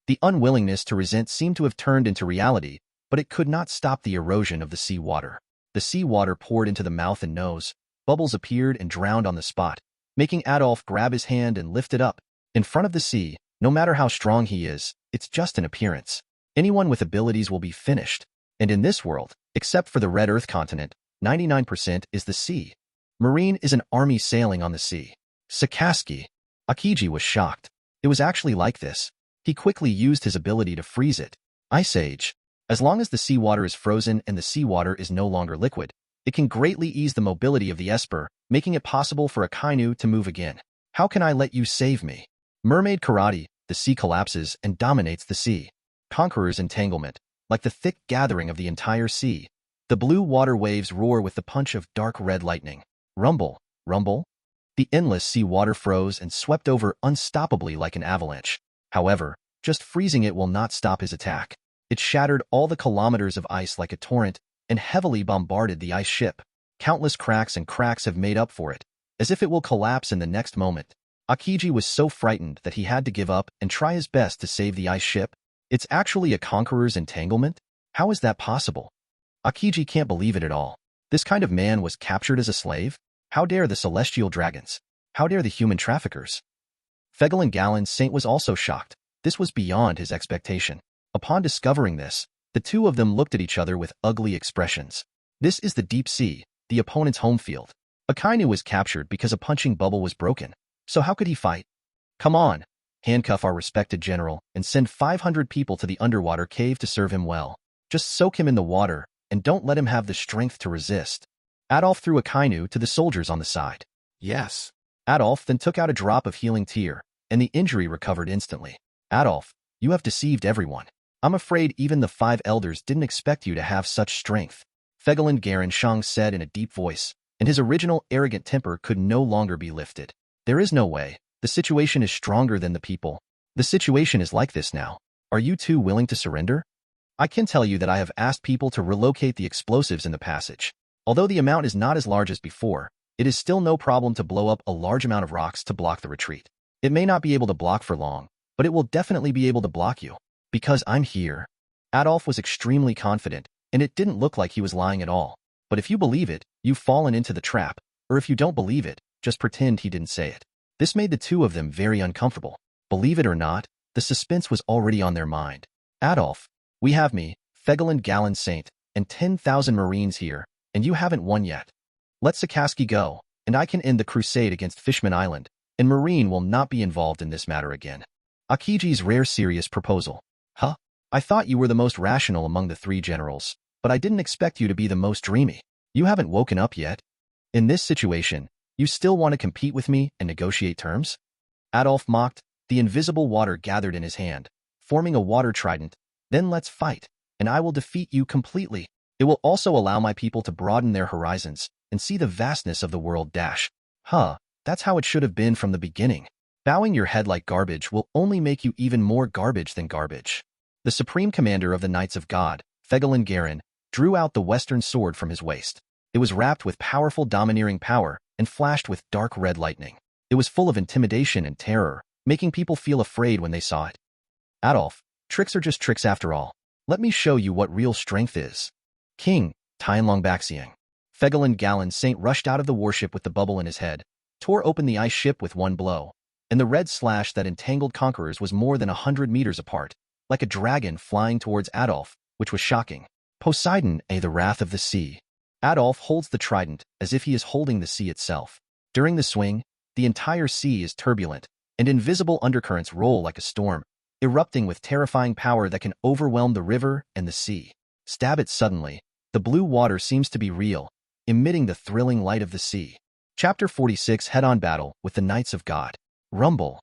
The unwillingness to resent seemed to have turned into reality, but it could not stop the erosion of the seawater. The seawater poured into the mouth and nose. Bubbles appeared and drowned on the spot, making Adolf grab his hand and lift it up. In front of the sea, no matter how strong he is, it's just an appearance. Anyone with abilities will be finished. And in this world, except for the Red Earth continent, 99% is the sea. Marine is an army sailing on the sea. Sakaski. Aokiji was shocked. It was actually like this. He quickly used his ability to freeze it. Ice Age. As long as the seawater is frozen and the seawater is no longer liquid, it can greatly ease the mobility of the Esper, making it possible for Akainu to move again. How can I let you save me? Mermaid Karate. The sea collapses and dominates the sea. Conqueror's Entanglement. Like the thick gathering of the entire sea. The blue water waves roar with the punch of dark red lightning. Rumble, rumble. The endless sea water froze and swept over unstoppably like an avalanche. However, just freezing it will not stop his attack. It shattered all the kilometers of ice like a torrent and heavily bombarded the ice ship. Countless cracks and cracks have made up for it, as if it will collapse in the next moment. Aokiji was so frightened that he had to give up and try his best to save the ice ship. It's actually a conqueror's entanglement? How is that possible? Aokiji can't believe it at all. This kind of man was captured as a slave? How dare the celestial dragons? How dare the human traffickers? Fegelin Gallon Saint was also shocked. This was beyond his expectation. Upon discovering this, the two of them looked at each other with ugly expressions. This is the deep sea, the opponent's home field. Akainu was captured because a punching bubble was broken. So how could he fight? Come on, handcuff our respected general and send 500 people to the underwater cave to serve him well. Just soak him in the water and don't let him have the strength to resist. Adolf threw Akainu to the soldiers on the side. Yes. Adolf then took out a drop of healing tear, and the injury recovered instantly. Adolf, you have deceived everyone. I'm afraid even the 5 elders didn't expect you to have such strength. Fegelin Garen Shang said in a deep voice, and his original arrogant temper could no longer be lifted. There is no way. The situation is stronger than the people. The situation is like this now. Are you two willing to surrender? I can tell you that I have asked people to relocate the explosives in the passage. Although the amount is not as large as before, it is still no problem to blow up a large amount of rocks to block the retreat. It may not be able to block for long, but it will definitely be able to block you. Because I'm here. Adolf was extremely confident, and it didn't look like he was lying at all. But if you believe it, you've fallen into the trap, or if you don't believe it, just pretend he didn't say it. This made the two of them very uncomfortable. Believe it or not, the suspense was already on their mind. Adolf, we have me, Fegelin Gallon Saint, and 10,000 Marines here, and you haven't won yet. Let Sakaski go, and I can end the crusade against Fishman Island, and Marine will not be involved in this matter again. Aokiji's rare serious proposal. Huh? I thought you were the most rational among the three generals, but I didn't expect you to be the most dreamy. You haven't woken up yet. In this situation, you still want to compete with me and negotiate terms? Adolf mocked. The invisible water gathered in his hand, forming a water trident. Then let's fight, and I will defeat you completely. It will also allow my people to broaden their horizons and see the vastness of the world. Huh, that's how it should have been from the beginning. Bowing your head like garbage will only make you even more garbage than garbage. The supreme commander of the Knights of God, Fegelin Garen, drew out the western sword from his waist. It was wrapped with powerful domineering power and flashed with dark red lightning. It was full of intimidation and terror, making people feel afraid when they saw it. Adolf, tricks are just tricks after all. Let me show you what real strength is. King, Tianlong Baxiang. Fegelin Galen Saint rushed out of the warship with the bubble in his head, tore open the ice ship with one blow, and the red slash that entangled conquerors was more than 100 meters apart, like a dragon flying towards Adolf, which was shocking. Poseidon, the wrath of the sea. Adolf holds the trident as if he is holding the sea itself. During the swing, the entire sea is turbulent, and invisible undercurrents roll like a storm, erupting with terrifying power that can overwhelm the river and the sea. Stab it suddenly. The blue water seems to be real, emitting the thrilling light of the sea. Chapter 46 Head-on Battle with the Knights of God. Rumble.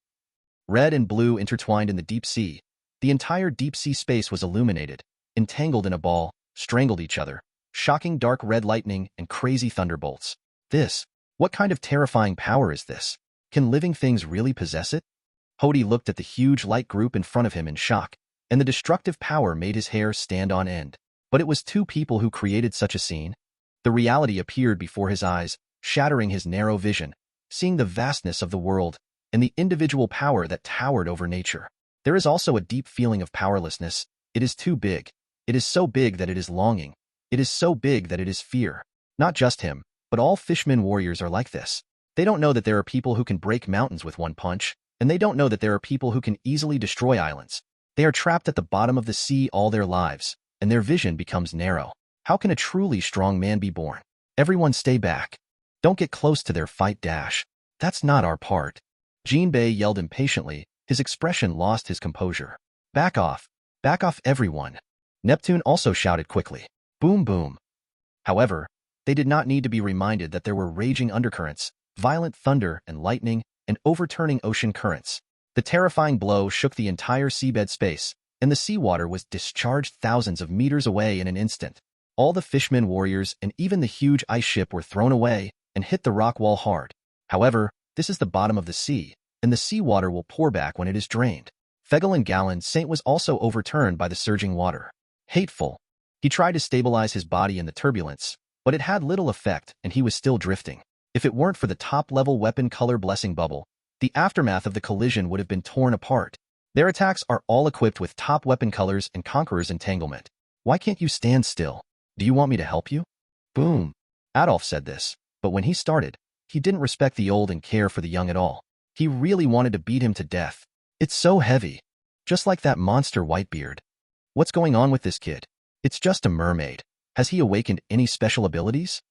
Red and blue intertwined in the deep sea. The entire deep sea space was illuminated, entangled in a ball, strangled each other. Shocking dark red lightning and crazy thunderbolts. What kind of terrifying power is this? Can living things really possess it? Hody looked at the huge light group in front of him in shock, and the destructive power made his hair stand on end. But it was two people who created such a scene. The reality appeared before his eyes, shattering his narrow vision, seeing the vastness of the world and the individual power that towered over nature. There is also a deep feeling of powerlessness. It is too big. It is so big that it is longing. It is so big that it is fear. Not just him, but all Fishman warriors are like this. They don't know that there are people who can break mountains with one punch, and they don't know that there are people who can easily destroy islands. They are trapped at the bottom of the sea all their lives, and their vision becomes narrow. How can a truly strong man be born? Everyone stay back. Don't get close to their fight. That's not our part. Jinbei yelled impatiently, his expression lost his composure. Back off everyone. Neptune also shouted quickly. Boom boom. However, they did not need to be reminded that there were raging undercurrents, violent thunder and lightning, and overturning ocean currents. The terrifying blow shook the entire seabed space, and the seawater was discharged thousands of meters away in an instant. All the Fishman warriors and even the huge ice ship were thrown away and hit the rock wall hard. However, this is the bottom of the sea, and the seawater will pour back when it is drained. Fegelin Galen Saint was also overturned by the surging water. Hateful. He tried to stabilize his body in the turbulence, but it had little effect and he was still drifting. If it weren't for the top-level weapon color blessing bubble, the aftermath of the collision would have been torn apart. Their attacks are all equipped with top weapon colors and Conqueror's entanglement. Why can't you stand still? Do you want me to help you? Boom. Adolf said this, but when he started, he didn't respect the old and care for the young at all. He really wanted to beat him to death. It's so heavy. Just like that monster Whitebeard. What's going on with this kid? It's just a mermaid. Has he awakened any special abilities?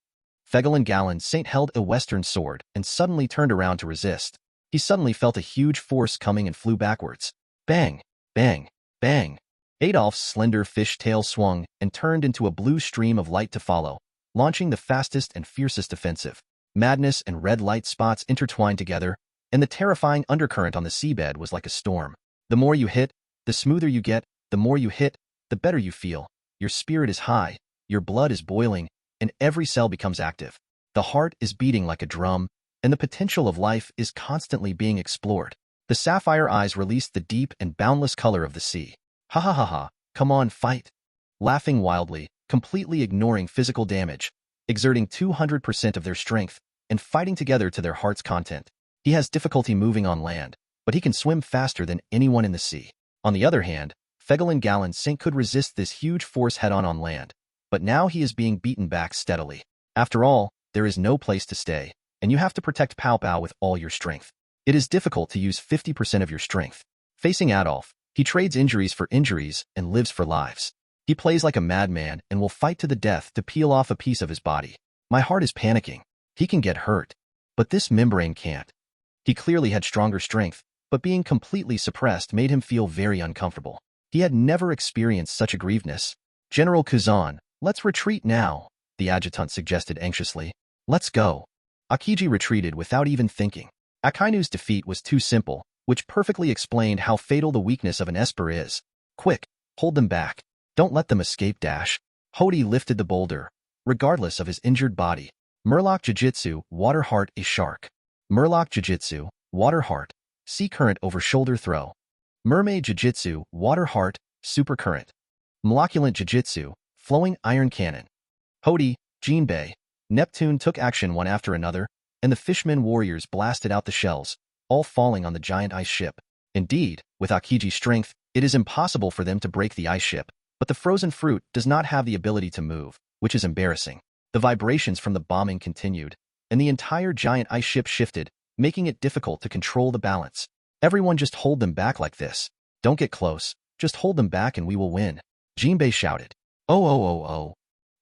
Fegelin Galen Saint held a western sword and suddenly turned around to resist. He suddenly felt a huge force coming and flew backwards. Bang, bang, bang. Adolf's slender fish tail swung and turned into a blue stream of light to follow, launching the fastest and fiercest offensive. Madness and red light spots intertwined together, and the terrifying undercurrent on the seabed was like a storm. The more you hit, the smoother you get. The more you hit, the better you feel. Your spirit is high, your blood is boiling, and every cell becomes active. The heart is beating like a drum, and the potential of life is constantly being explored. The sapphire eyes released the deep and boundless color of the sea. Hahahaha, come on, fight. Laughing wildly, completely ignoring physical damage, exerting 200% of their strength, and fighting together to their heart's content. He has difficulty moving on land, but he can swim faster than anyone in the sea. On the other hand, Fegelin Galen Saint could resist this huge force head-on on land, but now he is being beaten back steadily. After all, there is no place to stay, and you have to protect Pao Pao with all your strength. It is difficult to use 50% of your strength. Facing Adolf, he trades injuries for injuries and lives for lives. He plays like a madman and will fight to the death to peel off a piece of his body. My heart is panicking. He can get hurt. But this membrane can't. He clearly had stronger strength, but being completely suppressed made him feel very uncomfortable. He had never experienced such aggrievedness. General Kuzan, let's retreat now, the adjutant suggested anxiously. Let's go. Aokiji retreated without even thinking. Akainu's defeat was too simple, which perfectly explained how fatal the weakness of an Esper is. Quick, hold them back. Don't let them escape. Hody lifted the boulder, regardless of his injured body. Murloc Jiu-Jitsu, Water Heart, a shark. Murloc Jiu-Jitsu, Water Heart, Sea Current over Shoulder Throw. Mermaid Jiu-Jitsu, Water Heart, Super Current. Moleculant Jiu-Jitsu, Flowing Iron Cannon. Hody, Jinbei, Neptune took action one after another, and the fishmen warriors blasted out the shells, all falling on the giant ice ship. Indeed, with Aokiji's strength, it is impossible for them to break the ice ship, but the frozen fruit does not have the ability to move, which is embarrassing. The vibrations from the bombing continued, and the entire giant ice ship shifted, making it difficult to control the balance. Everyone just hold them back like this. Don't get close, just hold them back and we will win. Jinbei shouted. Oh.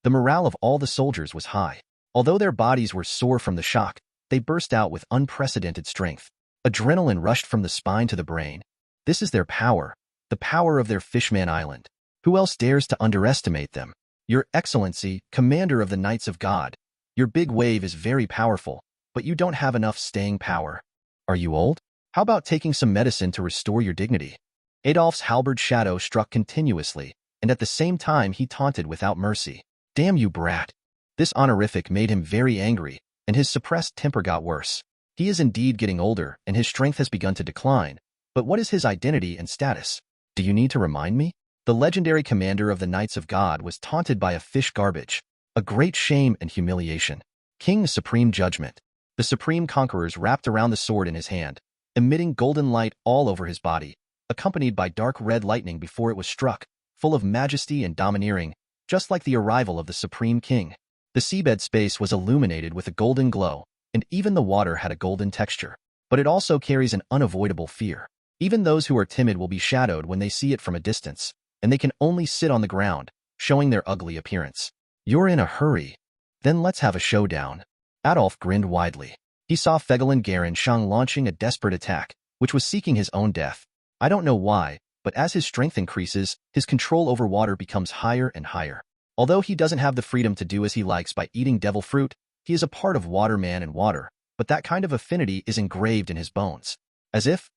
The morale of all the soldiers was high. Although their bodies were sore from the shock, they burst out with unprecedented strength. Adrenaline rushed from the spine to the brain. This is their power, the power of their Fishman Island. Who else dares to underestimate them? Your Excellency, Commander of the Knights of God, your big wave is very powerful, but you don't have enough staying power. Are you old? How about taking some medicine to restore your dignity? Adolph's halberd shadow struck continuously, and at the same time he taunted without mercy. Damn you, brat. This honorific made him very angry, and his suppressed temper got worse. He is indeed getting older, and his strength has begun to decline, but what is his identity and status? Do you need to remind me? The legendary commander of the Knights of God was taunted by a fish garbage. A great shame and humiliation. King's supreme judgment. The supreme conquerors wrapped around the sword in his hand, emitting golden light all over his body, accompanied by dark red lightning before it was struck, full of majesty and domineering, just like the arrival of the supreme king. The seabed space was illuminated with a golden glow, and even the water had a golden texture. But it also carries an unavoidable fear. Even those who are timid will be shadowed when they see it from a distance, and they can only sit on the ground, showing their ugly appearance. You're in a hurry. Then let's have a showdown. Adolf grinned widely. He saw Fegelin Garen Shang launching a desperate attack, which was seeking his own death. I don't know why, but as his strength increases, his control over water becomes higher and higher. Although he doesn't have the freedom to do as he likes by eating devil fruit, he is a part of Waterman and water, but that kind of affinity is engraved in his bones. As if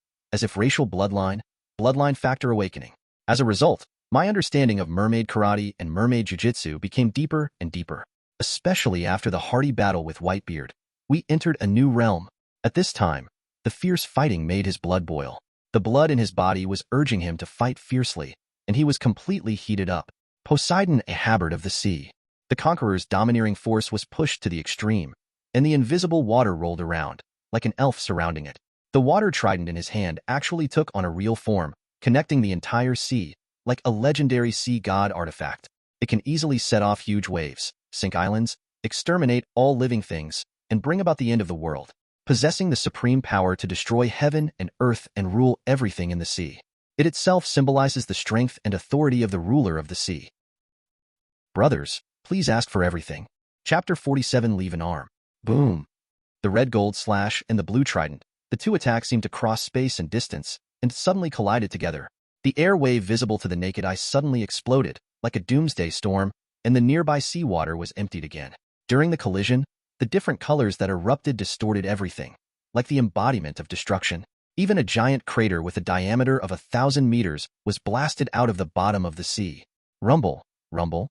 racial bloodline factor awakening. As a result, my understanding of mermaid karate and mermaid jiu-jitsu became deeper and deeper. Especially after the hearty battle with Whitebeard, we entered a new realm. At this time, the fierce fighting made his blood boil. The blood in his body was urging him to fight fiercely, and he was completely heated up. Poseidon, a habard of the sea. The conqueror's domineering force was pushed to the extreme, and the invisible water rolled around, like an elf surrounding it. The water trident in his hand actually took on a real form, connecting the entire sea, like a legendary sea god artifact. It can easily set off huge waves, sink islands, exterminate all living things, and bring about the end of the world, possessing the supreme power to destroy heaven and earth and rule everything in the sea. It itself symbolizes the strength and authority of the ruler of the sea. Brothers, please ask for everything. Chapter 47. Leave an arm. Boom. The red gold slash and the blue trident, the two attacks seemed to cross space and distance, and suddenly collided together. The air wave visible to the naked eye suddenly exploded, like a doomsday storm, and the nearby seawater was emptied again. During the collision, the different colors that erupted distorted everything, like the embodiment of destruction. Even a giant crater with a diameter of 1,000 meters was blasted out of the bottom of the sea. Rumble, rumble.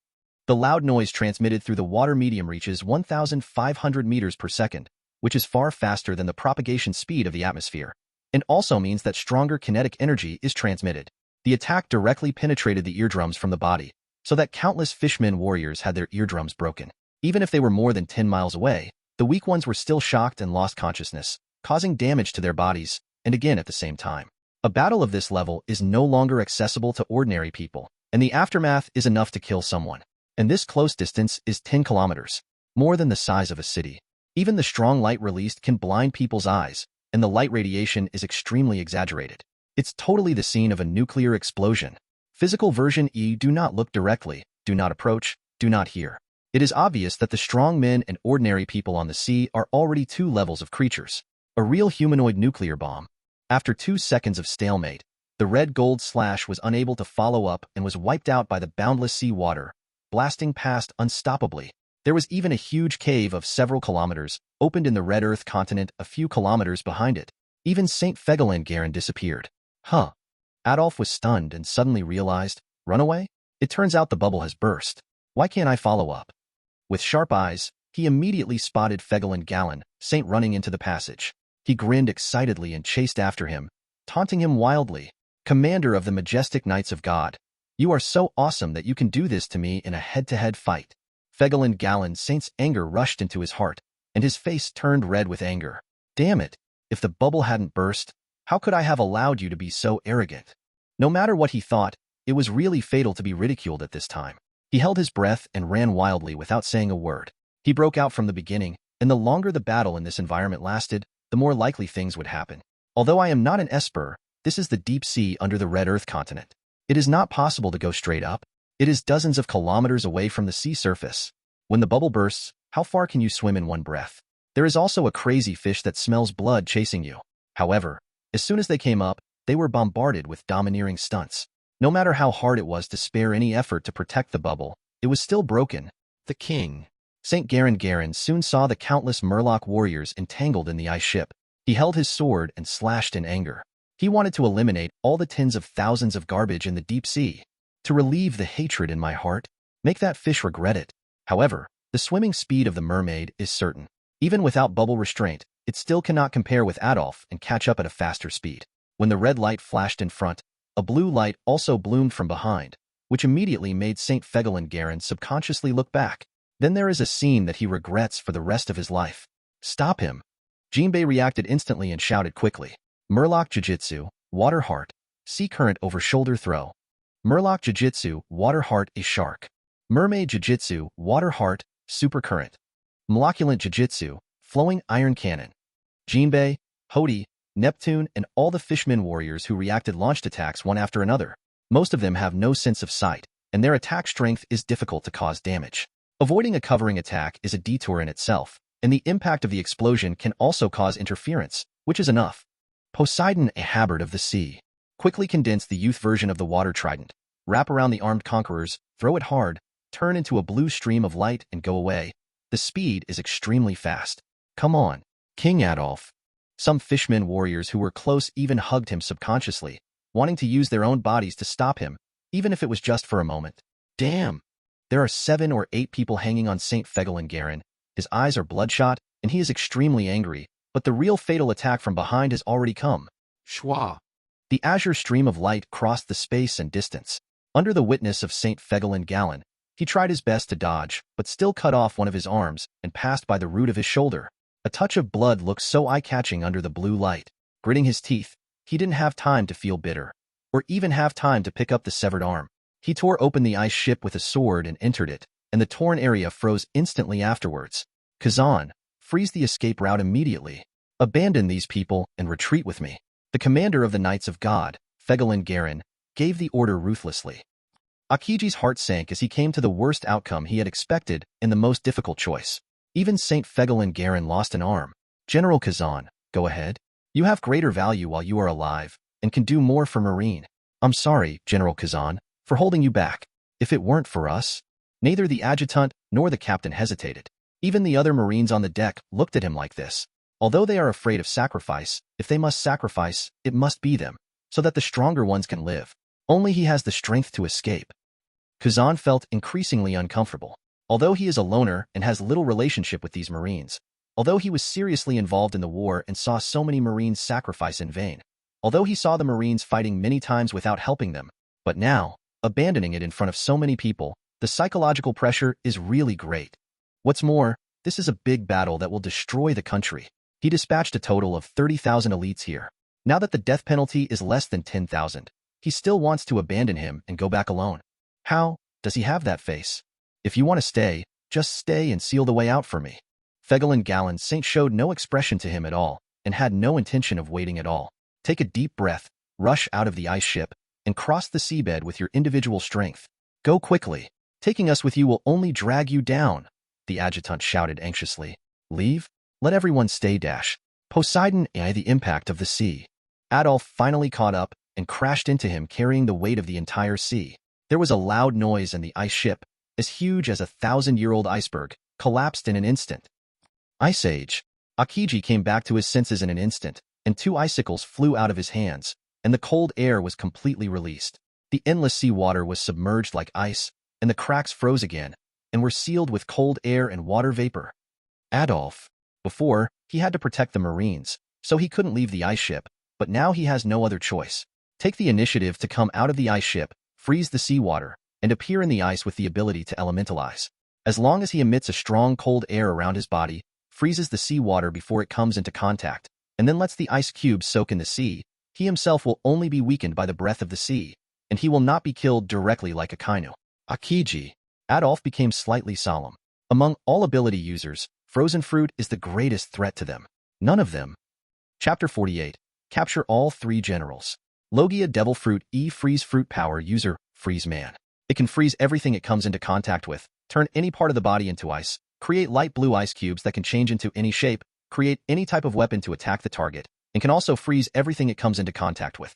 The loud noise transmitted through the water medium reaches 1,500 meters per second, which is far faster than the propagation speed of the atmosphere, and also means that stronger kinetic energy is transmitted. The attack directly penetrated the eardrums from the body, so that countless fishmen warriors had their eardrums broken. Even if they were more than 10 miles away, the weak ones were still shocked and lost consciousness, causing damage to their bodies, and again at the same time. A battle of this level is no longer accessible to ordinary people, and the aftermath is enough to kill someone. And this close distance is 10 kilometers, more than the size of a city. Even the strong light released can blind people's eyes, and the light radiation is extremely exaggerated. It's totally the scene of a nuclear explosion. Physical version E: do not look directly, do not approach, do not hear. It is obvious that the strong men and ordinary people on the sea are already two levels of creatures. A real humanoid nuclear bomb. After 2 seconds of stalemate, the red gold slash was unable to follow up and was wiped out by the boundless sea water, blasting past unstoppably. There was even a huge cave of several kilometers, opened in the red earth continent a few kilometers behind it. Even St. Fegelengaren disappeared. Huh. Adolf was stunned and suddenly realized, runaway? It turns out the bubble has burst. Why can't I follow up? With sharp eyes, he immediately spotted Fegelengaren, Saint running into the passage. He grinned excitedly and chased after him, taunting him wildly. Commander of the majestic Knights of God, you are so awesome that you can do this to me in a head-to-head fight. Fegelengaren Saint's anger rushed into his heart, and his face turned red with anger. Damn it, if the bubble hadn't burst, how could I have allowed you to be so arrogant? No matter what he thought, it was really fatal to be ridiculed at this time. He held his breath and ran wildly without saying a word. He broke out from the beginning, and the longer the battle in this environment lasted, the more likely things would happen. Although I am not an Esper, this is the deep sea under the red earth continent. It is not possible to go straight up. It is dozens of kilometers away from the sea surface. When the bubble bursts, how far can you swim in one breath? There is also a crazy fish that smells blood chasing you. However, as soon as they came up, they were bombarded with domineering stunts. No matter how hard it was to spare any effort to protect the bubble, it was still broken. The king, St. Garen soon saw the countless Murloc warriors entangled in the ice ship. He held his sword and slashed in anger. He wanted to eliminate all the tens of thousands of garbage in the deep sea. To relieve the hatred in my heart, make that fish regret it. However, the swimming speed of the mermaid is certain. Even without bubble restraint, it still cannot compare with Adolf and catch up at a faster speed. When the red light flashed in front, a blue light also bloomed from behind, which immediately made St. Fegelengaren subconsciously look back. Then there is a scene that he regrets for the rest of his life. Stop him. Jinbei reacted instantly and shouted quickly. Murloc Jiu-Jitsu, Water Heart, Sea Current over Shoulder Throw. Murloc Jiu-Jitsu, Water Heart, a Shark. Mermaid Jiu-Jitsu, Water Heart, Super Current. Moleculant Jiu-Jitsu, Flowing Iron Cannon. Jinbei, Hody, Neptune, and all the Fishman warriors who reacted launched attacks one after another. Most of them have no sense of sight, and their attack strength is difficult to cause damage. Avoiding a covering attack is a detour in itself, and the impact of the explosion can also cause interference, which is enough. Poseidon, a Habard of the Sea. Quickly condense the youth version of the water trident, wrap around the armed conquerors, throw it hard, turn into a blue stream of light and go away. The speed is extremely fast. Come on, King Adolf. Some Fishman warriors who were close even hugged him subconsciously, wanting to use their own bodies to stop him, even if it was just for a moment. Damn! There are 7 or 8 people hanging on St. Fegelengaren. His eyes are bloodshot, and he is extremely angry, but the real fatal attack from behind has already come. Schwa! The azure stream of light crossed the space and distance. Under the witness of St. Fegelengaren, he tried his best to dodge, but still cut off one of his arms and passed by the root of his shoulder. A touch of blood looked so eye-catching under the blue light. Gritting his teeth, he didn't have time to feel bitter, or even have time to pick up the severed arm. He tore open the ice ship with a sword and entered it, and the torn area froze instantly afterwards. Kazan, freeze the escape route immediately. Abandon these people and retreat with me. The commander of the Knights of God, Fegelengaren, gave the order ruthlessly. Aokiji's heart sank as he came to the worst outcome he had expected and the most difficult choice. Even St. Fegelengaren lost an arm. General Kazan, go ahead. You have greater value while you are alive, and can do more for Marine. I'm sorry, General Kazan, for holding you back. If it weren't for us, neither the adjutant nor the captain hesitated. Even the other Marines on the deck looked at him like this. Although they are afraid of sacrifice, if they must sacrifice, it must be them, so that the stronger ones can live. Only he has the strength to escape. Kazan felt increasingly uncomfortable. Although he is a loner and has little relationship with these Marines, although he was seriously involved in the war and saw so many Marines sacrifice in vain, although he saw the Marines fighting many times without helping them, but now, abandoning it in front of so many people, the psychological pressure is really great. What's more, this is a big battle that will destroy the country. He dispatched a total of 30,000 elites here. Now that the death penalty is less than 10,000, he still wants to abandon him and go back alone. How does he have that face? If you want to stay, just stay and seal the way out for me. Fegelengaren Saint showed no expression to him at all, and had no intention of waiting at all. Take a deep breath, rush out of the ice ship, and cross the seabed with your individual strength. Go quickly. Taking us with you will only drag you down, the adjutant shouted anxiously. Leave? Let everyone stay. Poseidon and the impact of the sea. Adolf finally caught up and crashed into him, carrying the weight of the entire sea. There was a loud noise and the ice ship, as huge as a 1,000-year-old iceberg, collapsed in an instant. Ice Age. Aokiji came back to his senses in an instant, and 2 icicles flew out of his hands, and the cold air was completely released. The endless sea water was submerged like ice, and the cracks froze again, and were sealed with cold air and water vapor. Adolf. Before, he had to protect the Marines, so he couldn't leave the ice ship, but now he has no other choice. Take the initiative to come out of the ice ship, freeze the seawater, and appear in the ice with the ability to elementalize. As long as he emits a strong cold air around his body, freezes the seawater before it comes into contact, and then lets the ice cubes soak in the sea, he himself will only be weakened by the breath of the sea, and he will not be killed directly like Akainu. Aokiji. Adolf became slightly solemn. Among all ability users, frozen fruit is the greatest threat to them. None of them. Chapter 48. Capture all 3 generals. Logia Devil Fruit freeze fruit power user, Freeze Man. It can freeze everything it comes into contact with, turn any part of the body into ice, create light blue ice cubes that can change into any shape, create any type of weapon to attack the target, and can also freeze everything it comes into contact with.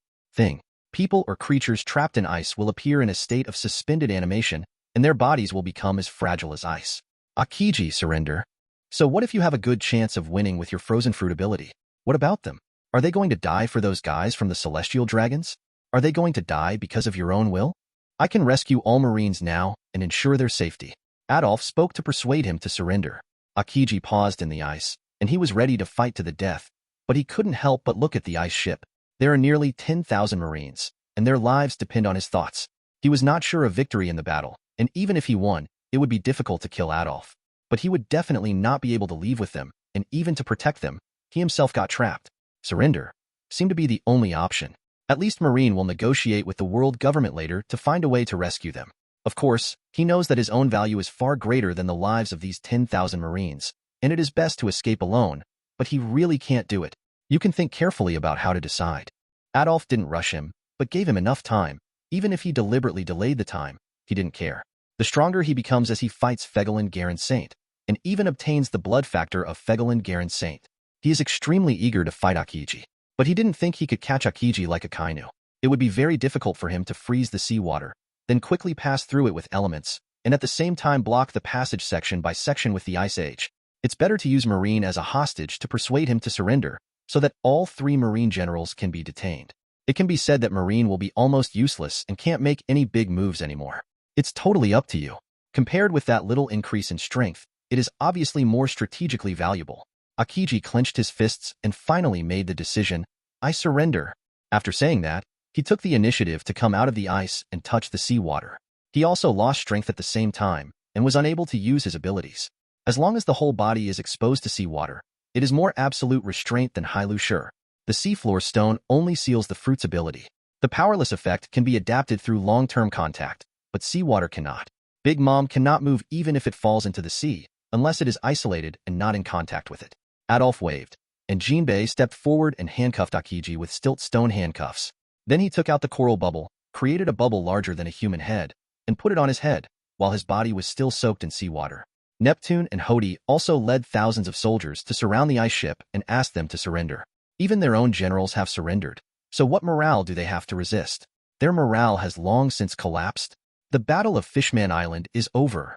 People or creatures trapped in ice will appear in a state of suspended animation, and their bodies will become as fragile as ice. Aokiji surrender. So what if you have a good chance of winning with your frozen fruit ability? What about them? Are they going to die for those guys from the celestial dragons? Are they going to die because of your own will? I can rescue all Marines now and ensure their safety. Adolf spoke to persuade him to surrender. Aokiji paused in the ice, and he was ready to fight to the death, but he couldn't help but look at the ice ship. There are nearly 10,000 Marines, and their lives depend on his thoughts. He was not sure of victory in the battle, and even if he won, it would be difficult to kill Adolf. But he would definitely not be able to leave with them, and even to protect them, he himself got trapped. Surrender seemed to be the only option. At least Marine will negotiate with the world government later to find a way to rescue them. Of course, he knows that his own value is far greater than the lives of these 10,000 Marines, and it is best to escape alone, but he really can't do it. You can think carefully about how to decide. Adolf didn't rush him, but gave him enough time. Even if he deliberately delayed the time, he didn't care. The stronger he becomes as he fights Fegelin Garen Saint, and even obtains the blood factor of Fegelin Garen Saint. He is extremely eager to fight Aokiji, but he didn't think he could catch Aokiji like Akainu. It would be very difficult for him to freeze the seawater, then quickly pass through it with elements, and at the same time block the passage section by section with the Ice Age. It's better to use Marine as a hostage to persuade him to surrender, so that all 3 Marine generals can be detained. It can be said that Marine will be almost useless and can't make any big moves anymore. It's totally up to you. Compared with that little increase in strength, it is obviously more strategically valuable. Aokiji clenched his fists and finally made the decision, I surrender. After saying that, he took the initiative to come out of the ice and touch the seawater. He also lost strength at the same time and was unable to use his abilities. As long as the whole body is exposed to seawater, it is more absolute restraint than Hailu Shur. The seafloor stone only seals the fruit's ability. The powerless effect can be adapted through long-term contact, but seawater cannot. Big Mom cannot move even if it falls into the sea, unless it is isolated and not in contact with it. Adolf waved, and Jinbei stepped forward and handcuffed Aokiji with stilt stone handcuffs. Then he took out the coral bubble, created a bubble larger than a human head, and put it on his head, while his body was still soaked in seawater. Neptune and Hody also led thousands of soldiers to surround the ice ship and asked them to surrender. Even their own generals have surrendered, so what morale do they have to resist? Their morale has long since collapsed. The Battle of Fishman Island is over.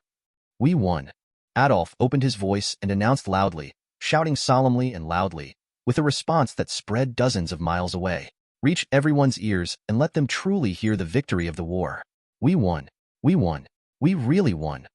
We won. Adolf opened his voice and announced loudly, shouting solemnly and loudly, with a response that spread dozens of miles away. Reach everyone's ears and let them truly hear the victory of the war. We won. We won. We really won.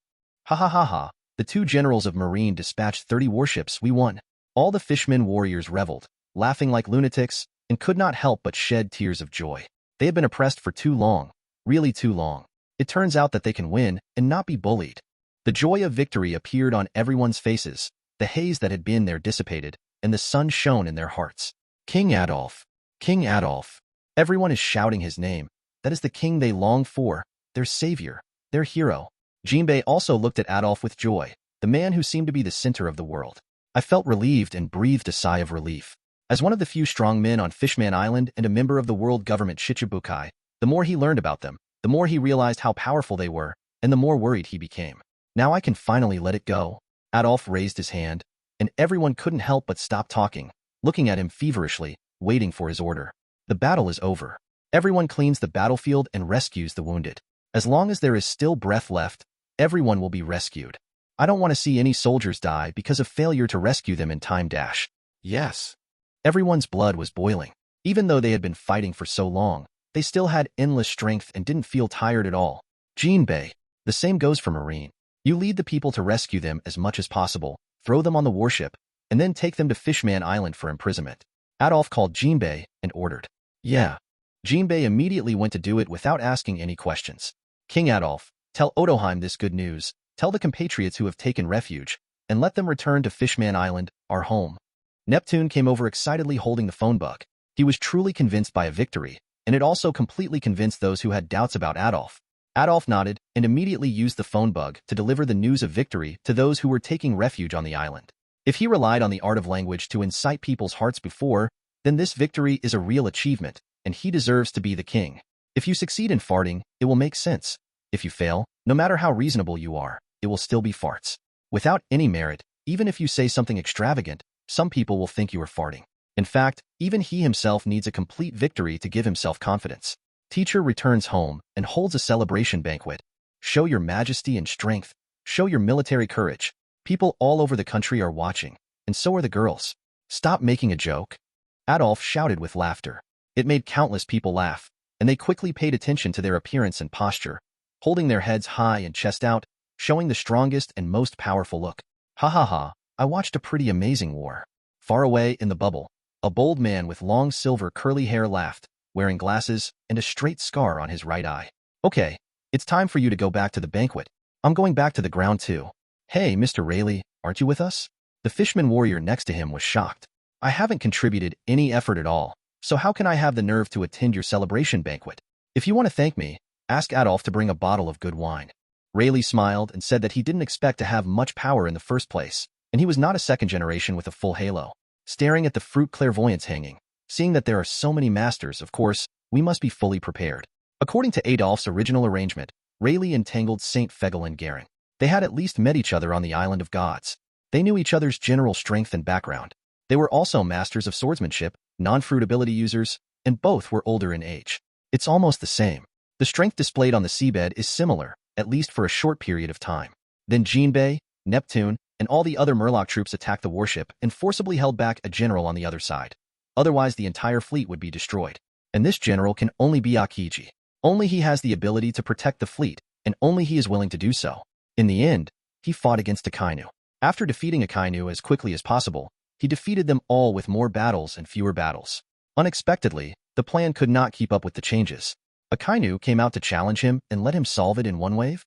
Hahahaha. The 2 generals of Marine dispatched 30 warships. We won. All the fishmen warriors reveled, laughing like lunatics, and could not help but shed tears of joy. They had been oppressed for too long, really too long. It turns out that they can win and not be bullied. The joy of victory appeared on everyone's faces, the haze that had been there dissipated, and the sun shone in their hearts. King Adolf. King Adolf. Everyone is shouting his name. That is the king they long for, their savior, their hero. Jinbei also looked at Adolf with joy, the man who seemed to be the center of the world. I felt relieved and breathed a sigh of relief. As one of the few strong men on Fishman Island and a member of the world government Shichibukai, the more he learned about them, the more he realized how powerful they were, and the more worried he became. Now I can finally let it go. Adolf raised his hand, and everyone couldn't help but stop talking, looking at him feverishly, waiting for his order. The battle is over. Everyone cleans the battlefield and rescues the wounded. As long as there is still breath left, everyone will be rescued. I don't want to see any soldiers die because of failure to rescue them in time. Yes. Everyone's blood was boiling. Even though they had been fighting for so long, they still had endless strength and didn't feel tired at all. Jinbei. The same goes for Marine. You lead the people to rescue them as much as possible, throw them on the warship, and then take them to Fishman Island for imprisonment. Adolf called Jinbei and ordered. Yeah. Jinbei immediately went to do it without asking any questions. King Adolf, tell Odoheim this good news, tell the compatriots who have taken refuge, and let them return to Fishman Island, our home. Neptune came over excitedly holding the phone book. He was truly convinced by a victory, and it also completely convinced those who had doubts about Adolf. Adolf nodded and immediately used the phone bug to deliver the news of victory to those who were taking refuge on the island. If he relied on the art of language to incite people's hearts before, then this victory is a real achievement, and he deserves to be the king. If you succeed in farting, it will make sense. If you fail, no matter how reasonable you are, it will still be farts. Without any merit, even if you say something extravagant, some people will think you are farting. In fact, even he himself needs a complete victory to give himself confidence. Teacher returns home and holds a celebration banquet. Show your majesty and strength. Show your military courage. People all over the country are watching, and so are the girls. Stop making a joke. Adolf shouted with laughter. It made countless people laugh, and they quickly paid attention to their appearance and posture, holding their heads high and chest out, showing the strongest and most powerful look. Hahaha, I watched a pretty amazing war. Far away in the bubble, a bold man with long silver curly hair laughed, wearing glasses and a straight scar on his right eye. Okay, it's time for you to go back to the banquet. I'm going back to the ground too. Hey, Mr. Rayleigh, aren't you with us? The fishman warrior next to him was shocked. I haven't contributed any effort at all, so how can I have the nerve to attend your celebration banquet? If you want to thank me, ask Adolf to bring a bottle of good wine. Rayleigh smiled and said that he didn't expect to have much power in the first place, and he was not a second generation with a full halo. Staring at the fruit clairvoyance hanging, seeing that there are so many masters, of course, we must be fully prepared. According to Adolf's original arrangement, Rayleigh entangled Saint Fegel and Garen. They had at least met each other on the Island of Gods. They knew each other's general strength and background. They were also masters of swordsmanship, non-fruit ability users, and both were older in age. It's almost the same. The strength displayed on the seabed is similar, at least for a short period of time. Then Jinbei, Neptune, and all the other Murloc troops attacked the warship and forcibly held back a general on the other side. Otherwise, the entire fleet would be destroyed. And this general can only be Aokiji. Only he has the ability to protect the fleet, and only he is willing to do so. In the end, he fought against Akainu. After defeating Akainu as quickly as possible, he defeated them all with more battles and fewer battles. Unexpectedly, the plan could not keep up with the changes. Akainu came out to challenge him and let him solve it in one wave?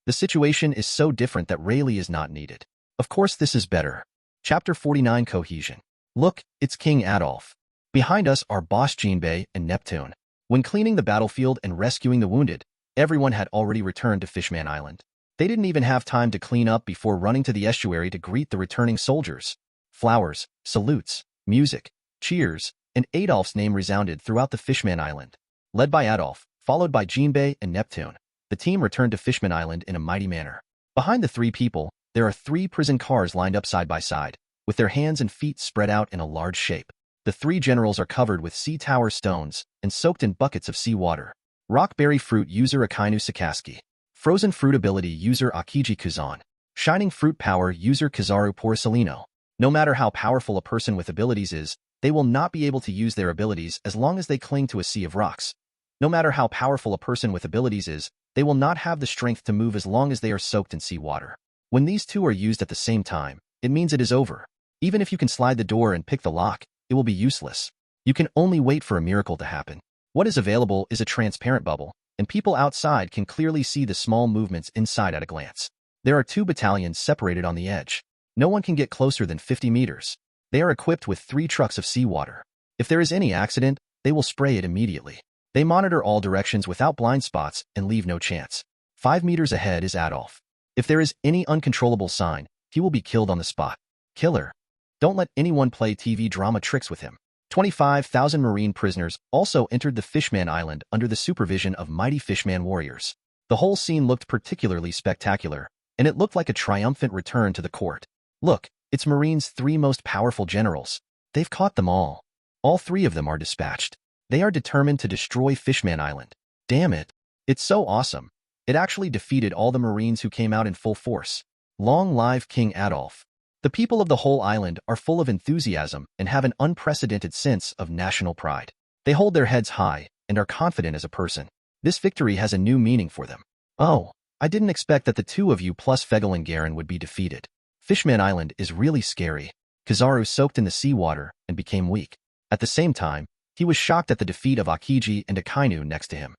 The situation is so different that Rayleigh is not needed. Of course this is better. Chapter 49 Cohesion. Look, it's King Adolf. Behind us are Boss Jinbei and Neptune. When cleaning the battlefield and rescuing the wounded, everyone had already returned to Fishman Island. They didn't even have time to clean up before running to the estuary to greet the returning soldiers. Flowers, salutes, music, cheers, and Adolf's name resounded throughout the Fishman Island. Led by Adolf, followed by Jinbei and Neptune, the team returned to Fishman Island in a mighty manner. Behind the three people, there are 3 prison cars lined up side by side, with their hands and feet spread out in a large shape. The 3 generals are covered with sea tower stones and soaked in buckets of seawater. Rockberry fruit user Akainu Sakaski. Frozen fruit ability user Aokiji Kuzan. Shining fruit power user Kizaru Porcelino. No matter how powerful a person with abilities is, they will not be able to use their abilities as long as they cling to a sea of rocks. No matter how powerful a person with abilities is, they will not have the strength to move as long as they are soaked in seawater. When these 2 are used at the same time, it means it is over. Even if you can slide the door and pick the lock, it will be useless. You can only wait for a miracle to happen. What is available is a transparent bubble, and people outside can clearly see the small movements inside at a glance. There are 2 battalions separated on the edge. No one can get closer than 50 meters. They are equipped with 3 trucks of seawater. If there is any accident, they will spray it immediately. They monitor all directions without blind spots and leave no chance. 5 meters ahead is Adolf. If there is any uncontrollable sign, he will be killed on the spot. Killer. Don't let anyone play TV drama tricks with him. 25,000 marine prisoners also entered the Fishman Island under the supervision of mighty Fishman warriors. The whole scene looked particularly spectacular, and it looked like a triumphant return to the court. Look, it's Marine's 3 most powerful generals. They've caught them all. All 3 of them are dispatched. They are determined to destroy Fishman Island. Damn it. It's so awesome. It actually defeated all the Marines who came out in full force. Long live King Adolf. The people of the whole island are full of enthusiasm and have an unprecedented sense of national pride. They hold their heads high and are confident as a person. This victory has a new meaning for them. Oh, I didn't expect that the 2 of you plus Fegel and Garen would be defeated. Fishman Island is really scary. Kizaru soaked in the seawater and became weak. At the same time, he was shocked at the defeat of Aokiji and Akainu next to him.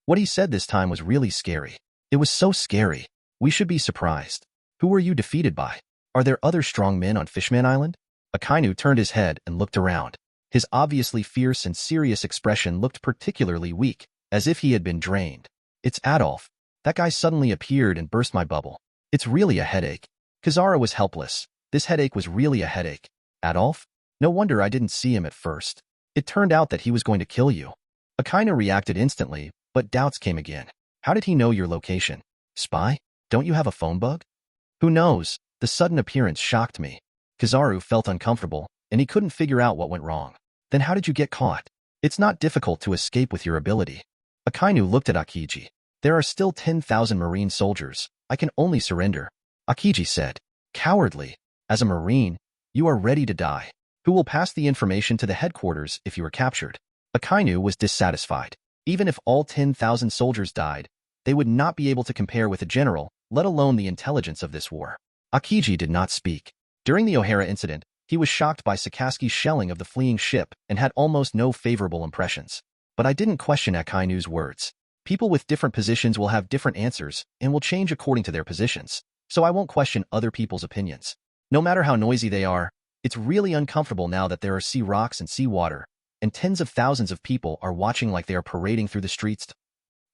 What he said this time was really scary. It was so scary. We should be surprised. Who were you defeated by? Are there other strong men on Fishman Island? Akainu turned his head and looked around. His obviously fierce and serious expression looked particularly weak, as if he had been drained. It's Adolf. That guy suddenly appeared and burst my bubble. It's really a headache. Kizaru was helpless. This headache was really a headache. Adolf? No wonder I didn't see him at first. It turned out that he was going to kill you. Akainu reacted instantly, but doubts came again. How did he know your location? Spy? Don't you have a phone bug? Who knows? The sudden appearance shocked me. Kizaru felt uncomfortable, and he couldn't figure out what went wrong. Then how did you get caught? It's not difficult to escape with your ability. Akainu looked at Aokiji. There are still 10,000 Marine soldiers. I can only surrender. Aokiji said. Cowardly. As a Marine, you are ready to die. Who will pass the information to the headquarters if you are captured? Akainu was dissatisfied. Even if all 10,000 soldiers died, they would not be able to compare with a general, let alone the intelligence of this war. Aokiji did not speak. During the O'Hara incident, he was shocked by Sakaski's shelling of the fleeing ship and had almost no favorable impressions. But I didn't question Akainu's words. People with different positions will have different answers and will change according to their positions, so I won't question other people's opinions. No matter how noisy they are, it's really uncomfortable now that there are sea rocks and sea water, and tens of thousands of people are watching like they are parading through the streets.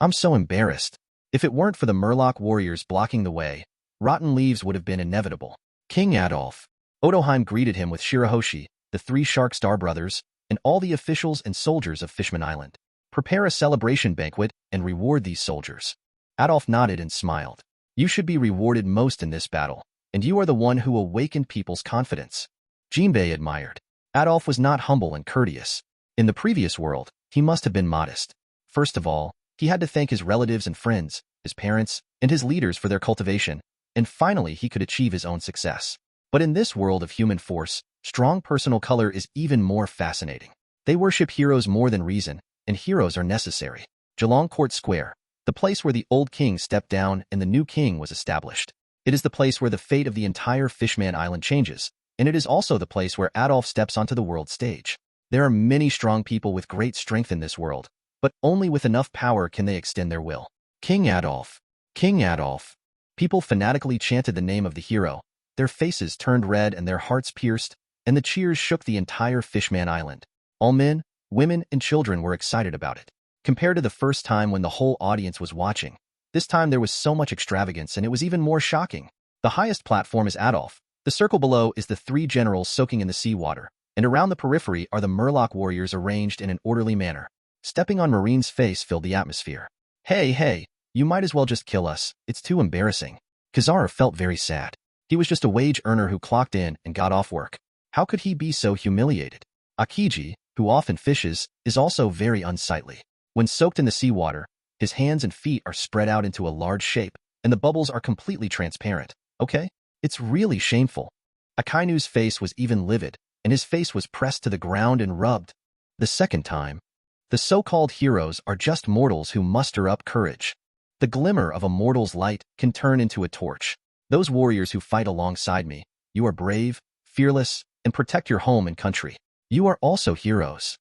I'm so embarrassed. If it weren't for the Murloc warriors blocking the way, rotten leaves would have been inevitable. King Adolf. Odoheim greeted him with Shirahoshi, the 3 Shark Star brothers, and all the officials and soldiers of Fishman Island. Prepare a celebration banquet and reward these soldiers. Adolf nodded and smiled. You should be rewarded most in this battle, and you are the one who awakened people's confidence. Jinbei admired. Adolf was not humble and courteous. In the previous world, he must have been modest. First of all, he had to thank his relatives and friends, his parents, and his leaders for their cultivation, and finally he could achieve his own success. But in this world of human force, strong personal color is even more fascinating. They worship heroes more than reason, and heroes are necessary. Geelong Court Square, the place where the old king stepped down and the new king was established. It is the place where the fate of the entire Fishman Island changes, and it is also the place where Adolf steps onto the world stage. There are many strong people with great strength in this world, but only with enough power can they extend their will. King Adolf. King Adolf. People fanatically chanted the name of the hero. Their faces turned red and their hearts pierced, and the cheers shook the entire Fishman Island. All men, women, and children were excited about it. Compared to the first time when the whole audience was watching, this time there was so much extravagance and it was even more shocking. The highest platform is Adolf. The circle below is the 3 generals soaking in the seawater, and around the periphery are the Murloc warriors arranged in an orderly manner. Stepping on Marine's face filled the atmosphere. Hey, you might as well just kill us. It's too embarrassing. Kizaru felt very sad. He was just a wage earner who clocked in and got off work. How could he be so humiliated? Aokiji, who often fishes, is also very unsightly. When soaked in the seawater, his hands and feet are spread out into a large shape, and the bubbles are completely transparent. Okay? It's really shameful. Akainu's face was even livid, and his face was pressed to the ground and rubbed. The second time, the so-called heroes are just mortals who muster up courage. The glimmer of a mortal's light can turn into a torch. Those warriors who fight alongside me, you are brave, fearless, and protect your home and country. You are also heroes.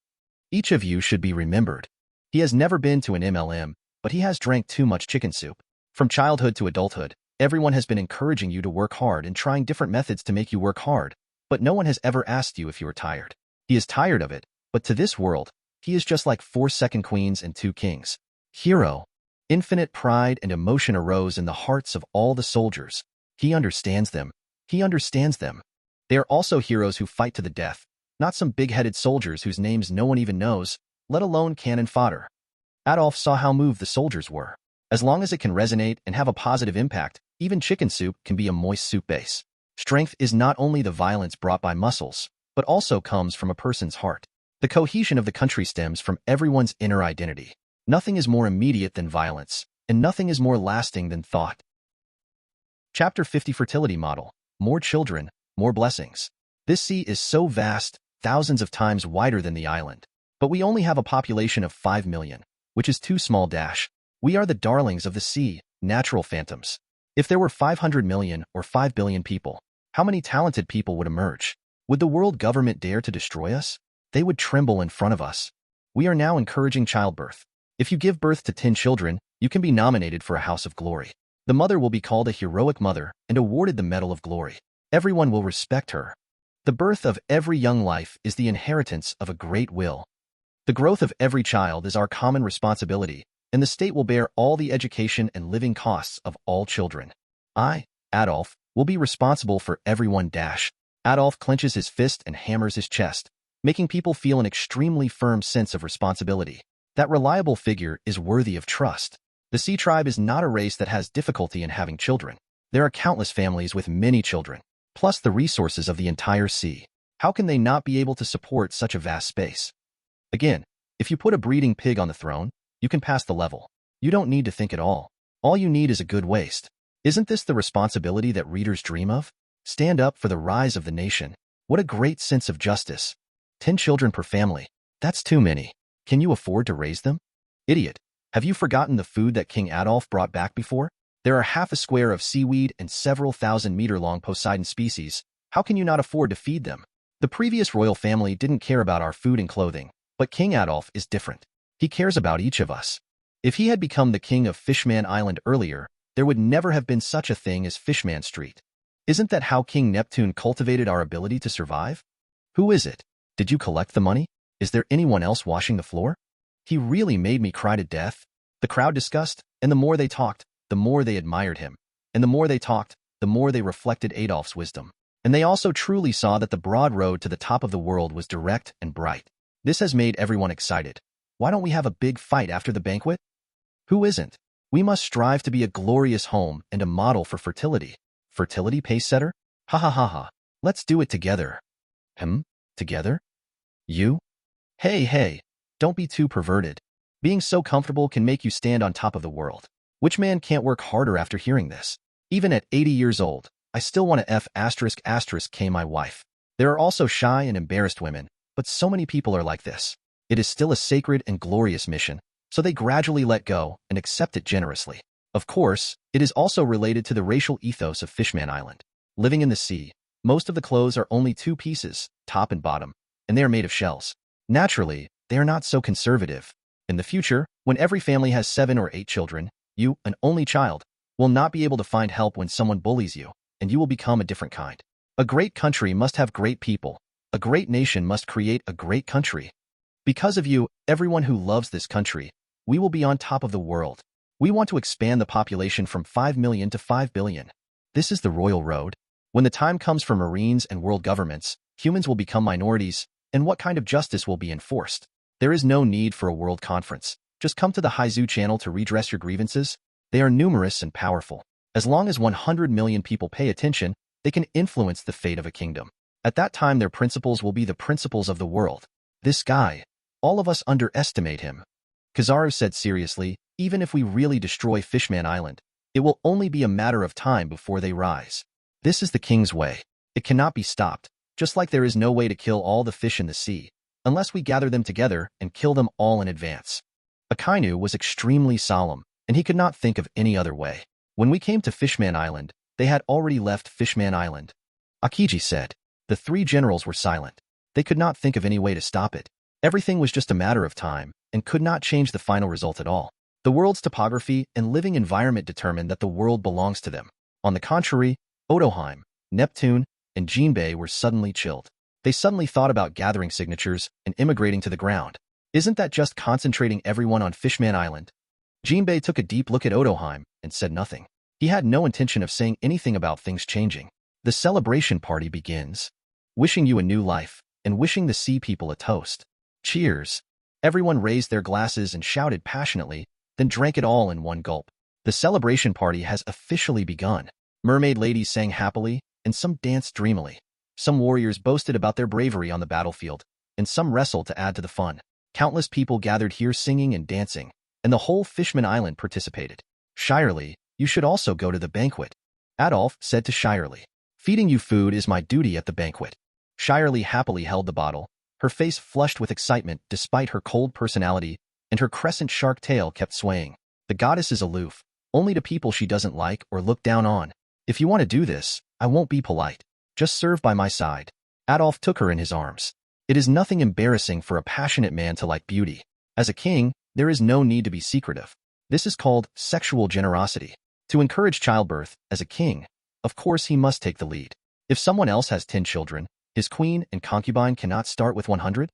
Each of you should be remembered. He has never been to an MLM, but he has drank too much chicken soup. From childhood to adulthood, everyone has been encouraging you to work hard and trying different methods to make you work hard, but no one has ever asked you if you are tired. He is tired of it, but to this world, he is just like 4 second queens and 2 kings. Hero. Infinite pride and emotion arose in the hearts of all the soldiers. He understands them. He understands them. They are also heroes who fight to the death, not some big-headed soldiers whose names no one even knows, let alone cannon fodder. Adolf saw how moved the soldiers were. As long as it can resonate and have a positive impact, even chicken soup can be a moist soup base. Strength is not only the violence brought by muscles, but also comes from a person's heart. The cohesion of the country stems from everyone's inner identity. Nothing is more immediate than violence, and nothing is more lasting than thought. Chapter 50 Fertility Model. More children, more blessings. This sea is so vast, thousands of times wider than the island. But we only have a population of 5 million, which is too small. We are the darlings of the sea, natural phantoms. If there were 500 million or 5 billion people, how many talented people would emerge? Would the world government dare to destroy us? They would tremble in front of us. We are now encouraging childbirth. If you give birth to 10 children, you can be nominated for a House of Glory. The mother will be called a heroic mother and awarded the Medal of Glory. Everyone will respect her. The birth of every young life is the inheritance of a great will. The growth of every child is our common responsibility, and the state will bear all the education and living costs of all children. I, Adolf, will be responsible for everyone. Adolf clenches his fist and hammers his chest, making people feel an extremely firm sense of responsibility. That reliable figure is worthy of trust. The Sea Tribe is not a race that has difficulty in having children. There are countless families with many children, plus the resources of the entire sea. How can they not be able to support such a vast space? Again, if you put a breeding pig on the throne, you can pass the level. You don't need to think at all. All you need is a good waist. Isn't this the responsibility that readers dream of? Stand up for the rise of the nation. What a great sense of justice. 10 children per family. That's too many. Can you afford to raise them? Idiot. Have you forgotten the food that King Adolf brought back before? There are half a square of seaweed and several thousand-meter-long Poseidon species. How can you not afford to feed them? The previous royal family didn't care about our food and clothing, but King Adolf is different. He cares about each of us. If he had become the king of Fishman Island earlier, there would never have been such a thing as Fishman Street. Isn't that how King Neptune cultivated our ability to survive? Who is it? Did you collect the money? Is there anyone else washing the floor? He really made me cry to death. The crowd discussed, and the more they talked, the more they admired him. And the more they talked, the more they reflected Adolf's wisdom. And they also truly saw that the broad road to the top of the world was direct and bright. This has made everyone excited. Why don't we have a big fight after the banquet? Who isn't? We must strive to be a glorious home and a model for fertility. Fertility pace setter? Ha. Let's do it together. Together? You? Hey, don't be too perverted. Being so comfortable can make you stand on top of the world. Which man can't work harder after hearing this? Even at 80 years old, I still want to K my wife. There are also shy and embarrassed women, but so many people are like this. It is still a sacred and glorious mission, so they gradually let go and accept it generously. Of course, it is also related to the racial ethos of Fishman Island. Living in the sea, most of the clothes are only 2 pieces, top and bottom, and they are made of shells. Naturally, they are not so conservative. In the future, when every family has 7 or 8 children, you, an only child, will not be able to find help when someone bullies you, and you will become a different kind. A great country must have great people. A great nation must create a great country. Because of you, everyone who loves this country, we will be on top of the world. We want to expand the population from 5 million to 5 billion. This is the royal road. When the time comes for Marines and world governments, humans will become minorities, and what kind of justice will be enforced? There is no need for a world conference. Just come to the Haizu channel to redress your grievances. They are numerous and powerful. As long as 100 million people pay attention, they can influence the fate of a kingdom. At that time, their principles will be the principles of the world. This guy, all of us underestimate him. Kizaru said seriously, even if we really destroy Fishman Island, it will only be a matter of time before they rise. This is the king's way. It cannot be stopped, just like there is no way to kill all the fish in the sea, unless we gather them together and kill them all in advance. Akainu was extremely solemn, and he could not think of any other way. When we came to Fishman Island, they had already left Fishman Island. Aokiji said. The 3 generals were silent. They could not think of any way to stop it. Everything was just a matter of time, and could not change the final result at all. The world's topography and living environment determined that the world belongs to them. On the contrary, Odoheim, Neptune, and Jinbei were suddenly chilled. They suddenly thought about gathering signatures and immigrating to the ground. Isn't that just concentrating everyone on Fishman Island? Jinbei took a deep look at Odoheim and said nothing. He had no intention of saying anything about things changing. The celebration party begins. Wishing you a new life, and wishing the sea people a toast. Cheers. Everyone raised their glasses and shouted passionately, then drank it all in one gulp. The celebration party has officially begun. Mermaid ladies sang happily, and some danced dreamily. Some warriors boasted about their bravery on the battlefield, and some wrestled to add to the fun. Countless people gathered here singing and dancing, and the whole Fishman Island participated. Shirley, you should also go to the banquet, Adolf said to Shirley. Feeding you food is my duty at the banquet. Shirley happily held the bottle, her face flushed with excitement despite her cold personality, and her crescent shark tail kept swaying. The goddess is aloof, only to people she doesn't like or look down on. If you want to do this, I won't be polite. Just serve by my side. Adolf took her in his arms. It is nothing embarrassing for a passionate man to like beauty. As a king, there is no need to be secretive. This is called sexual generosity. To encourage childbirth, as a king, of course he must take the lead. If someone else has 10 children, his queen and concubine cannot start with 100?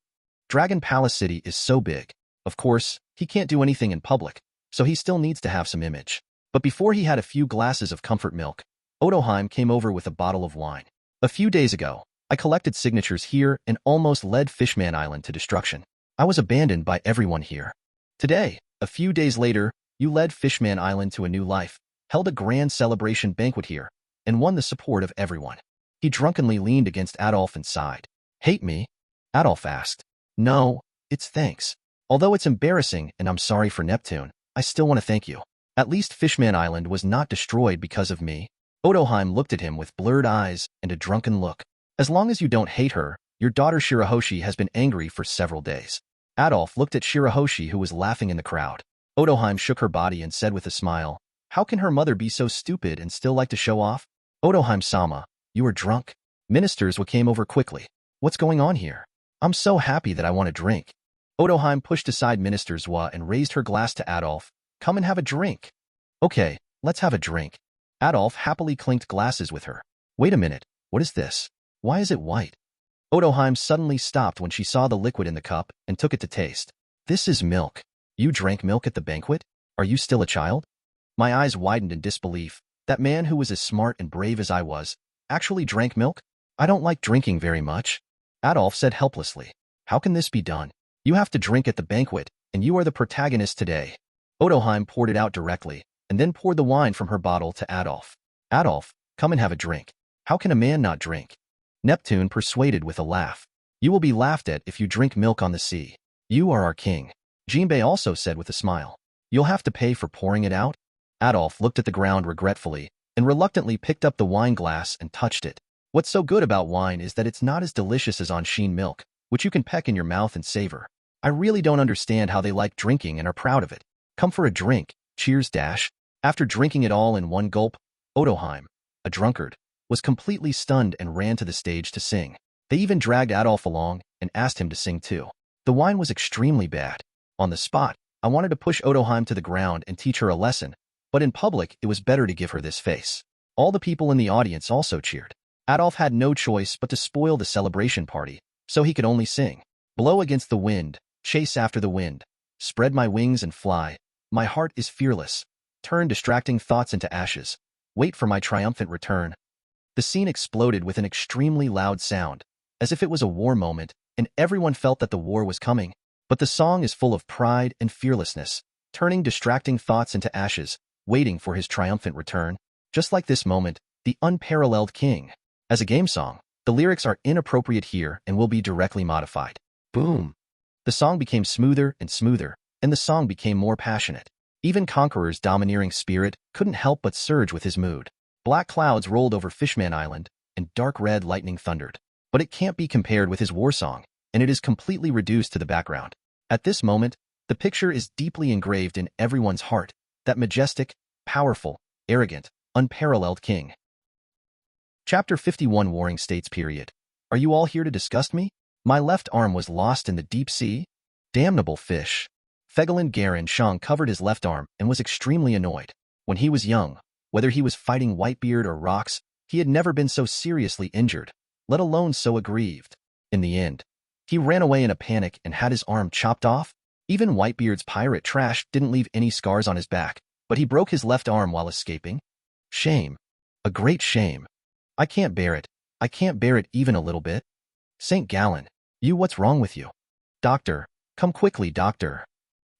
Dragon Palace City is so big. Of course, he can't do anything in public, so he still needs to have some image. But before he had a few glasses of comfort milk, Odoheim came over with a bottle of wine. A few days ago, I collected signatures here and almost led Fishman Island to destruction. I was abandoned by everyone here. Today, a few days later, you led Fishman Island to a new life, held a grand celebration banquet here, and won the support of everyone. He drunkenly leaned against Adolf and sighed. Hate me? Adolf asked. No, it's thanks. Although it's embarrassing and I'm sorry for Neptune, I still want to thank you. At least Fishman Island was not destroyed because of me. Odoheim looked at him with blurred eyes and a drunken look. As long as you don't hate her, your daughter Shirahoshi has been angry for several days. Adolf looked at Shirahoshi, who was laughing in the crowd. Odoheim shook her body and said with a smile, how can her mother be so stupid and still like to show off? Odoheim-sama, you are drunk? Ministers came over quickly. What's going on here? I'm so happy that I want a drink. Odoheim pushed aside Ministers and raised her glass to Adolf. Come and have a drink. Okay, let's have a drink. Adolf happily clinked glasses with her. Wait a minute, what is this? Why is it white? Odoheim suddenly stopped when she saw the liquid in the cup and took it to taste. This is milk. You drank milk at the banquet? Are you still a child? My eyes widened in disbelief. That man who was as smart and brave as I was actually drank milk? I don't like drinking very much. Adolf said helplessly. How can this be done? You have to drink at the banquet, and you are the protagonist today. Odoheim poured it out directly, and then poured the wine from her bottle to Adolf. Adolf, come and have a drink. How can a man not drink? Neptune persuaded with a laugh. You will be laughed at if you drink milk on the sea. You are our king. Jinbei also said with a smile. You'll have to pay for pouring it out? Adolf looked at the ground regretfully, and reluctantly picked up the wine glass and touched it. What's so good about wine is that it's not as delicious as on-sheen milk, which you can peck in your mouth and savor. I really don't understand how they like drinking and are proud of it. Come for a drink, cheers dash. After drinking it all in one gulp, Odoheim, a drunkard, was completely stunned and ran to the stage to sing. They even dragged Adolf along and asked him to sing too. The wine was extremely bad. On the spot, I wanted to push Odoheim to the ground and teach her a lesson, but in public it was better to give her this face. All the people in the audience also cheered. Adolf had no choice but to spoil the celebration party, so he could only sing. Blow against the wind, chase after the wind, spread my wings and fly. My heart is fearless. Turn distracting thoughts into ashes. Wait for my triumphant return. The scene exploded with an extremely loud sound, as if it was a war moment, and everyone felt that the war was coming. But the song is full of pride and fearlessness, turning distracting thoughts into ashes, waiting for his triumphant return. Just like this moment, the unparalleled king. As a game song, the lyrics are inappropriate here and will be directly modified. Boom. The song became smoother and smoother, and the song became more passionate. Even Conqueror's domineering spirit couldn't help but surge with his mood. Black clouds rolled over Fishman Island, and dark red lightning thundered. But it can't be compared with his war song, and it is completely reduced to the background. At this moment, the picture is deeply engraved in everyone's heart, that majestic, powerful, arrogant, unparalleled king. Chapter 51 Warring States Period. Are you all here to disgust me? My left arm was lost in the deep sea? Damnable fish. Fegelin Garin Shang covered his left arm and was extremely annoyed. When he was young, whether he was fighting Whitebeard or rocks, he had never been so seriously injured, let alone so aggrieved. In the end, he ran away in a panic and had his arm chopped off. Even Whitebeard's pirate trash didn't leave any scars on his back, but he broke his left arm while escaping. Shame. A great shame. I can't bear it. I can't bear it even a little bit. St. Gallen, what's wrong with you? Doctor, come quickly, doctor.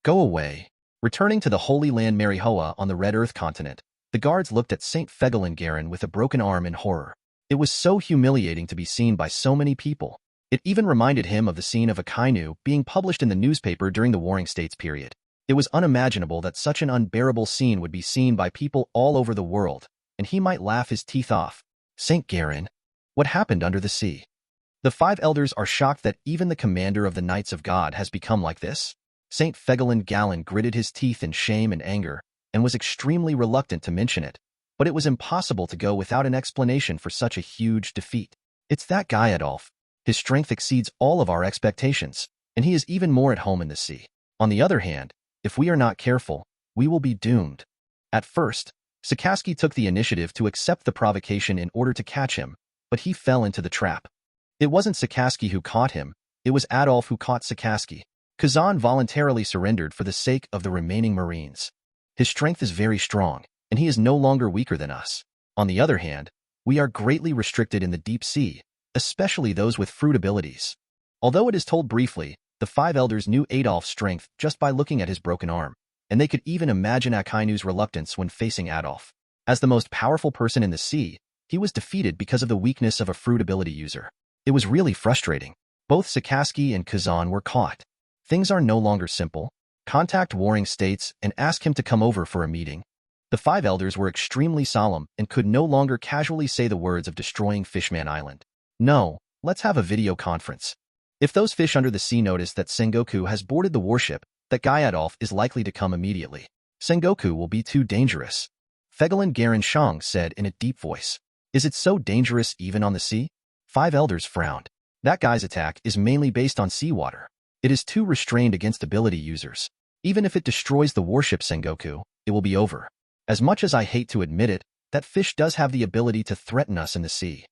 Go away. Returning to the Holy Land Marihoa on the Red Earth continent, the guards looked at St. Fegelin with a broken arm in horror. It was so humiliating to be seen by so many people. It even reminded him of the scene of Akainu being published in the newspaper during the Warring States period. It was unimaginable that such an unbearable scene would be seen by people all over the world, and he might laugh his teeth off. St. Garin, what happened under the sea? The 5 elders are shocked that even the commander of the Knights of God has become like this. St. Fegelin gritted his teeth in shame and anger, and was extremely reluctant to mention it, but it was impossible to go without an explanation for such a huge defeat. It's that guy Adolf. His strength exceeds all of our expectations, and he is even more at home in the sea. On the other hand, if we are not careful, we will be doomed. At first, Sakaski took the initiative to accept the provocation in order to catch him, but he fell into the trap. It wasn't Sakaski who caught him, it was Adolf who caught Sakaski. Kazan voluntarily surrendered for the sake of the remaining Marines. His strength is very strong, and he is no longer weaker than us. On the other hand, we are greatly restricted in the deep sea, especially those with fruit abilities. Although it is told briefly, the 5 elders knew Adolf's strength just by looking at his broken arm, and they could even imagine Akainu's reluctance when facing Adolf. As the most powerful person in the sea, he was defeated because of the weakness of a fruit ability user. It was really frustrating. Both Sakaski and Kazan were caught. Things are no longer simple. Contact Warring States and ask him to come over for a meeting. The 5 elders were extremely solemn and could no longer casually say the words of destroying Fishman Island. No, let's have a video conference. If those fish under the sea notice that Sengoku has boarded the warship, that guy Adolf is likely to come immediately. Sengoku will be too dangerous. Fegelin Garin Shang said in a deep voice. Is it so dangerous even on the sea? 5 elders frowned. That guy's attack is mainly based on seawater. It is too restrained against ability users. Even if it destroys the warship Sengoku, it will be over. As much as I hate to admit it, that fish does have the ability to threaten us in the sea.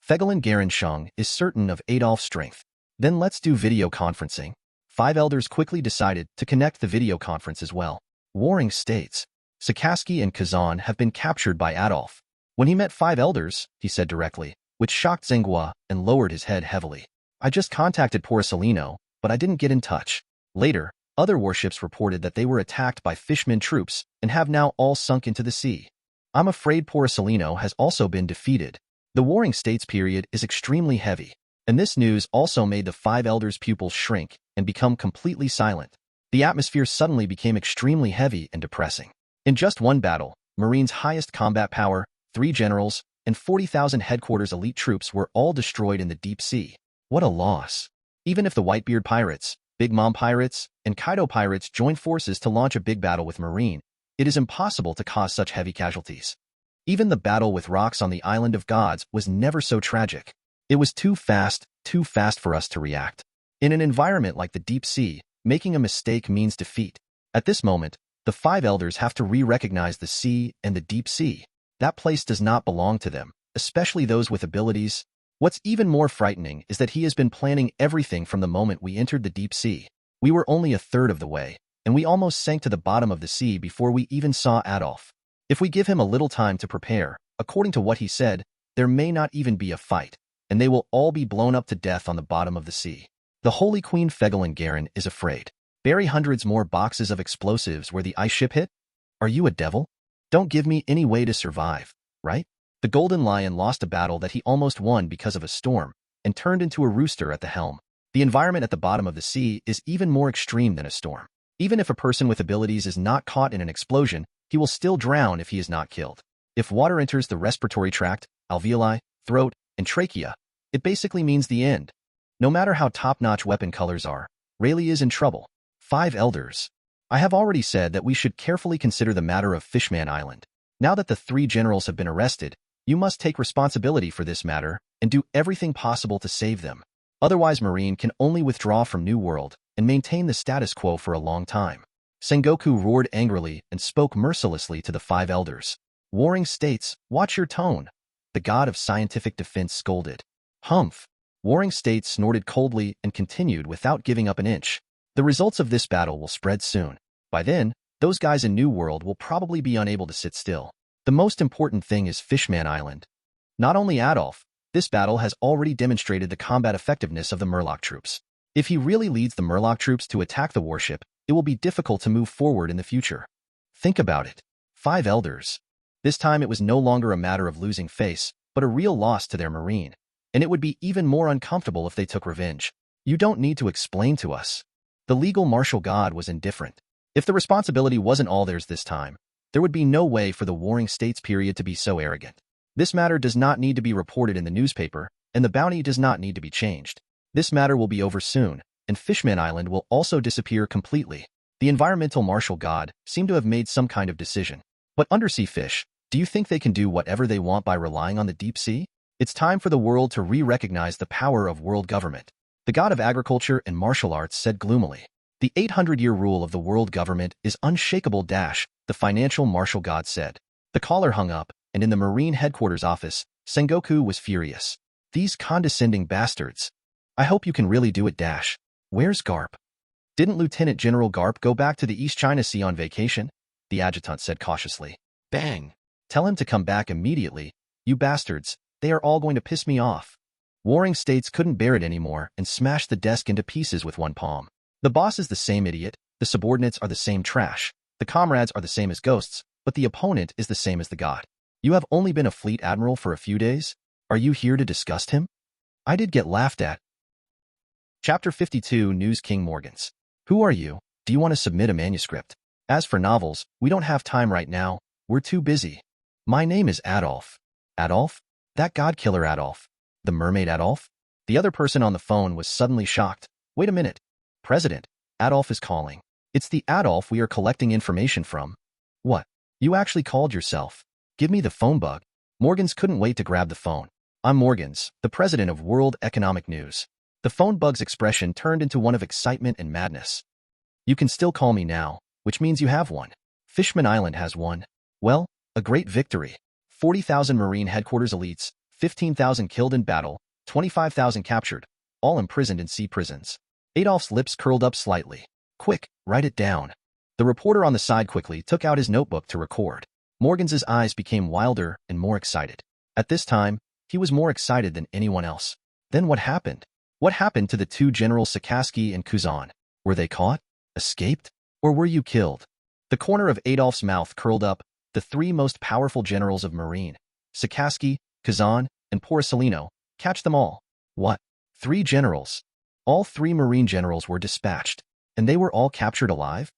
Fegelin Garin Shang is certain of Adolf's strength. Then let's do video conferencing. 5 elders quickly decided to connect the video conference as well. Warring States. Sakaski and Kazan have been captured by Adolf. When he met 5 elders, he said directly, which shocked Zengua and lowered his head heavily. I just contacted Porcelino, but I didn't get in touch. Later, other warships reported that they were attacked by fishman troops and have now all sunk into the sea. I'm afraid Porcelino has also been defeated. The Warring States period is extremely heavy, and this news also made the 5 elders' pupils shrink and become completely silent. The atmosphere suddenly became extremely heavy and depressing. In just one battle, Marine's highest combat power, 3 generals, and 40,000 headquarters elite troops were all destroyed in the deep sea. What a loss. Even if the Whitebeard pirates, Big Mom pirates, and Kaido pirates joined forces to launch a big battle with Marine, it is impossible to cause such heavy casualties. Even the battle with rocks on the Island of Gods was never so tragic. It was too fast for us to react. In an environment like the deep sea, making a mistake means defeat. At this moment, the 5 elders have to re-recognize the sea and the deep sea. That place does not belong to them, especially those with abilities. What's even more frightening is that he has been planning everything from the moment we entered the deep sea. We were only a third of the way, and we almost sank to the bottom of the sea before we even saw Adolf. If we give him a little time to prepare, according to what he said, there may not even be a fight, and they will all be blown up to death on the bottom of the sea. The Holy Queen Fegelin Garin is afraid. Bury hundreds more boxes of explosives where the ice ship hit? Are you a devil? Don't give me any way to survive, right? The Golden Lion lost a battle that he almost won because of a storm, and turned into a rooster at the helm. The environment at the bottom of the sea is even more extreme than a storm. Even if a person with abilities is not caught in an explosion, he will still drown if he is not killed. If water enters the respiratory tract, alveoli, throat, and trachea, it basically means the end. No matter how top-notch weapon colors are, Rayleigh is in trouble. 5 elders. I have already said that we should carefully consider the matter of Fishman Island. Now that the 3 generals have been arrested, you must take responsibility for this matter and do everything possible to save them. Otherwise, Marine can only withdraw from New World and maintain the status quo for a long time. Sengoku roared angrily and spoke mercilessly to the 5 elders. Warring States, watch your tone. The god of scientific defense scolded. Humph. Warring States snorted coldly and continued without giving up an inch. The results of this battle will spread soon. By then, those guys in New World will probably be unable to sit still. The most important thing is Fishman Island. Not only Adolf, this battle has already demonstrated the combat effectiveness of the Murloc troops. If he really leads the Murloc troops to attack the warship, it will be difficult to move forward in the future. Think about it. 5 elders. This time it was no longer a matter of losing face, but a real loss to their marine. And it would be even more uncomfortable if they took revenge. You don't need to explain to us. The legal martial god was indifferent. If the responsibility wasn't all theirs this time, there would be no way for the Warring States period to be so arrogant. This matter does not need to be reported in the newspaper, and the bounty does not need to be changed. This matter will be over soon, and Fishman Island will also disappear completely. The environmental martial god seemed to have made some kind of decision. But undersea fish, do you think they can do whatever they want by relying on the deep sea? It's time for the world to re-recognize the power of world government. The god of agriculture and martial arts said gloomily. The 800-year rule of the world government is unshakable. The financial martial god said. The caller hung up, and in the Marine headquarters office, Sengoku was furious. These condescending bastards. I hope you can really do it. Where's Garp? Didn't Lieutenant General Garp go back to the East China Sea on vacation? The adjutant said cautiously. Bang! Tell him to come back immediately. You bastards, they are all going to piss me off. Warring States couldn't bear it anymore and smashed the desk into pieces with one palm. The boss is the same idiot, the subordinates are the same trash, the comrades are the same as ghosts, but the opponent is the same as the god. You have only been a fleet admiral for a few days? Are you here to disgust him? I did get laughed at. Chapter 52 News King Morgans. Who are you? Do you want to submit a manuscript? As for novels, we don't have time right now. We're too busy. My name is Adolf. Adolf? That god-killer Adolf. The mermaid Adolf? The other person on the phone was suddenly shocked. Wait a minute. President, Adolf is calling. It's the Adolf we are collecting information from. What? You actually called yourself? Give me the phone bug. Morgans couldn't wait to grab the phone. I'm Morgans, the president of World Economic News. The phone bug's expression turned into one of excitement and madness. You can still call me now, which means you have one. Fishman Island has one. Well, a great victory. 40,000 Marine headquarters elites, 15,000 killed in battle, 25,000 captured, all imprisoned in sea prisons. Adolf's lips curled up slightly. Quick, write it down. The reporter on the side quickly took out his notebook to record. Morgans's eyes became wilder and more excited. At this time, he was more excited than anyone else. Then what happened? What happened to the 2 generals Sakaski and Kuzan? Were they caught? Escaped? Or were you killed? The corner of Adolf's mouth curled up. The 3 most powerful generals of Marine, Sakaski, Kazan, and Porcelino, catch them all. What? 3 generals? All 3 Marine generals were dispatched, and they were all captured alive?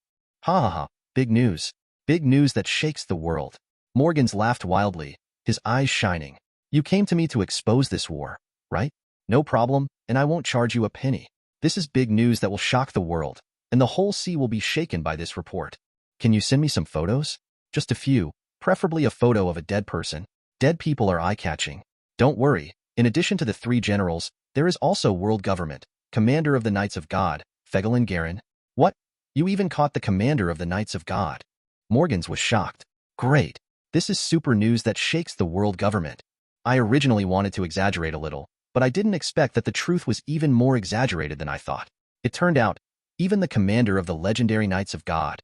Hahaha, big news. Big news that shakes the world. Morgans laughed wildly, his eyes shining. You came to me to expose this war, right? No problem, and I won't charge you a penny. This is big news that will shock the world, and the whole sea will be shaken by this report. Can you send me some photos? Just a few, preferably a photo of a dead person. Dead people are eye-catching. Don't worry, in addition to the 3 generals, there is also world government, commander of the Knights of God, Fegelin Garin. What? You even caught the commander of the Knights of God. Morgans was shocked. Great. This is super news that shakes the world government. I originally wanted to exaggerate a little, but I didn't expect that the truth was even more exaggerated than I thought. It turned out, even the commander of the legendary Knights of God.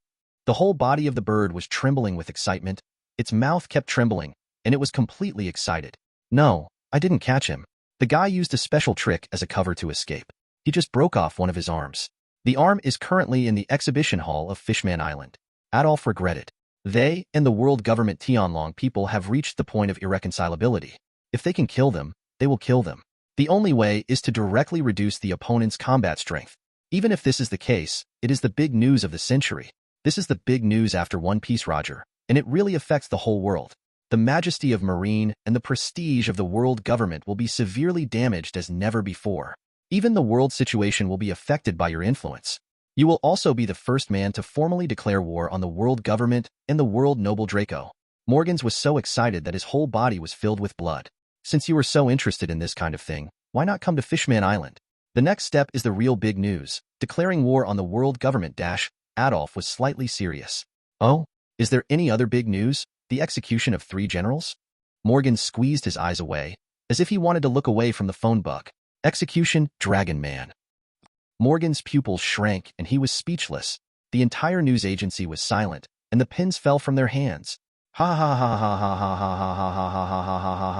The whole body of the bird was trembling with excitement. Its mouth kept trembling, and it was completely excited. No, I didn't catch him. The guy used a special trick as a cover to escape. He just broke off one of his arms. The arm is currently in the exhibition hall of Fishman Island. Adolf regretted. They and the world government Tianlong people have reached the point of irreconcilability. If they can kill them, they will kill them. The only way is to directly reduce the opponent's combat strength. Even if this is the case, it is the big news of the century. This is the big news after One Piece, Roger, and it really affects the whole world. The majesty of Marine and the prestige of the world government will be severely damaged as never before. Even the world situation will be affected by your influence. You will also be the first man to formally declare war on the world government and the world noble Draco. Morgans was so excited that his whole body was filled with blood. Since you are so interested in this kind of thing, why not come to Fishman Island? The next step is the real big news, declaring war on the world government. Adolf was slightly serious. Oh, is there any other big news? The execution of 3 generals? Morgan squeezed his eyes away, as if he wanted to look away from the phone book. Execution, Dragon Man. Morgan's pupils shrank and he was speechless. The entire news agency was silent, and the pens fell from their hands. Ha ha ha ha ha ha ha ha ha ha ha ha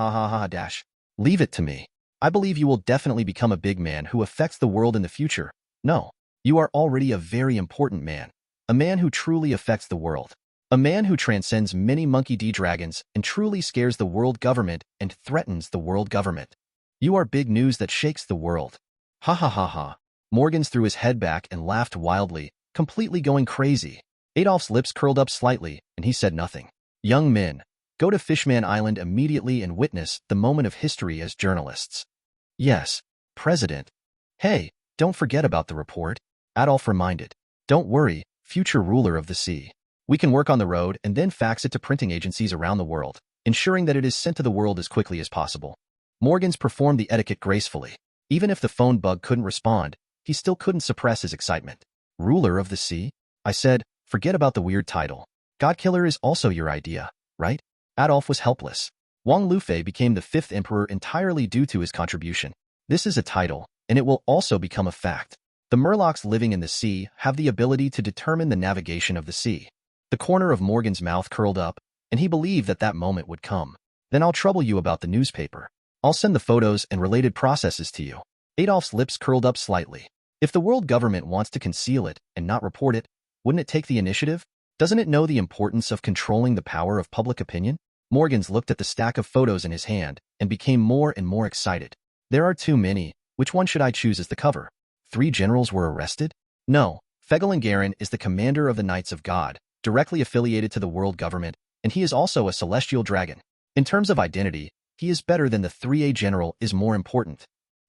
ha ha ha. Leave it to me. I believe you will definitely become a big man who affects the world in the future. No, You are already a very important man, a man who truly affects the world, a man who transcends many monkey D-dragons and truly scares the world government and threatens the world government. You are big news that shakes the world. Ha ha ha ha. Morgans threw his head back and laughed wildly, completely going crazy. Adolf's lips curled up slightly, and he said nothing. Young men, go to Fishman Island immediately and witness the moment of history as journalists. Yes, President. Hey, don't forget about the report, Adolf reminded. Don't worry, future ruler of the sea. We can work on the road and then fax it to printing agencies around the world, ensuring that it is sent to the world as quickly as possible. Morgans performed the etiquette gracefully. Even if the phone bug couldn't respond, he still couldn't suppress his excitement. Ruler of the sea? I said, forget about the weird title. Godkiller is also your idea, right? Adolf was helpless. Wang Lufei became the 5th emperor entirely due to his contribution. This is a title, and it will also become a fact. The Murlocs living in the sea have the ability to determine the navigation of the sea. The corner of Morgan's mouth curled up, and he believed that that moment would come. Then I'll trouble you about the newspaper. I'll send the photos and related processes to you. Adolf's lips curled up slightly. If the world government wants to conceal it and not report it, wouldn't it take the initiative? Doesn't it know the importance of controlling the power of public opinion? Morgans looked at the stack of photos in his hand and became more and more excited. There are too many. Which one should I choose as the cover? 3 generals were arrested? No. Fegelin is the commander of the Knights of God, directly affiliated to the world government, and he is also a celestial dragon. In terms of identity, he is better than the 3A general is more important.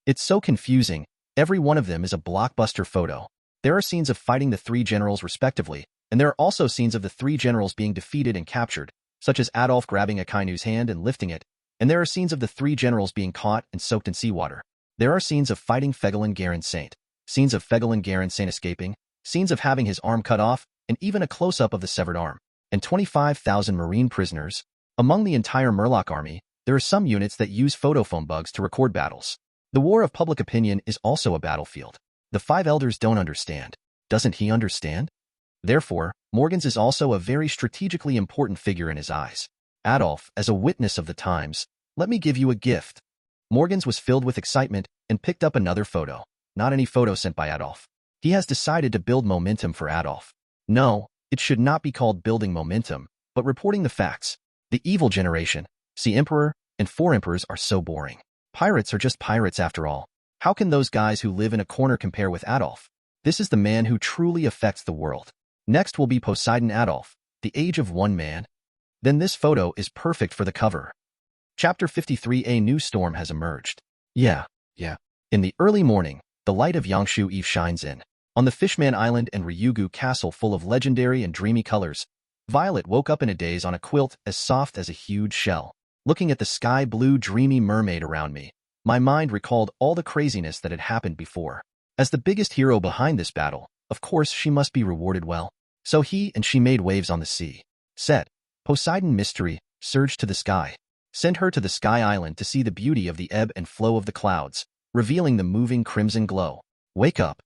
It's so confusing. Every one of them is a blockbuster photo. There are scenes of fighting the 3 generals respectively, and there are also scenes of the 3 generals being defeated and captured, such as Adolf grabbing Akainu's hand and lifting it, and there are scenes of the 3 generals being caught and soaked in seawater. There are scenes of fighting Fegelin Saint, scenes of Fegelin Saint escaping, scenes of having his arm cut off, and even a close-up of the severed arm, and 25,000 marine prisoners. Among the entire Murloc army, there are some units that use photophone bugs to record battles. The war of public opinion is also a battlefield. The 5 elders don't understand. Doesn't he understand? Therefore, Morgans is also a very strategically important figure in his eyes. Adolf, as a witness of the times, let me give you a gift. Morgans was filled with excitement and picked up another photo. Not any photo sent by Adolf. He has decided to build momentum for Adolf. No, it should not be called building momentum, but reporting the facts. The evil generation, see Emperor, and 4 emperors are so boring. Pirates are just pirates after all. How can those guys who live in a corner compare with Adolf? This is the man who truly affects the world. Next will be Poseidon Adolf, the age of 1 man. Then this photo is perfect for the cover. Chapter 53. A new storm has emerged. Yeah. In the early morning, the light of Yangshu Eve shines in. On the Fishman Island and Ryugu Castle full of legendary and dreamy colors, Violet woke up in a daze on a quilt as soft as a huge shell. Looking at the sky-blue dreamy mermaid around me, my mind recalled all the craziness that had happened before. As the biggest hero behind this battle, of course she must be rewarded well. So he and she made waves on the sea. Set. Poseidon mystery, surged to the sky. Send her to the Sky Island to see the beauty of the ebb and flow of the clouds, revealing the moving crimson glow. Wake up,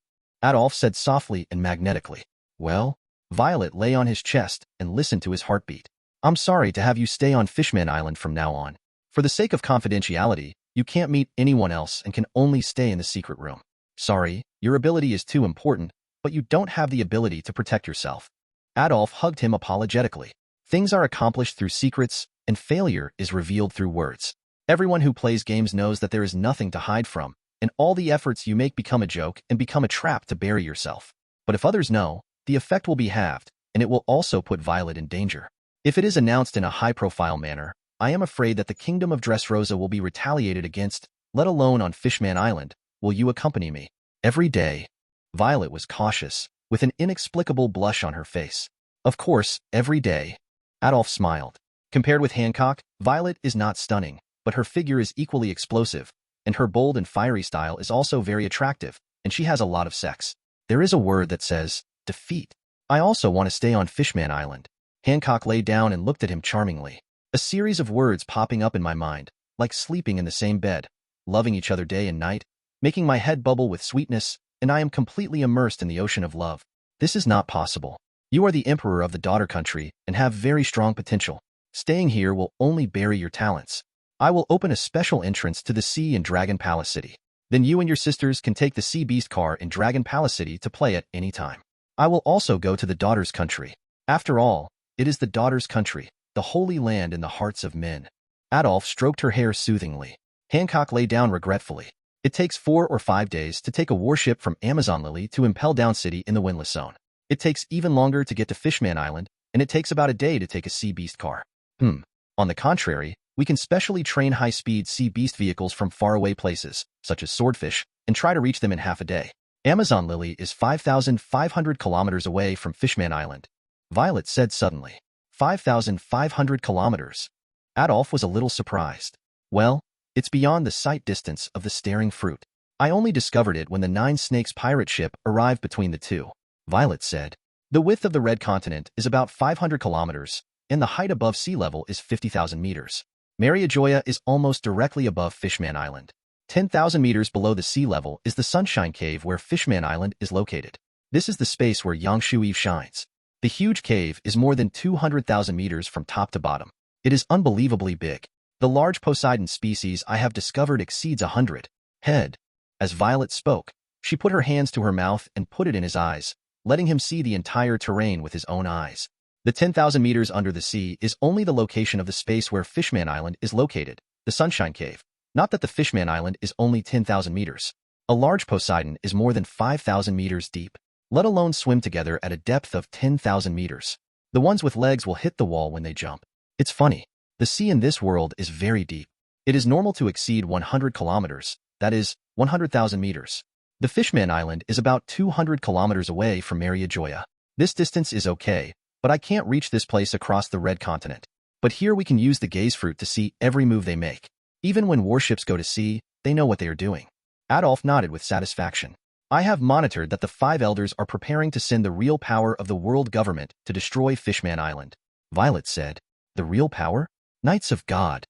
Adolf said softly and magnetically. Well? Violet lay on his chest and listened to his heartbeat. I'm sorry to have you stay on Fishman Island from now on. For the sake of confidentiality, you can't meet anyone else and can only stay in the secret room. Sorry, your ability is too important, but you don't have the ability to protect yourself. Adolf hugged him apologetically. Things are accomplished through secrets, and failure is revealed through words. Everyone who plays games knows that there is nothing to hide from, and all the efforts you make become a joke and become a trap to bury yourself. But if others know, the effect will be halved, and it will also put Violet in danger. If it is announced in a high-profile manner, I am afraid that the kingdom of Dressrosa will be retaliated against, let alone on Fishman Island. Will you accompany me? Every day. Violet was cautious, with an inexplicable blush on her face. Of course, every day. Adolf smiled. Compared with Hancock, Violet is not stunning, but her figure is equally explosive, and her bold and fiery style is also very attractive, and she has a lot of sex. There is a word that says, defeat. I also want to stay on Fishman Island. Hancock lay down and looked at him charmingly. A series of words popping up in my mind, like sleeping in the same bed, loving each other day and night, making my head bubble with sweetness, and I am completely immersed in the ocean of love. This is not possible. You are the emperor of the daughter country and have very strong potential. Staying here will only bury your talents. I will open a special entrance to the sea in Dragon Palace City. Then you and your sisters can take the Sea Beast car in Dragon Palace City to play at any time. I will also go to the Daughter's Country. After all, it is the Daughter's Country, the holy land in the hearts of men. Adolf stroked her hair soothingly. Hancock lay down regretfully. It takes 4 or 5 days to take a warship from Amazon Lily to Impel Down City in the Windless Zone. It takes even longer to get to Fishman Island, and it takes about a day to take a Sea Beast car. On the contrary, we can specially train high-speed Sea Beast vehicles from faraway places, such as Swordfish, and try to reach them in half a day. Amazon Lily is 5,500 kilometers away from Fishman Island, Violet said suddenly. 5,500 kilometers. Adolf was a little surprised. Well, it's beyond the sight distance of the staring fruit. I only discovered it when the Nine Snakes pirate ship arrived between the two, Violet said. The width of the Red Continent is about 500 kilometers, and the height above sea level is 50,000 meters. Mariajoya is almost directly above Fishman Island. 10,000 meters below the sea level is the Sunshine Cave where Fishman Island is located. This is the space where Yangshu Eve shines. The huge cave is more than 200,000 meters from top to bottom. It is unbelievably big. The large Poseidon species I have discovered exceeds 100 head. As Violet spoke, she put her hands to her mouth and put it in his eyes, letting him see the entire terrain with his own eyes. The 10,000 meters under the sea is only the location of the space where Fishman Island is located, the Sunshine Cave. Not that the Fishman Island is only 10,000 meters. A large Poseidon is more than 5,000 meters deep, let alone swim together at a depth of 10,000 meters. The ones with legs will hit the wall when they jump. It's funny. The sea in this world is very deep. It is normal to exceed 100 kilometers, that is, 100,000 meters. The Fishman Island is about 200 kilometers away from Mariajoya. This distance is okay, but I can't reach this place across the Red Continent. But here we can use the gaze fruit to see every move they make. Even when warships go to sea, they know what they are doing. Adolf nodded with satisfaction. I have monitored that the 5 elders are preparing to send the real power of the world government to destroy Fishman Island. Violet said. The real power? Knights of God.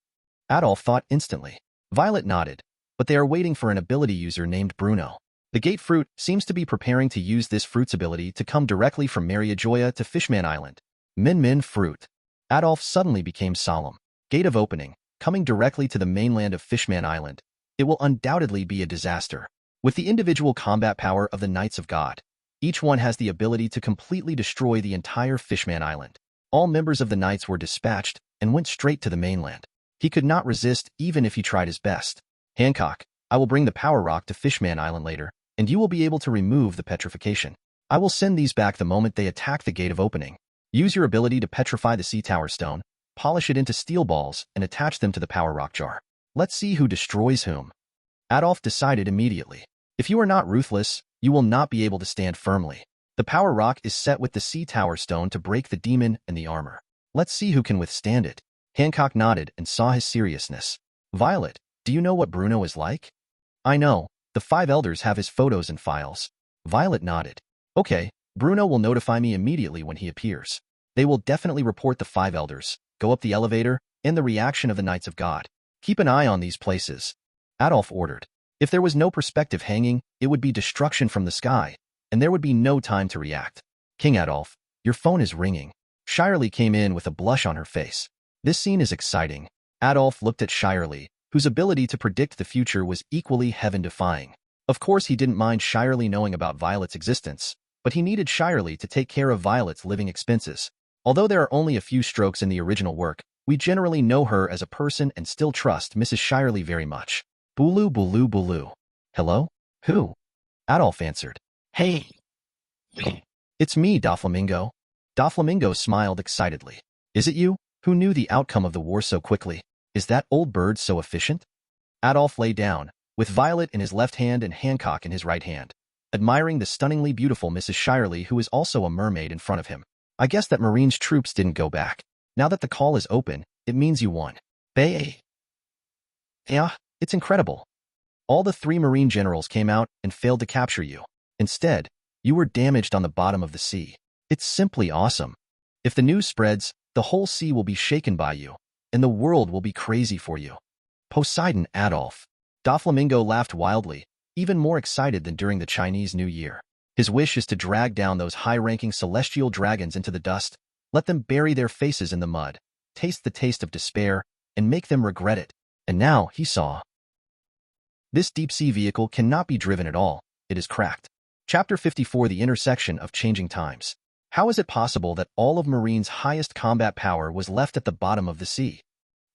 Adolf thought instantly. Violet nodded, but they are waiting for an ability user named Bruno. The gate fruit seems to be preparing to use this fruit's ability to come directly from Mariajoya to Fishman Island. Min fruit. Adolf suddenly became solemn. Gate of opening, coming directly to the mainland of Fishman Island. It will undoubtedly be a disaster. With the individual combat power of the Knights of God, each one has the ability to completely destroy the entire Fishman Island. All members of the Knights were dispatched and went straight to the mainland. He could not resist even if he tried his best. Hancock, I will bring the power rock to Fishman Island later, and you will be able to remove the petrification. I will send these back the moment they attack the gate of opening. Use your ability to petrify the sea tower stone, polish it into steel balls, and attach them to the power rock jar. Let's see who destroys whom. Adolf decided immediately. If you are not ruthless, you will not be able to stand firmly. The power rock is set with the sea tower stone to break the demon and the armor. Let's see who can withstand it. Hancock nodded and saw his seriousness. Violet, do you know what Bruno is like? I know. The 5 elders have his photos and files. Violet nodded. Okay, Bruno will notify me immediately when he appears. They will definitely report the 5 elders, go up the elevator, and the reaction of the Knights of God. Keep an eye on these places. Adolf ordered. If there was no perspective hanging, it would be destruction from the sky, and there would be no time to react. King Adolf, your phone is ringing. Shirley came in with a blush on her face. This scene is exciting. Adolf looked at Shirley, whose ability to predict the future was equally heaven-defying. Of course he didn't mind Shirley knowing about Violet's existence, but he needed Shirley to take care of Violet's living expenses. Although there are only a few strokes in the original work, we generally know her as a person and still trust Mrs. Shirley very much. Bulu bulu bulu. Hello? Who? Adolf answered. Hey. It's me, Doflamingo. Doflamingo smiled excitedly. Is it you? Who knew the outcome of the war so quickly? Is that old bird so efficient? Adolf lay down, with Violet in his left hand and Hancock in his right hand, admiring the stunningly beautiful Mrs. Shirley, who is also a mermaid, in front of him. I guess that Marine's troops didn't go back. Now that the call is open, it means you won. Bay. Yeah, it's incredible. All the 3 Marine generals came out and failed to capture you. Instead, you were damaged on the bottom of the sea. It's simply awesome. If the news spreads, the whole sea will be shaken by you, and the world will be crazy for you. Poseidon, Adolf. Doflamingo laughed wildly, even more excited than during the Chinese New Year. His wish is to drag down those high-ranking celestial dragons into the dust, let them bury their faces in the mud, taste the taste of despair, and make them regret it. And now he saw. This deep-sea vehicle cannot be driven at all. It is cracked. Chapter 54: The Intersection of Changing Times. How is it possible that all of Marine's highest combat power was left at the bottom of the sea?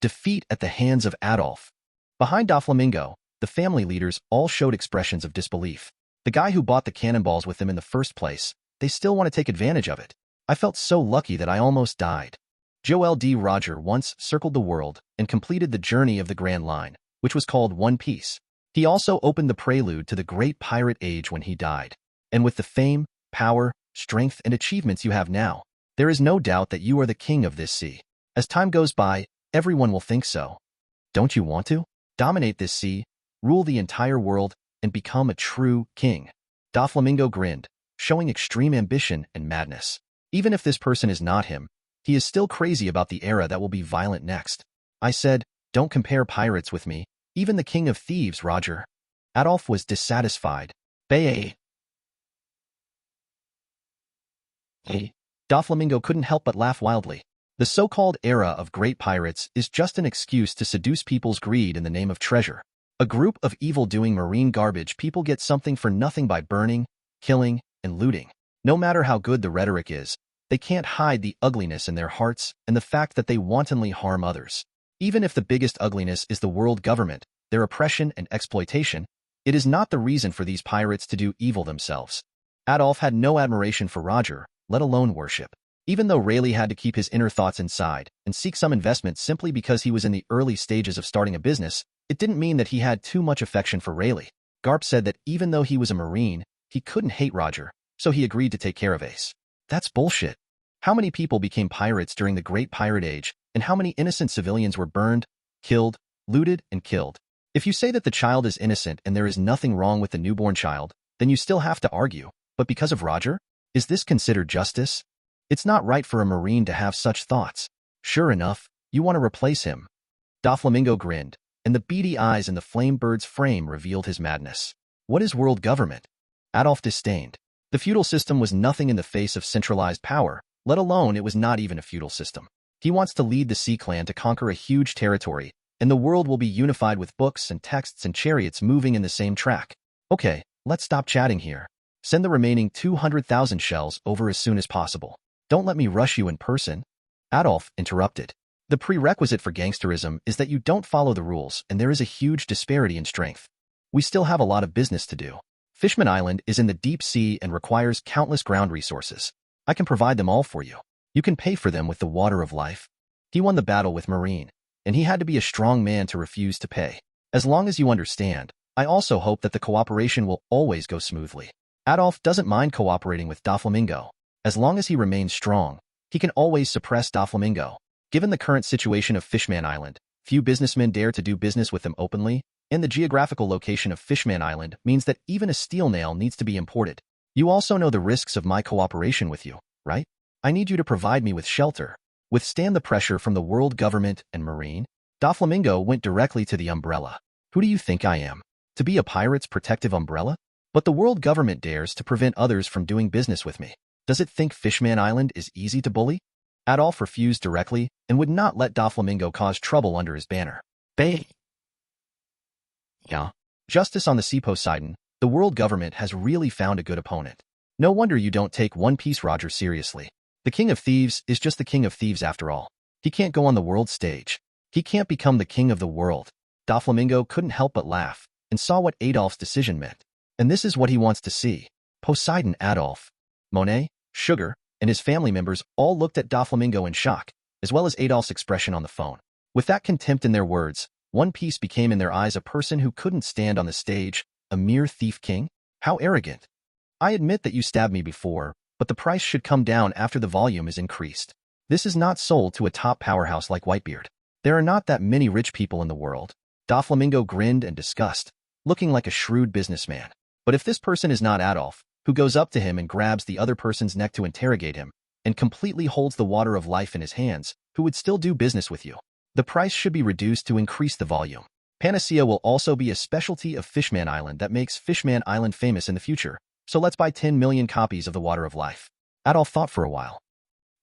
Defeat at the hands of Adolf. Behind Doflamingo, the family leaders all showed expressions of disbelief. The guy who bought the cannonballs with them in the first place, they still want to take advantage of it. I felt so lucky that I almost died. Joel D. Roger once circled the world and completed the journey of the Grand Line, which was called One Piece. He also opened the prelude to the Great Pirate Age when he died. And with the fame, power, strength, and achievements you have now, there is no doubt that you are the king of this sea. As time goes by, everyone will think so. Don't you want to? Dominate this sea, rule the entire world, and become a true king. Doflamingo grinned, showing extreme ambition and madness. Even if this person is not him, he is still crazy about the era that will be violent next. I said, don't compare pirates with me, even the king of thieves, Roger. Adolf was dissatisfied. Hey. Doflamingo couldn't help but laugh wildly. The so-called era of great pirates is just an excuse to seduce people's greed in the name of treasure. A group of evil-doing marine garbage people get something for nothing by burning, killing, and looting. No matter how good the rhetoric is, they can't hide the ugliness in their hearts and the fact that they wantonly harm others. Even if the biggest ugliness is the world government, their oppression and exploitation, it is not the reason for these pirates to do evil themselves. Adolf had no admiration for Roger, let alone worship. Even though Rayleigh had to keep his inner thoughts inside and seek some investment simply because he was in the early stages of starting a business, it didn't mean that he had too much affection for Rayleigh. Garp said that even though he was a Marine, he couldn't hate Roger, so he agreed to take care of Ace. That's bullshit. How many people became pirates during the Great Pirate Age, and how many innocent civilians were burned, killed, looted, and killed? If you say that the child is innocent and there is nothing wrong with the newborn child, then you still have to argue. But because of Roger? Is this considered justice? It's not right for a Marine to have such thoughts. Sure enough, you want to replace him. Doflamingo grinned, and the beady eyes in the flame bird's frame revealed his madness. What is world government? Adolf disdained. The feudal system was nothing in the face of centralized power, let alone it was not even a feudal system. He wants to lead the Sea Clan to conquer a huge territory, and the world will be unified with books and texts and chariots moving in the same track. Okay, let's stop chatting here. Send the remaining 200,000 shells over as soon as possible. Don't let me rush you in person. Adolf interrupted. The prerequisite for gangsterism is that you don't follow the rules, and there is a huge disparity in strength. We still have a lot of business to do. Fishman Island is in the deep sea and requires countless ground resources. I can provide them all for you. You can pay for them with the water of life. He won the battle with Marine, and he had to be a strong man to refuse to pay. As long as you understand, I also hope that the cooperation will always go smoothly. Adolf doesn't mind cooperating with Doflamingo. As long as he remains strong, he can always suppress Doflamingo. Given the current situation of Fishman Island, few businessmen dare to do business with them openly, and the geographical location of Fishman Island means that even a steel nail needs to be imported. You also know the risks of my cooperation with you, right? I need you to provide me with shelter, withstand the pressure from the world government and Marine. Doflamingo went directly to the umbrella. Who do you think I am? To be a pirate's protective umbrella? But the world government dares to prevent others from doing business with me. Does it think Fishman Island is easy to bully? Adolf refused directly and would not let Doflamingo cause trouble under his banner. Yeah. Justice on the sea. Poseidon, the world government has really found a good opponent. No wonder you don't take One Piece Roger seriously. The king of thieves is just the king of thieves after all. He can't go on the world stage. He can't become the king of the world. Doflamingo couldn't help but laugh and saw what Adolf's decision meant. And this is what he wants to see. Poseidon. Adolf, Monet, Sugar, and his family members all looked at Doflamingo in shock, as well as Adolf's expression on the phone. With that contempt in their words, One Piece became in their eyes a person who couldn't stand on the stage, a mere thief king? How arrogant. I admit that you stabbed me before, but the price should come down after the volume is increased. This is not sold to a top powerhouse like Whitebeard. There are not that many rich people in the world. Doflamingo grinned in disgust, looking like a shrewd businessman. But if this person is not Adolf, who goes up to him and grabs the other person's neck to interrogate him, and completely holds the water of life in his hands, who would still do business with you? The price should be reduced to increase the volume. Panacea will also be a specialty of Fishman Island that makes Fishman Island famous in the future, so let's buy 10 million copies of the water of life. Adolf thought for a while.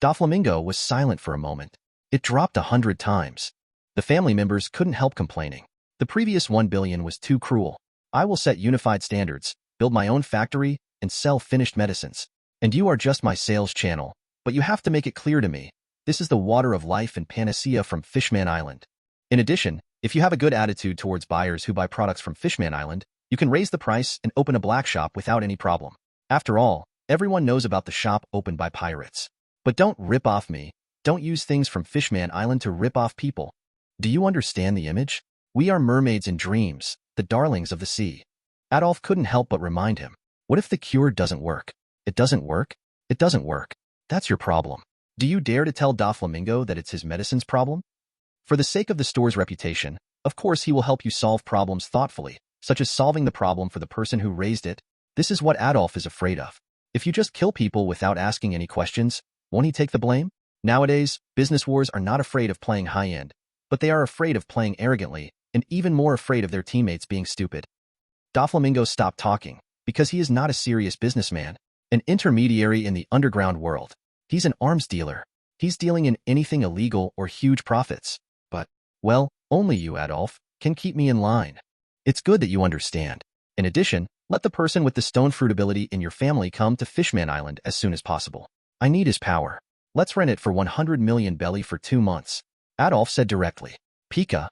Doflamingo was silent for a moment. It dropped 100 times. The family members couldn't help complaining. The previous 1 billion was too cruel. I will set unified standards, build my own factory, and sell finished medicines. And you are just my sales channel, but you have to make it clear to me. This is the water of life and panacea from Fishman Island. In addition, if you have a good attitude towards buyers who buy products from Fishman Island, you can raise the price and open a black shop without any problem. After all, everyone knows about the shop opened by pirates. But don't rip off me. Don't use things from Fishman Island to rip off people. Do you understand the image? We are mermaids in dreams, the darlings of the sea. Adolf couldn't help but remind him. What if the cure doesn't work? It doesn't work? It doesn't work. That's your problem. Do you dare to tell Doflamingo that it's his medicine's problem? For the sake of the store's reputation, of course he will help you solve problems thoughtfully, such as solving the problem for the person who raised it. This is what Adolf is afraid of. If you just kill people without asking any questions, won't he take the blame? Nowadays, business wars are not afraid of playing high-end, but they are afraid of playing arrogantly, and even more afraid of their teammates being stupid. Doflamingo stopped talking, because he is not a serious businessman, an intermediary in the underground world. He's an arms dealer. He's dealing in anything illegal or huge profits. But, well, only you, Adolf, can keep me in line. It's good that you understand. In addition, let the person with the stone fruit ability in your family come to Fishman Island as soon as possible. I need his power. Let's rent it for 100 million belly for 2 months. Adolf said directly. Pika.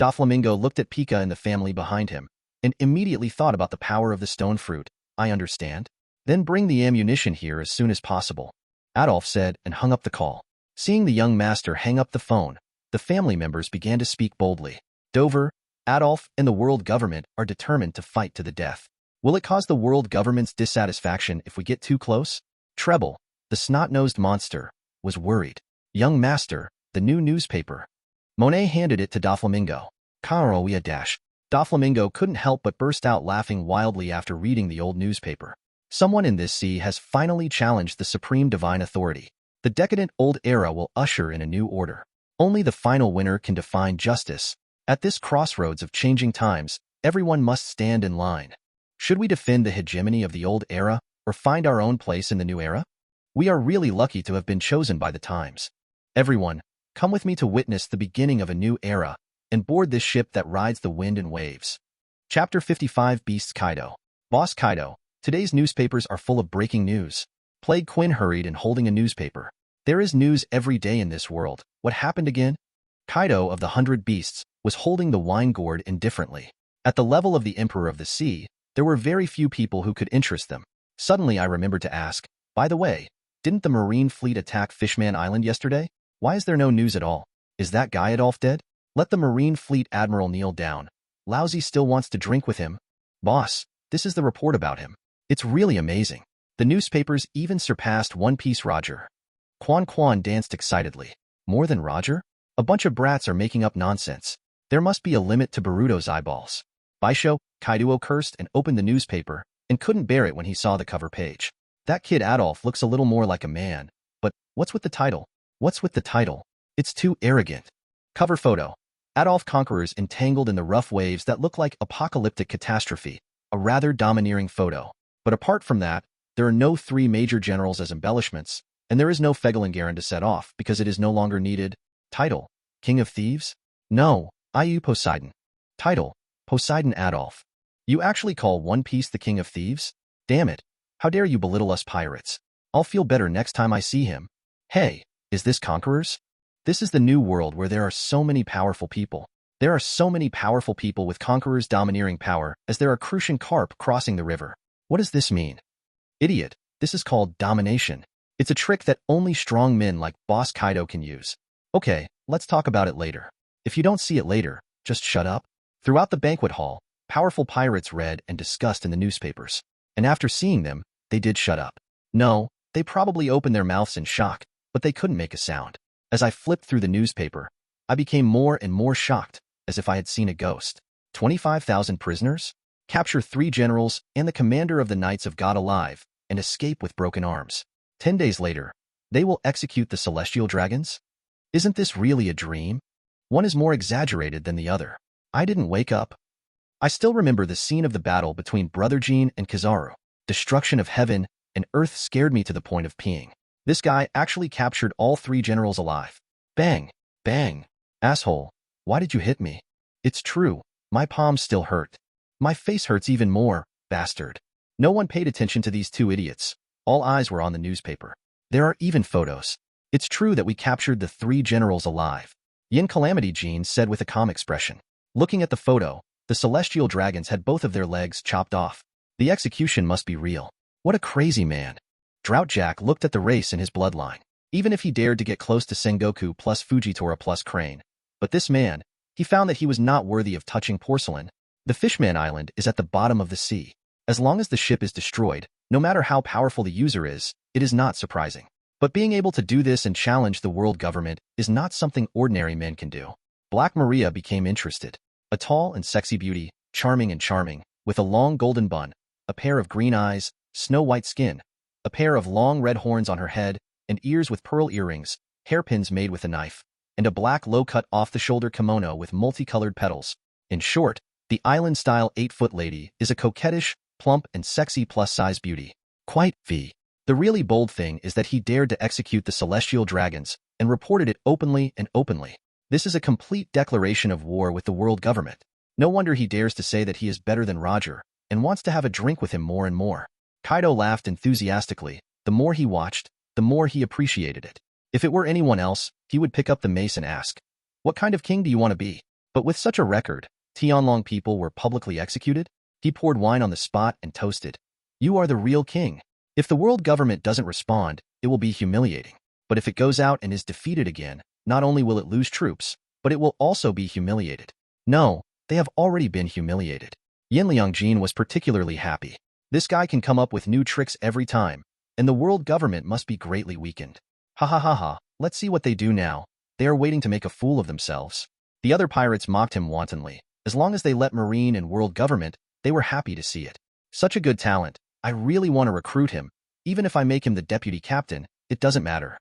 Doflamingo looked at Pika and the family behind him, and immediately thought about the power of the stone fruit. I understand. Then bring the ammunition here as soon as possible. Adolf said and hung up the call. Seeing the young master hang up the phone, the family members began to speak boldly. Dover, Adolf, and the world government are determined to fight to the death. Will it cause the world government's dissatisfaction if we get too close? Treble, the snot-nosed monster, was worried. Young master, the new newspaper. Monet handed it to Doflamingo. Karoia dash. Doflamingo couldn't help but burst out laughing wildly after reading the old newspaper. Someone in this sea has finally challenged the supreme divine authority. The decadent old era will usher in a new order. Only the final winner can define justice. At this crossroads of changing times, everyone must stand in line. Should we defend the hegemony of the old era, or find our own place in the new era? We are really lucky to have been chosen by the times. Everyone, come with me to witness the beginning of a new era, and board this ship that rides the wind and waves. Chapter 55 Beasts Kaido. Boss Kaido, today's newspapers are full of breaking news. Plague Quinn hurried and holding a newspaper. There is news every day in this world. What happened again? Kaido of the 100 Beasts was holding the wine gourd indifferently. At the level of the Emperor of the Sea, there were very few people who could interest them. Suddenly I remembered to ask, by the way, didn't the Marine Fleet attack Fishman Island yesterday? Why is there no news at all? Is that guy Adolf dead? Let the Marine Fleet Admiral kneel down. Lousy still wants to drink with him. Boss, this is the report about him. It's really amazing. The newspapers even surpassed One Piece Roger. Quan danced excitedly. More than Roger? A bunch of brats are making up nonsense. There must be a limit to Boruto's eyeballs. Baisho, Kaido cursed and opened the newspaper, and couldn't bear it when he saw the cover page. That kid Adolf looks a little more like a man. But what's with the title? What's with the title? It's too arrogant. Cover photo. Adolf conquerors entangled in the rough waves that look like apocalyptic catastrophe. A rather domineering photo. But apart from that, there are no 3 major generals as embellishments, and there is no Fegelingaren to set off because it is no longer needed. Title: King of Thieves? No, IU Poseidon. Title: Poseidon Adolf. You actually call One Piece the King of Thieves? Damn it. How dare you belittle us pirates? I'll feel better next time I see him. Hey, is this Conquerors? This is the new world where there are so many powerful people. There are so many powerful people with Conquerors domineering power as there are Crucian carp crossing the river. What does this mean? Idiot, this is called domination. It's a trick that only strong men like Boss Kaido can use. Okay, let's talk about it later. If you don't see it later, just shut up. Throughout the banquet hall, powerful pirates read and discussed in the newspapers. And after seeing them, they did shut up. No, they probably opened their mouths in shock, but they couldn't make a sound. As I flipped through the newspaper, I became more and more shocked, as if I had seen a ghost. 25,000 prisoners? Capture 3 generals and the commander of the Knights of God alive, and escape with broken arms. 10 days later, they will execute the celestial dragons? Isn't this really a dream? One is more exaggerated than the other. I didn't wake up. I still remember the scene of the battle between Brother Jean and Kizaru. Destruction of heaven and earth scared me to the point of peeing. This guy actually captured all 3 generals alive. Bang! Bang! Asshole, why did you hit me? It's true, my palms still hurt. My face hurts even more, bastard. No one paid attention to these two idiots. All eyes were on the newspaper. There are even photos. It's true that we captured the 3 generals alive. Yin Calamity Jean said with a calm expression. Looking at the photo, the celestial dragons had both of their legs chopped off. The execution must be real. What a crazy man. Drought Jack looked at the race in his bloodline. Even if he dared to get close to Sengoku plus Fujitora plus Crane. But this man, he found that he was not worthy of touching porcelain. The Fishman Island is at the bottom of the sea. As long as the ship is destroyed, no matter how powerful the user is, it is not surprising. But being able to do this and challenge the world government is not something ordinary men can do. Black Maria became interested. A tall and sexy beauty, charming, with a long golden bun, a pair of green eyes, snow-white skin, a pair of long red horns on her head, and ears with pearl earrings, hairpins made with a knife, and a black low-cut off-the-shoulder kimono with multicolored petals. In short, the island-style 8-foot lady is a coquettish, plump, and sexy plus-size beauty. Quite v. The really bold thing is that he dared to execute the celestial dragons and reported it openly and openly. This is a complete declaration of war with the world government. No wonder he dares to say that he is better than Roger and wants to have a drink with him more and more. Kaido laughed enthusiastically. The more he watched, the more he appreciated it. If it were anyone else, he would pick up the mace and ask, "What kind of king do you want to be?" But with such a record, Tianlong people were publicly executed. He poured wine on the spot and toasted. "You are the real king. If the world government doesn't respond, it will be humiliating. But if it goes out and is defeated again, not only will it lose troops, but it will also be humiliated." No, they have already been humiliated. Yin Liangjin was particularly happy. This guy can come up with new tricks every time, and the world government must be greatly weakened. Hahahaha, let's see what they do now. They are waiting to make a fool of themselves. The other pirates mocked him wantonly. As long as they let Marine and world government, they were happy to see it. Such a good talent. I really want to recruit him. Even if I make him the deputy captain, it doesn't matter.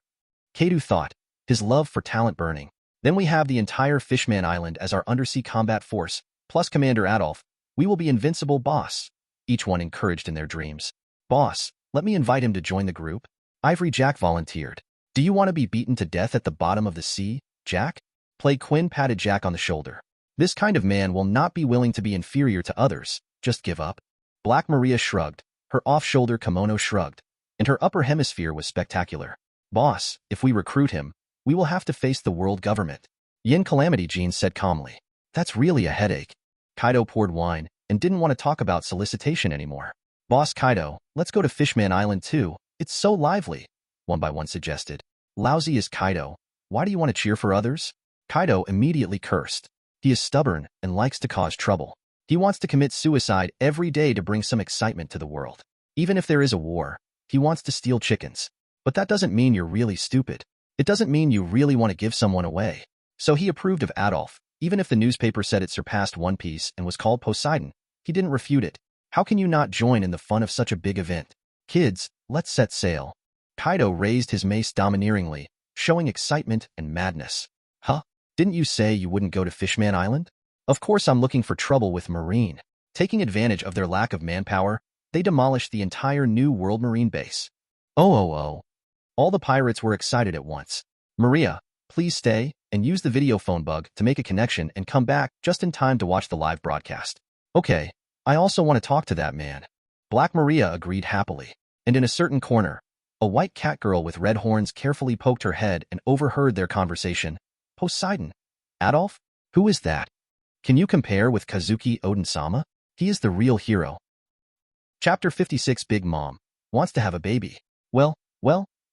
Kaido thought, his love for talent burning. Then we have the entire Fishman Island as our undersea combat force, plus Commander Adolf. We will be invincible, boss. Each one encouraged in their dreams. Boss, let me invite him to join the group. Ivory Jack volunteered. Do you want to be beaten to death at the bottom of the sea, Jack? Play Quinn patted Jack on the shoulder. This kind of man will not be willing to be inferior to others. Just give up. Black Maria shrugged. Her off-shoulder kimono shrugged. And her upper hemisphere was spectacular. Boss, if we recruit him, we will have to face the world government. Yin Calamity Jean said calmly. That's really a headache. Kaido poured wine and didn't want to talk about solicitation anymore. Boss Kaido, let's go to Fishman Island too. It's so lively. One by one suggested. Lousy is Kaido. Why do you want to cheer for others? Kaido immediately cursed. He is stubborn and likes to cause trouble. He wants to commit suicide every day to bring some excitement to the world. Even if there is a war, he wants to steal chickens. But that doesn't mean you're really stupid. It doesn't mean you really want to give someone away. So he approved of Adolf. Even if the newspaper said it surpassed One Piece and was called Poseidon, he didn't refute it. How can you not join in the fun of such a big event? Kids, let's set sail. Kaido raised his mace domineeringly, showing excitement and madness. Huh? Didn't you say you wouldn't go to Fishman Island? Of course I'm looking for trouble with Marine. Taking advantage of their lack of manpower, they demolished the entire New World Marine base. Oh. All the pirates were excited at once. Maria, please stay and use the video phone bug to make a connection and come back just in time to watch the live broadcast. Okay, I also want to talk to that man. Black Maria agreed happily. And in a certain corner, a white cat girl with red horns carefully poked her head and overheard their conversation. Poseidon? Adolf? Who is that? Can you compare with Kazuki Odin-sama? He is the real hero. Chapter 56 Big Mom wants to have a baby. Well,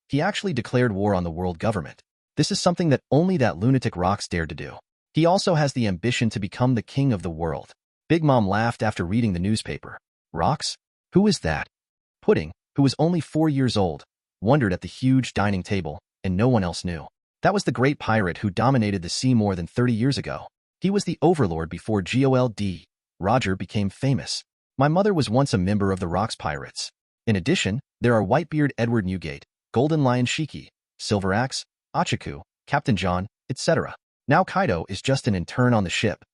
he actually declared war on the world government. This is something that only that lunatic Rox dared to do. He also has the ambition to become the king of the world. Big Mom laughed after reading the newspaper. Rox? Who is that? Pudding, who was only 4 years old, wondered at the huge dining table, and no one else knew. That was the great pirate who dominated the sea more than 30 years ago. He was the overlord before Gold. Roger became famous. My mother was once a member of the Rox Pirates. In addition, there are Whitebeard Edward Newgate, Golden Lion Shiki, Silver Axe, Achiku, Captain John, etc. Now Kaido is just an intern on the ship.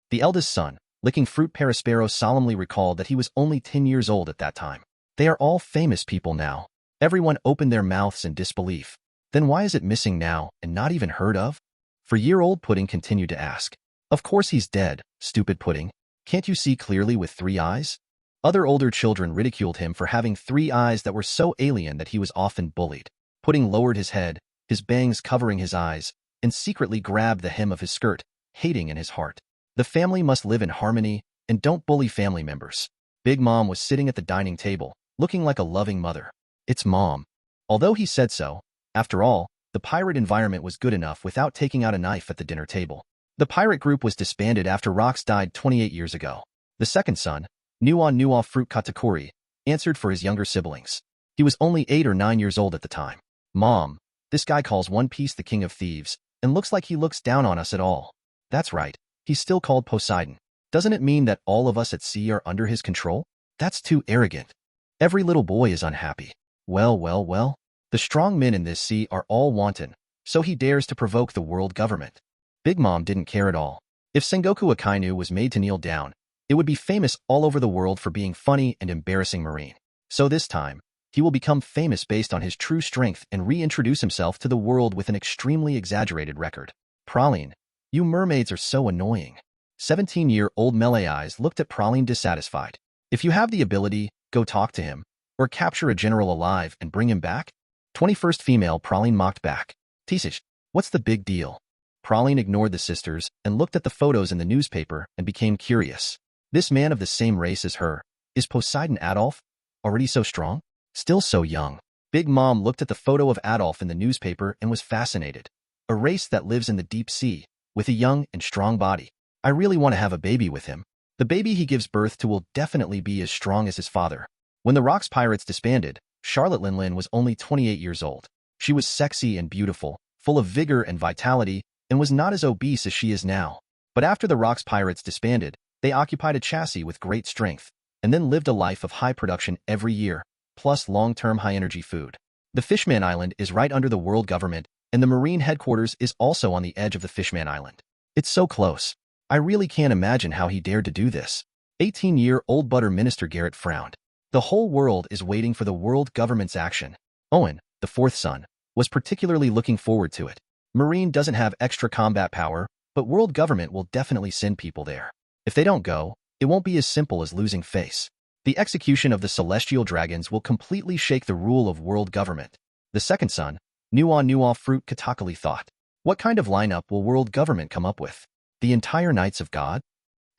The eldest son, licking fruit Perispero, solemnly recalled that he was only 10 years old at that time. They are all famous people now. Everyone opened their mouths in disbelief. Then why is it missing now and not even heard of? For year-old Pudding continued to ask. Of course he's dead, stupid Pudding. Can't you see clearly with 3 eyes? Other older children ridiculed him for having 3 eyes that were so alien that he was often bullied. Pudding lowered his head, his bangs covering his eyes, and secretly grabbed the hem of his skirt, hating in his heart. The family must live in harmony, and don't bully family members. Big Mom was sitting at the dining table, looking like a loving mother. It's Mom. Although he said so, after all, the pirate environment was good enough without taking out a knife at the dinner table. The pirate group was disbanded after Rox died 28 years ago. The second son, Nuwa Fruit Katakuri, answered for his younger siblings. He was only 8 or 9 years old at the time. Mom, this guy calls One Piece the king of thieves, and looks like he looks down on us at all. That's right, he's still called Poseidon. Doesn't it mean that all of us at sea are under his control? That's too arrogant. Every little boy is unhappy. Well. The strong men in this sea are all wanton, so he dares to provoke the world government. Big Mom didn't care at all. If Sengoku Akainu was made to kneel down, it would be famous all over the world for being funny and embarrassing Marine. So this time, he will become famous based on his true strength and reintroduce himself to the world with an extremely exaggerated record. Praline, you mermaids are so annoying. 17-year-old Melee Eyes looked at Praline dissatisfied. If you have the ability, go talk to him, or capture a general alive and bring him back. 21st female Praline mocked back. Teasish, what's the big deal? Praline ignored the sisters and looked at the photos in the newspaper and became curious. This man of the same race as her, is Poseidon Adolf? Already so strong? Still so young. Big Mom looked at the photo of Adolf in the newspaper and was fascinated. A race that lives in the deep sea, with a young and strong body. I really want to have a baby with him. The baby he gives birth to will definitely be as strong as his father. When the Rocks Pirates disbanded, Charlotte Linlin was only 28 years old. She was sexy and beautiful, full of vigor and vitality, and was not as obese as she is now. But after the Rocks Pirates disbanded, they occupied a chassis with great strength, and then lived a life of high production every year, plus long-term high-energy food. The Fishman Island is right under the world government, and the Marine headquarters is also on the edge of the Fishman Island. It's so close. I really can't imagine how he dared to do this. 18-year-old Butter Minister Garrett frowned. The whole world is waiting for the world government's action. Owen, the fourth son, was particularly looking forward to it. Marine doesn't have extra combat power, but world government will definitely send people there. If they don't go, it won't be as simple as losing face. The execution of the celestial dragons will completely shake the rule of world government. The second son, Nuwa Fruit Katakuri thought. What kind of lineup will world government come up with? The entire Knights of God?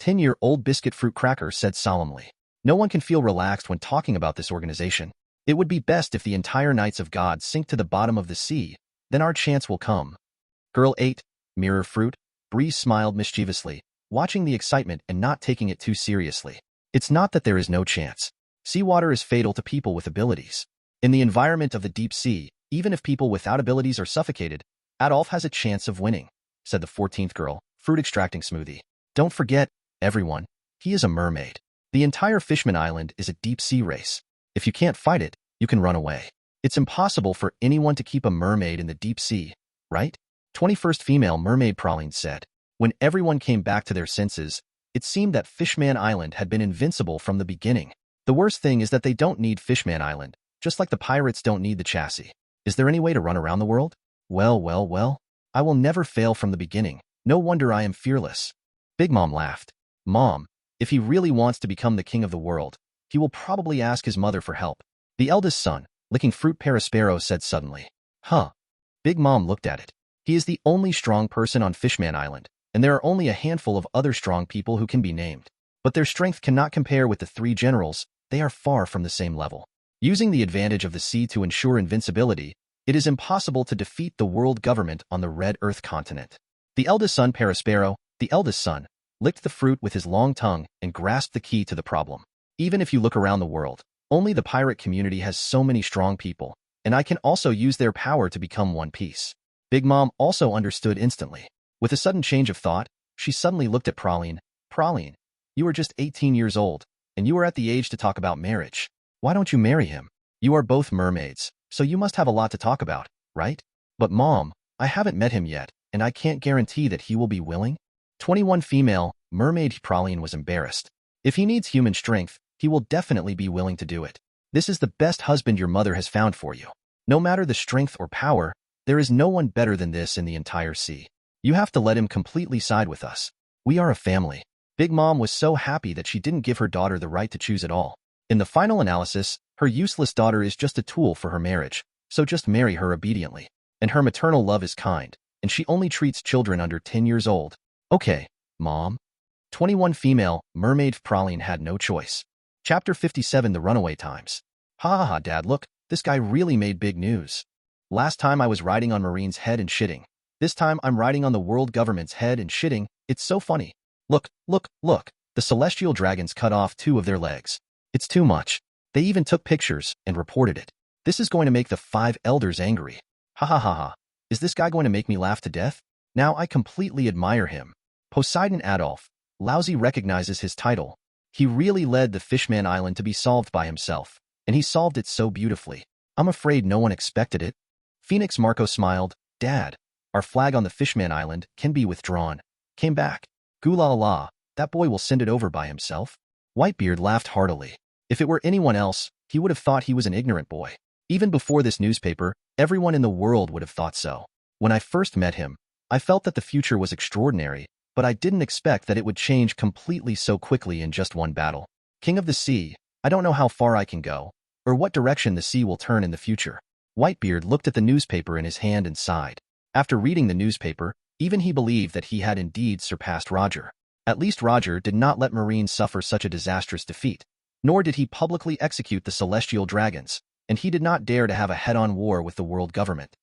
10-year-old Biscuit Fruit Cracker said solemnly. No one can feel relaxed when talking about this organization. It would be best if the entire Knights of God sink to the bottom of the sea, then our chance will come. Girl 8, Mirror Fruit, Bree smiled mischievously, watching the excitement and not taking it too seriously. It's not that there is no chance. Seawater is fatal to people with abilities. In the environment of the deep sea, even if people without abilities are suffocated, Adolf has a chance of winning, said the 14th girl, Fruit Extracting Smoothie. Don't forget, everyone, he is a mermaid. The entire Fishman Island is a deep-sea race. If you can't fight it, you can run away. It's impossible for anyone to keep a mermaid in the deep sea, right? 21st female mermaid Praline said. When everyone came back to their senses, it seemed that Fishman Island had been invincible from the beginning. The worst thing is that they don't need Fishman Island, just like the pirates don't need the chassis. Is there any way to run around the world? Well. I will never fail from the beginning. No wonder I am fearless. Big Mom laughed. Mom, if he really wants to become the king of the world, he will probably ask his mother for help. The eldest son, licking Fruit Paraspero, said suddenly. Huh. Big Mom looked at it. He is the only strong person on Fishman Island, and there are only a handful of other strong people who can be named. But their strength cannot compare with the 3 generals. They are far from the same level. Using the advantage of the sea to ensure invincibility, it is impossible to defeat the world government on the Red Earth continent. The eldest son Paraspero, the eldest son, licked the fruit with his long tongue and grasped the key to the problem. Even if you look around the world, only the pirate community has so many strong people, and I can also use their power to become One Piece. Big Mom also understood instantly. With a sudden change of thought, she suddenly looked at Praline. Praline, you are just 18 years old, and you are at the age to talk about marriage. Why don't you marry him? You are both mermaids, so you must have a lot to talk about, right? But Mom, I haven't met him yet, and I can't guarantee that he will be willing. 21 female, mermaid Praline was embarrassed. If he needs human strength, he will definitely be willing to do it. This is the best husband your mother has found for you. No matter the strength or power, there is no one better than this in the entire sea. You have to let him completely side with us. We are a family. Big Mom was so happy that she didn't give her daughter the right to choose at all. In the final analysis, her useless daughter is just a tool for her marriage, so just marry her obediently. And her maternal love is kind, and she only treats children under 10 years old. Okay, Mom. 21 female, mermaid Praline had no choice. Chapter 57 The Runaway Times. Hahaha, Dad, look, this guy really made big news. Last time I was riding on Marine's head and shitting. This time I'm riding on the world government's head and shitting. It's so funny. Look, look, look. The celestial dragons cut off 2 of their legs. It's too much. They even took pictures and reported it. This is going to make the 5 elders angry. Hahaha. Is this guy going to make me laugh to death? Now I completely admire him. Poseidon Adolf. Lousy recognizes his title. He really led the Fishman Island to be solved by himself, and he solved it so beautifully. I'm afraid no one expected it. Phoenix Marco smiled. Dad, our flag on the Fishman Island can be withdrawn. Came back. Goo-la-la, that boy will send it over by himself. Whitebeard laughed heartily. If it were anyone else, he would have thought he was an ignorant boy. Even before this newspaper, everyone in the world would have thought so. When I first met him, I felt that the future was extraordinary, but I didn't expect that it would change completely so quickly in just one battle. King of the Sea, I don't know how far I can go, or what direction the sea will turn in the future. Whitebeard looked at the newspaper in his hand and sighed. After reading the newspaper, even he believed that he had indeed surpassed Roger. At least Roger did not let Marine suffer such a disastrous defeat, nor did he publicly execute the celestial dragons, and he did not dare to have a head-on war with the world government.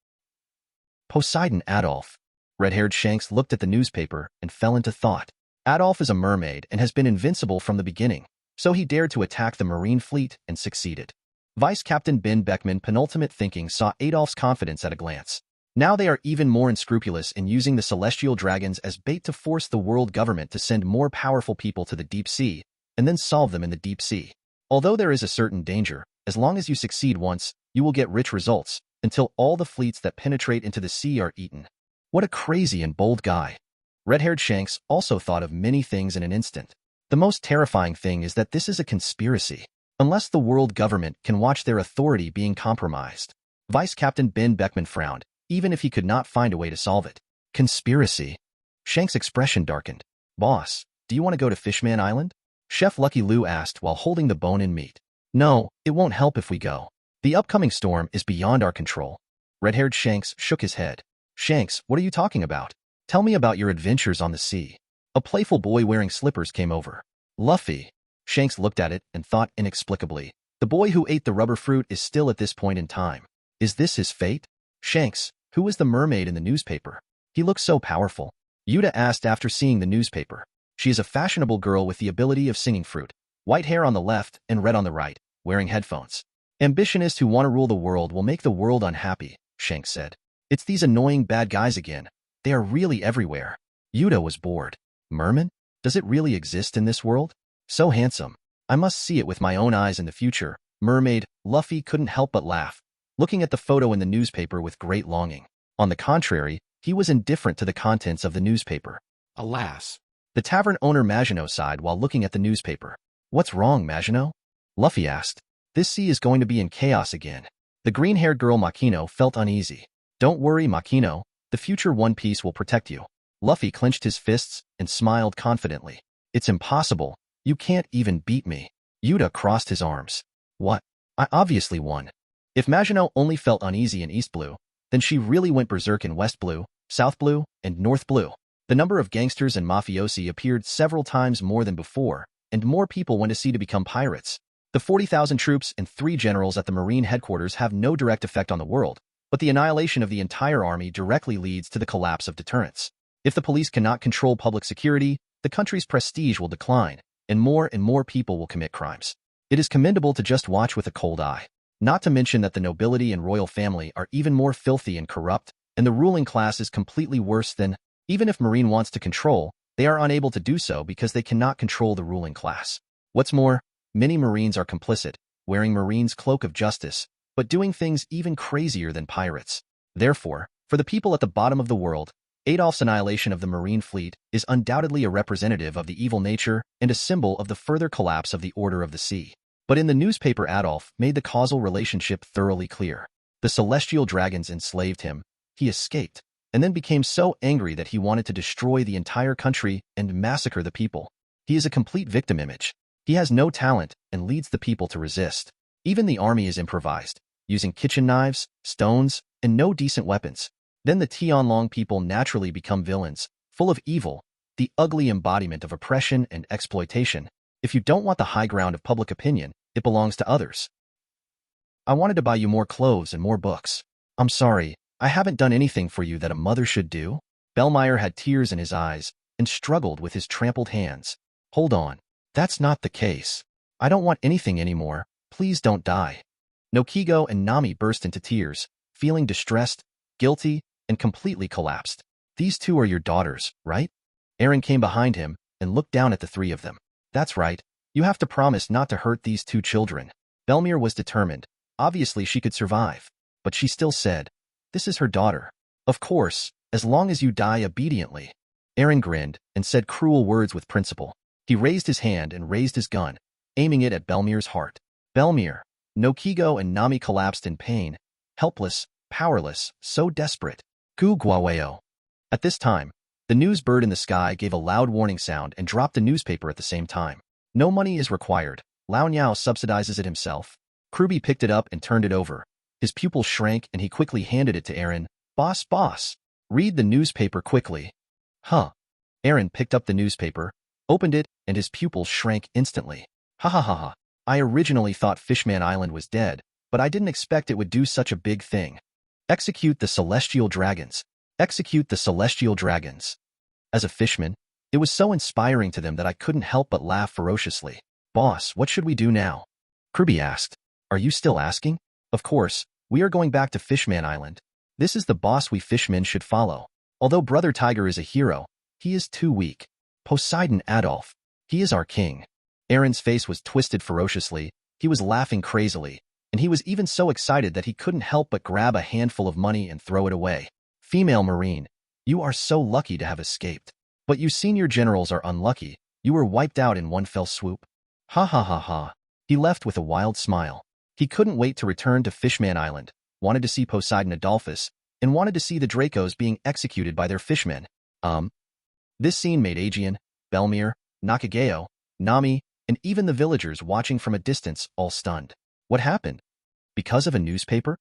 Poseidon Adolf. Red-haired Shanks looked at the newspaper and fell into thought. Adolf is a mermaid and has been invincible from the beginning, so he dared to attack the Marine fleet and succeeded. Vice Captain Ben Beckman penultimate thinking saw Adolf's confidence at a glance. Now they are even more unscrupulous in using the celestial dragons as bait to force the world government to send more powerful people to the deep sea, and then solve them in the deep sea. Although there is a certain danger, as long as you succeed once, you will get rich results, until all the fleets that penetrate into the sea are eaten. What a crazy and bold guy. Red-haired Shanks also thought of many things in an instant. The most terrifying thing is that this is a conspiracy. Unless the world government can watch their authority being compromised. Vice Captain Ben Beckman frowned, even if he could not find a way to solve it. Conspiracy. Shanks' expression darkened. Boss, do you want to go to Fishman Island? Chef Lucky Lou asked while holding the bone-in meat. No, it won't help if we go. The upcoming storm is beyond our control. Red-haired Shanks shook his head. Shanks, what are you talking about? Tell me about your adventures on the sea. A playful boy wearing slippers came over. Luffy. Shanks looked at it and thought inexplicably. The boy who ate the rubber fruit is still at this point in time. Is this his fate? Shanks, who is the mermaid in the newspaper? He looks so powerful. Yuta asked after seeing the newspaper. She is a fashionable girl with the ability of singing fruit. White hair on the left and red on the right, wearing headphones. Ambitionists who want to rule the world will make the world unhappy, Shanks said. It's these annoying bad guys again. They are really everywhere. Yuta was bored. Merman? Does it really exist in this world? So handsome. I must see it with my own eyes in the future. Mermaid, Luffy couldn't help but laugh, looking at the photo in the newspaper with great longing. On the contrary, he was indifferent to the contents of the newspaper. Alas. The tavern owner Maginot sighed while looking at the newspaper. What's wrong, Maginot? Luffy asked. This sea is going to be in chaos again. The green-haired girl Makino felt uneasy. Don't worry, Makino. The future One Piece will protect you. Luffy clenched his fists and smiled confidently. It's impossible. You can't even beat me. Yuta crossed his arms. What? I obviously won. If Maginot only felt uneasy in East Blue, then she really went berserk in West Blue, South Blue, and North Blue. The number of gangsters and mafiosi appeared several times more than before, and more people went to sea to become pirates. The 40,000 troops and 3 generals at the Marine headquarters have no direct effect on the world, but the annihilation of the entire army directly leads to the collapse of deterrence. If the police cannot control public security, the country's prestige will decline, and more people will commit crimes. It is commendable to just watch with a cold eye. Not to mention that the nobility and royal family are even more filthy and corrupt, and the ruling class is completely worse than, even if Marine wants to control, they are unable to do so because they cannot control the ruling class. What's more, many Marines are complicit, wearing Marine's cloak of justice, but doing things even crazier than pirates. Therefore, for the people at the bottom of the world, Adolf's annihilation of the Marine fleet is undoubtedly a representative of the evil nature and a symbol of the further collapse of the Order of the Sea. But in the newspaper, Adolf made the causal relationship thoroughly clear. The celestial dragons enslaved him, he escaped, and then became so angry that he wanted to destroy the entire country and massacre the people. He is a complete victim image. He has no talent and leads the people to resist. Even the army is improvised, using kitchen knives, stones, and no decent weapons. Then the Tianlong people naturally become villains, full of evil, the ugly embodiment of oppression and exploitation. If you don't want the high ground of public opinion, it belongs to others. I wanted to buy you more clothes and more books. I'm sorry, I haven't done anything for you that a mother should do. Bellmeyer had tears in his eyes and struggled with his trampled hands. Hold on, that's not the case. I don't want anything anymore. Please don't die. Nokigo and Nami burst into tears, feeling distressed, guilty, and completely collapsed. These two are your daughters, right? Eren came behind him and looked down at the three of them. That's right. You have to promise not to hurt these two children. Bellmeyer was determined. Obviously she could survive. But she still said, this is her daughter. Of course, as long as you die obediently. Eren grinned and said cruel words with principle. He raised his hand and raised his gun, aiming it at Bellmeyer's heart. Bellmeyer, Nokigo and Nami collapsed in pain, helpless, powerless, so desperate. Gu Guaweo. At this time, the news bird in the sky gave a loud warning sound and dropped a newspaper at the same time. No money is required. Lao Niao subsidizes it himself. Kruby picked it up and turned it over. His pupils shrank and he quickly handed it to Eren. Boss. Read the newspaper quickly. Huh. Eren picked up the newspaper, opened it, and his pupils shrank instantly. Hahaha. I originally thought Fishman Island was dead, but I didn't expect it would do such a big thing. Execute the celestial dragons. Execute the celestial dragons. As a fishman, it was so inspiring to them that I couldn't help but laugh ferociously. Boss, what should we do now? Kruby asked. Are you still asking? Of course, we are going back to Fishman Island. This is the boss we fishmen should follow. Although Brother Tiger is a hero, he is too weak. Poseidon Adolf. He is our king. Eren's face was twisted ferociously. He was laughing crazily, and he was even so excited that he couldn't help but grab a handful of money and throw it away. Female Marine, you are so lucky to have escaped. But you senior generals are unlucky. You were wiped out in one fell swoop. Ha. He left with a wild smile. He couldn't wait to return to Fishman Island, wanted to see Poseidon Adolphus, and wanted to see the Dracos being executed by their fishmen. This scene made Aegean, Bellmeyer, Nakageo, Nami, and even the villagers watching from a distance all stunned. What happened? Because of a newspaper?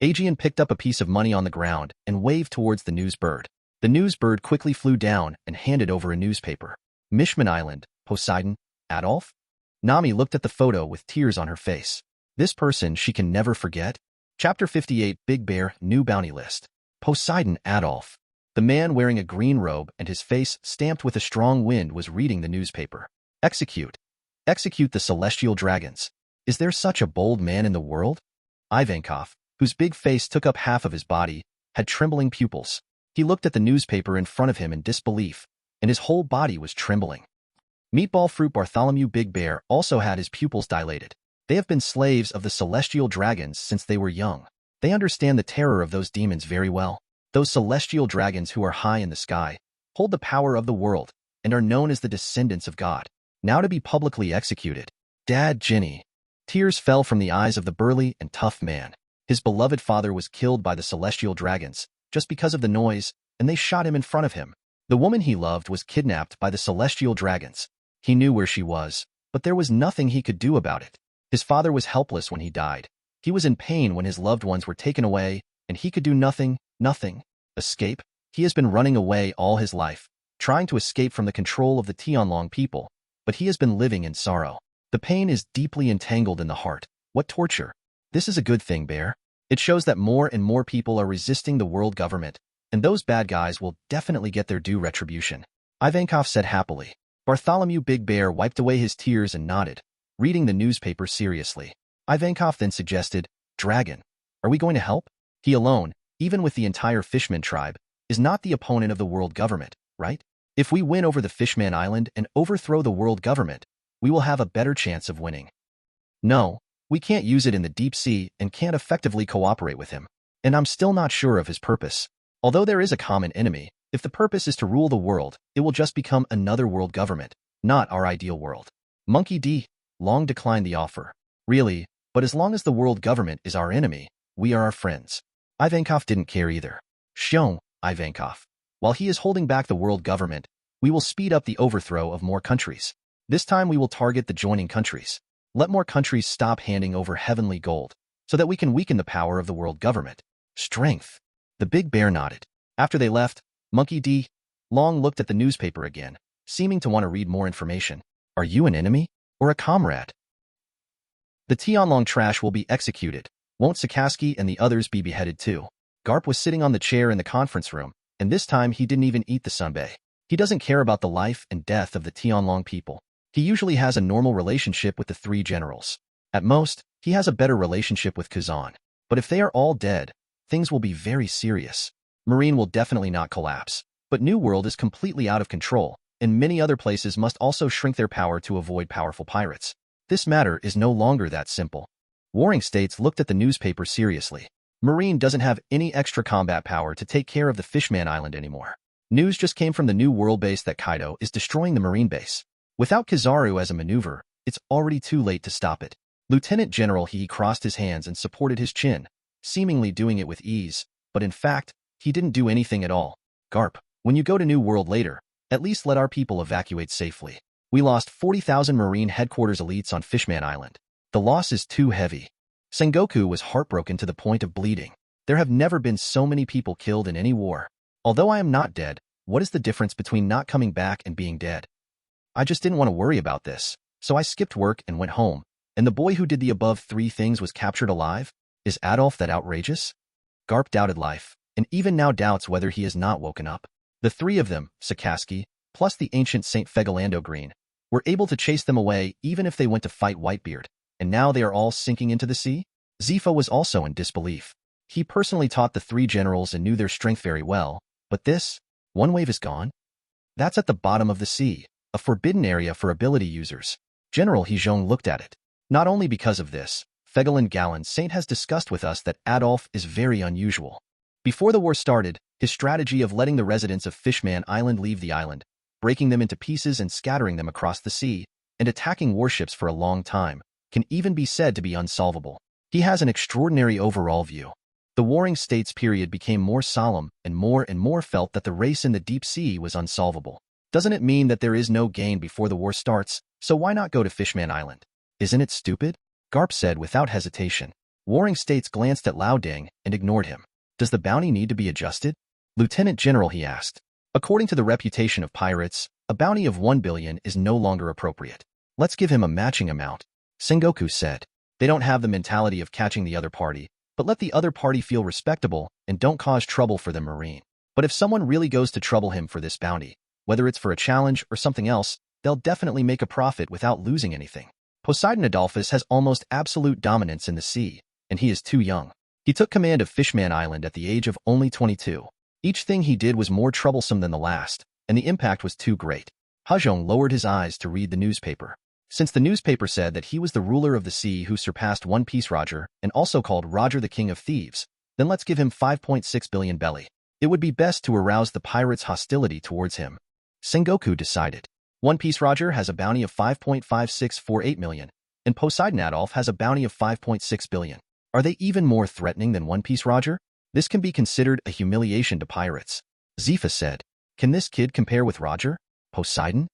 Aegean picked up a piece of money on the ground and waved towards the news bird. The news bird quickly flew down and handed over a newspaper. Mishman Island, Poseidon, Adolf? Nami looked at the photo with tears on her face. This person she can never forget? Chapter 58, Big Bear, New Bounty List. Poseidon Adolf. The man wearing a green robe and his face stamped with a strong wind was reading the newspaper. Execute. Execute the celestial dragons. Is there such a bold man in the world? Ivankov, whose big face took up half of his body, had trembling pupils. He looked at the newspaper in front of him in disbelief, and his whole body was trembling. Meatball Fruit Bartholomew Big Bear also had his pupils dilated. They have been slaves of the celestial dragons since they were young. They understand the terror of those demons very well. Those celestial dragons who are high in the sky, hold the power of the world, and are known as the descendants of God. Now to be publicly executed. Dad Ginny. Tears fell from the eyes of the burly and tough man. His beloved father was killed by the celestial dragons, just because of the noise, and they shot him in front of him. The woman he loved was kidnapped by the celestial dragons. He knew where she was, but there was nothing he could do about it. His father was helpless when he died. He was in pain when his loved ones were taken away, and he could do nothing. Escape? He has been running away all his life, trying to escape from the control of the Tianlong people, but he has been living in sorrow. The pain is deeply entangled in the heart. What torture! This is a good thing, Bear. It shows that more and more people are resisting the world government, and those bad guys will definitely get their due retribution. Ivankov said happily. Bartholomew Big Bear wiped away his tears and nodded, reading the newspaper seriously. Ivankov then suggested, Dragon, are we going to help? He alone, even with the entire Fishman tribe, is not the opponent of the world government, right? If we win over the Fishman Island and overthrow the world government, we will have a better chance of winning. No, we can't use it in the deep sea and can't effectively cooperate with him. And I'm still not sure of his purpose. Although there is a common enemy, if the purpose is to rule the world, it will just become another world government, not our ideal world. Monkey D. Long declined the offer. Really, but as long as the world government is our enemy, we are our friends. Ivankov didn't care either. Show, Ivankov. While he is holding back the world government, we will speed up the overthrow of more countries. This time we will target the joining countries. Let more countries stop handing over heavenly gold, so that we can weaken the power of the world government. Strength. The big bear nodded. After they left, Monkey D. Long looked at the newspaper again, seeming to want to read more information. Are you an enemy or a comrade? The Tianlong trash will be executed. Won't Sakaski and the others be beheaded too? Garp was sitting on the chair in the conference room, and this time he didn't even eat the sunbae. He doesn't care about the life and death of the Tianlong people. He usually has a normal relationship with the three generals. At most, he has a better relationship with Kazan. But if they are all dead, things will be very serious. Marine will definitely not collapse. But New World is completely out of control, and many other places must also shrink their power to avoid powerful pirates. This matter is no longer that simple. Warring States looked at the newspaper seriously. Marine doesn't have any extra combat power to take care of the Fishman Island anymore. News just came from the New World base that Kaido is destroying the Marine base. Without Kizaru as a maneuver, it's already too late to stop it. Lieutenant General He crossed his hands and supported his chin, seemingly doing it with ease, but in fact, he didn't do anything at all. Garp, when you go to New World later, at least let our people evacuate safely. We lost 40,000 Marine headquarters elites on Fishman Island. The loss is too heavy. Sengoku was heartbroken to the point of bleeding. There have never been so many people killed in any war. Although I am not dead, what is the difference between not coming back and being dead? I just didn't want to worry about this, so I skipped work and went home, and the boy who did the above three things was captured alive? Is Adolf that outrageous? Garp doubted life, and even now doubts whether he has not woken up. The three of them, Sakaski, plus the ancient Saint Fegolando Green, were able to chase them away even if they went to fight Whitebeard, and now they are all sinking into the sea? Zifa was also in disbelief. He personally taught the three generals and knew their strength very well, but this, one wave is gone? That's at the bottom of the sea, a forbidden area for ability users. General Hezhong looked at it. Not only because of this, Fegolin Gallen Saint has discussed with us that Adolf is very unusual. Before the war started, his strategy of letting the residents of Fishman Island leave the island, breaking them into pieces and scattering them across the sea, and attacking warships for a long time, can even be said to be unsolvable. He has an extraordinary overall view. The Warring States period became more solemn and more felt that the race in the deep sea was unsolvable. Doesn't it mean that there is no gain before the war starts, so why not go to Fishman Island? Isn't it stupid? Garp said without hesitation. Warring States glanced at Lao Ding and ignored him. Does the bounty need to be adjusted? Lieutenant General, he asked. According to the reputation of pirates, a bounty of 1 billion is no longer appropriate. Let's give him a matching amount. Sengoku said. They don't have the mentality of catching the other party, but let the other party feel respectable and don't cause trouble for the Marine. But if someone really goes to trouble him for this bounty, whether it's for a challenge or something else, they'll definitely make a profit without losing anything. Poseidon Adolphus has almost absolute dominance in the sea, and he is too young. He took command of Fishman Island at the age of only 22. Each thing he did was more troublesome than the last, and the impact was too great. Hezhong lowered his eyes to read the newspaper. Since the newspaper said that he was the ruler of the sea who surpassed One Piece Roger and also called Roger the King of Thieves, then let's give him 5.6 billion belly. It would be best to arouse the pirates' hostility towards him. Sengoku decided. One Piece Roger has a bounty of 5.5648 million, and Poseidon Adolf has a bounty of 5.6 billion. Are they even more threatening than One Piece Roger? This can be considered a humiliation to pirates. Zifa said. Can this kid compare with Roger? Poseidon?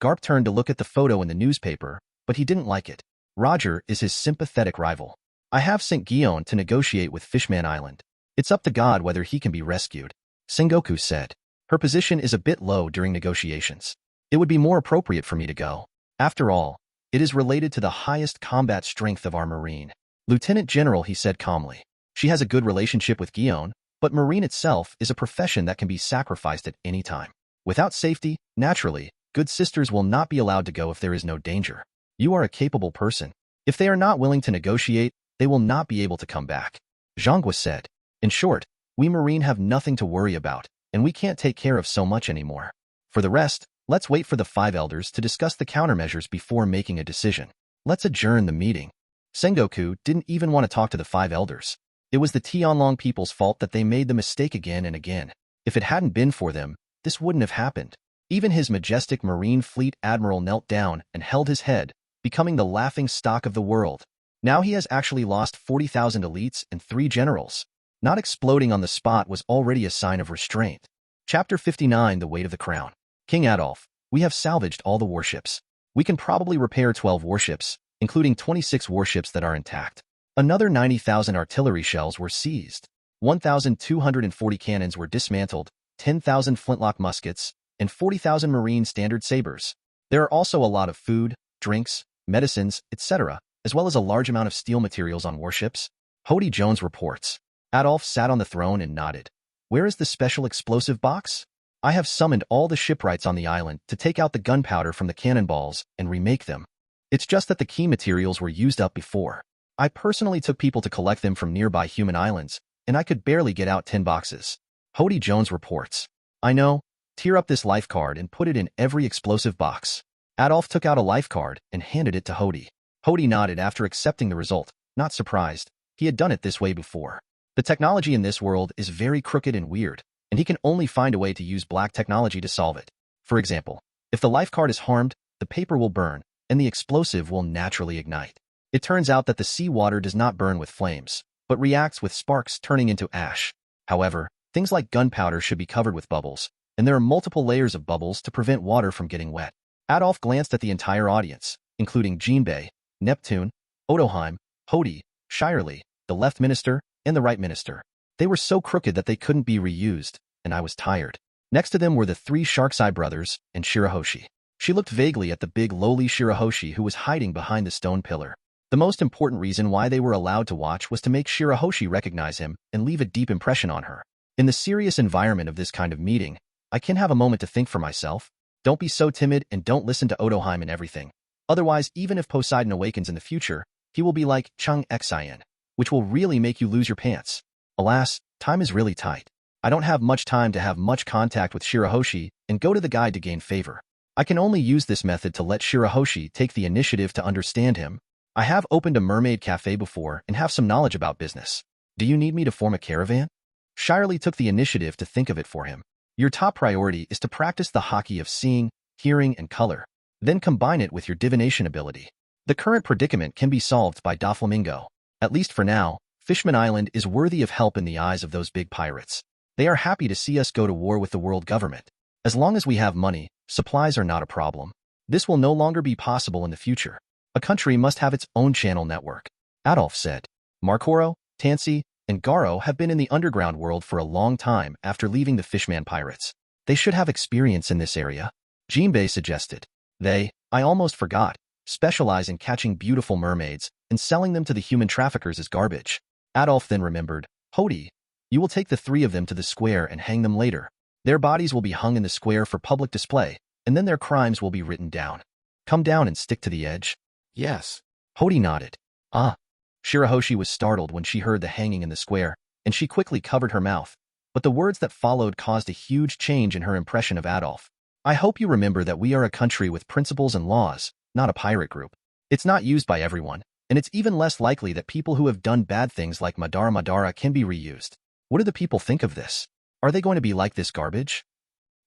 Garp turned to look at the photo in the newspaper, but he didn't like it. Roger is his sympathetic rival. I have sent Guion to negotiate with Fishman Island. It's up to God whether he can be rescued. Sengoku said. Her position is a bit low during negotiations. It would be more appropriate for me to go. After all, it is related to the highest combat strength of our Marine. Lieutenant General, he said calmly. She has a good relationship with Guion, but Marine itself is a profession that can be sacrificed at any time. Without safety, naturally, good sisters will not be allowed to go if there is no danger. You are a capable person. If they are not willing to negotiate, they will not be able to come back. Zhangwa said. In short, we Marine have nothing to worry about, and we can't take care of so much anymore. For the rest, let's wait for the 5 elders to discuss the countermeasures before making a decision. Let's adjourn the meeting. Sengoku didn't even want to talk to the 5 elders. It was the Tianlong people's fault that they made the mistake again and again. If it hadn't been for them, this wouldn't have happened. Even his majestic Marine Fleet Admiral knelt down and held his head, becoming the laughing stock of the world. Now he has actually lost 40,000 elites and 3 generals. Not exploding on the spot was already a sign of restraint. Chapter 59 The Weight of the Crown. King Adolf, we have salvaged all the warships. We can probably repair 12 warships, including 26 warships that are intact. Another 90,000 artillery shells were seized. 1,240 cannons were dismantled, 10,000 flintlock muskets, and 40,000 marine standard sabers. There are also a lot of food, drinks, medicines, etc., as well as a large amount of steel materials on warships. Hody Jones reports. Adolf sat on the throne and nodded. Where is the special explosive box? I have summoned all the shipwrights on the island to take out the gunpowder from the cannonballs and remake them. It's just that the key materials were used up before. I personally took people to collect them from nearby human islands, and I could barely get out 10 boxes. Hody Jones reports. I know. Tear up this life card and put it in every explosive box. Adolf took out a life card and handed it to Hody. Hody nodded after accepting the result, not surprised. He had done it this way before. The technology in this world is very crooked and weird, and he can only find a way to use black technology to solve it. For example, if the life card is harmed, the paper will burn, and the explosive will naturally ignite. It turns out that the seawater does not burn with flames, but reacts with sparks turning into ash. However, things like gunpowder should be covered with bubbles, and there are multiple layers of bubbles to prevent water from getting wet. Adolf glanced at the entire audience, including Jinbei, Neptune, Odoheim, Hody, Shirley, the left minister, and the right minister. They were so crooked that they couldn't be reused, and I was tired. Next to them were the 3 Sharkseye brothers and Shirahoshi. She looked vaguely at the big lowly Shirahoshi who was hiding behind the stone pillar. The most important reason why they were allowed to watch was to make Shirahoshi recognize him and leave a deep impression on her. In the serious environment of this kind of meeting, I can have a moment to think for myself. Don't be so timid and don't listen to Odoheim and everything. Otherwise, even if Poseidon awakens in the future, he will be like Chung Xian, which will really make you lose your pants. Alas, time is really tight. I don't have much time to have much contact with Shirahoshi and go to the guide to gain favor. I can only use this method to let Shirahoshi take the initiative to understand him. I have opened a mermaid cafe before and have some knowledge about business. Do you need me to form a caravan? Shirley took the initiative to think of it for him. Your top priority is to practice the hockey of seeing, hearing, and color. Then combine it with your divination ability. The current predicament can be solved by Doflamingo. At least for now, Fishman Island is worthy of help in the eyes of those big pirates. They are happy to see us go to war with the world government. As long as we have money, supplies are not a problem. This will no longer be possible in the future. A country must have its own channel network. Adolf said. Markoro, Tansy, and Garo have been in the underground world for a long time after leaving the Fishman pirates. They should have experience in this area. Jinbei suggested. They, I almost forgot, specialize in catching beautiful mermaids and selling them to the human traffickers as garbage. Adolf then remembered. Hody, you will take the 3 of them to the square and hang them later. Their bodies will be hung in the square for public display, and then their crimes will be written down. Come down and stick to the edge. Yes. Hody nodded. Ah. Shirahoshi was startled when she heard the hanging in the square, and she quickly covered her mouth. But the words that followed caused a huge change in her impression of Adolf. I hope you remember that we are a country with principles and laws, not a pirate group. It's not used by everyone, and it's even less likely that people who have done bad things like Madara can be reused. What do the people think of this? Are they going to be like this garbage?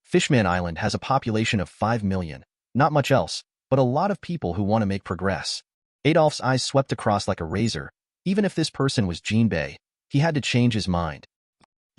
Fishman Island has a population of 5 million, not much else, but a lot of people who want to make progress. Adolf's eyes swept across like a razor. Even if this person was Jinbei, he had to change his mind.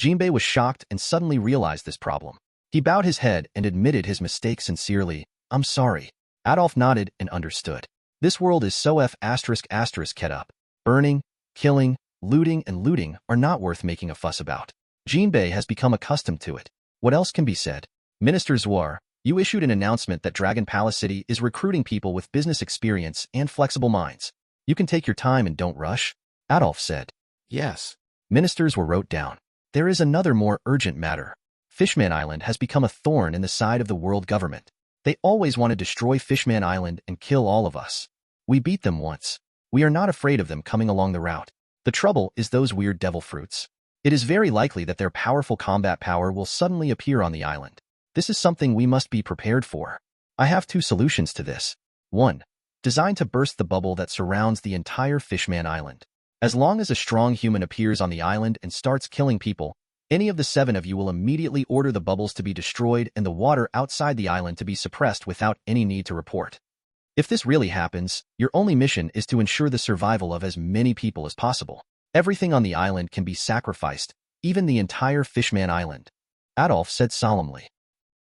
Jinbei was shocked and suddenly realized this problem. He bowed his head and admitted his mistake sincerely. I'm sorry. Adolf nodded and understood. This world is so **** up. Burning, killing, looting, and looting are not worth making a fuss about. Jinbei has become accustomed to it. What else can be said? Minister Zwar, you issued an announcement that Dragon Palace City is recruiting people with business experience and flexible minds. You can take your time and don't rush, Adolf said. Yes. Ministers were wrote down. There is another more urgent matter. Fishman Island has become a thorn in the side of the world government. They always want to destroy Fishman Island and kill all of us. We beat them once. We are not afraid of them coming along the route. The trouble is those weird devil fruits. It is very likely that their powerful combat power will suddenly appear on the island. This is something we must be prepared for. I have 2 solutions to this. 1. Designed to burst the bubble that surrounds the entire Fishman Island. As long as a strong human appears on the island and starts killing people, any of the 7 of you will immediately order the bubbles to be destroyed and the water outside the island to be suppressed without any need to report. If this really happens, your only mission is to ensure the survival of as many people as possible. Everything on the island can be sacrificed, even the entire Fishman Island. Adolf said solemnly.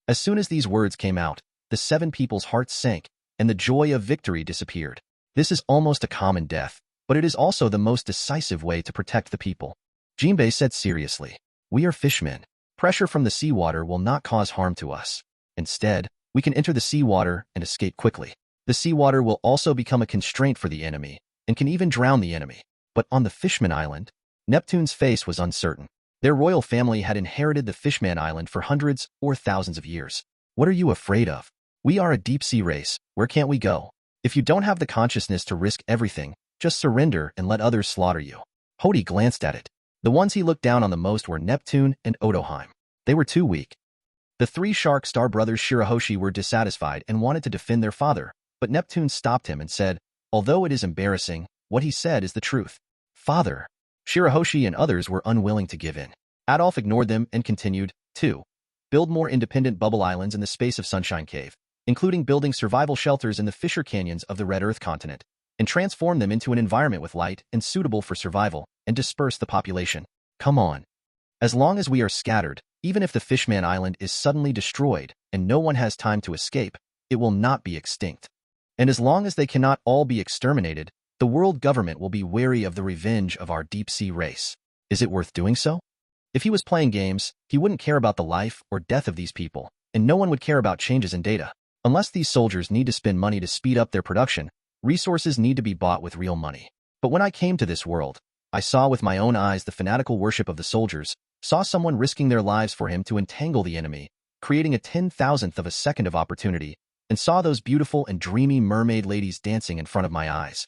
As soon as these words came out, the 7 people's hearts sank, and the joy of victory disappeared. This is almost a common death, but it is also the most decisive way to protect the people. Jinbei said seriously, "We are fishmen. Pressure from the seawater will not cause harm to us. Instead, we can enter the seawater and escape quickly. The seawater will also become a constraint for the enemy, and can even drown the enemy. But on the Fishman Island," Neptune's face was uncertain. Their royal family had inherited the Fishman Island for hundreds or thousands of years. "What are you afraid of? We are a deep-sea race. Where can't we go? If you don't have the consciousness to risk everything, just surrender and let others slaughter you." Hody glanced at it. The ones he looked down on the most were Neptune and Otoheim. They were too weak. The three Shark Star brothers Shirahoshi were dissatisfied and wanted to defend their father, but Neptune stopped him and said, "Although it is embarrassing, what he said is the truth." "Father." Shirahoshi and others were unwilling to give in. Adolf ignored them and continued, 2. Build more independent bubble islands in the space of Sunshine Cave, including building survival shelters in the fissure canyons of the Red Earth continent, and transform them into an environment with light and suitable for survival, and disperse the population. Come on. As long as we are scattered, even if the Fishman Island is suddenly destroyed and no one has time to escape, it will not be extinct. And as long as they cannot all be exterminated, the world government will be wary of the revenge of our deep-sea race. Is it worth doing so? If he was playing games, he wouldn't care about the life or death of these people, and no one would care about changes in data. Unless these soldiers need to spend money to speed up their production, resources need to be bought with real money. But when I came to this world, I saw with my own eyes the fanatical worship of the soldiers, saw someone risking their lives for him to entangle the enemy, creating a 10,000th of a second of opportunity, and saw those beautiful and dreamy mermaid ladies dancing in front of my eyes.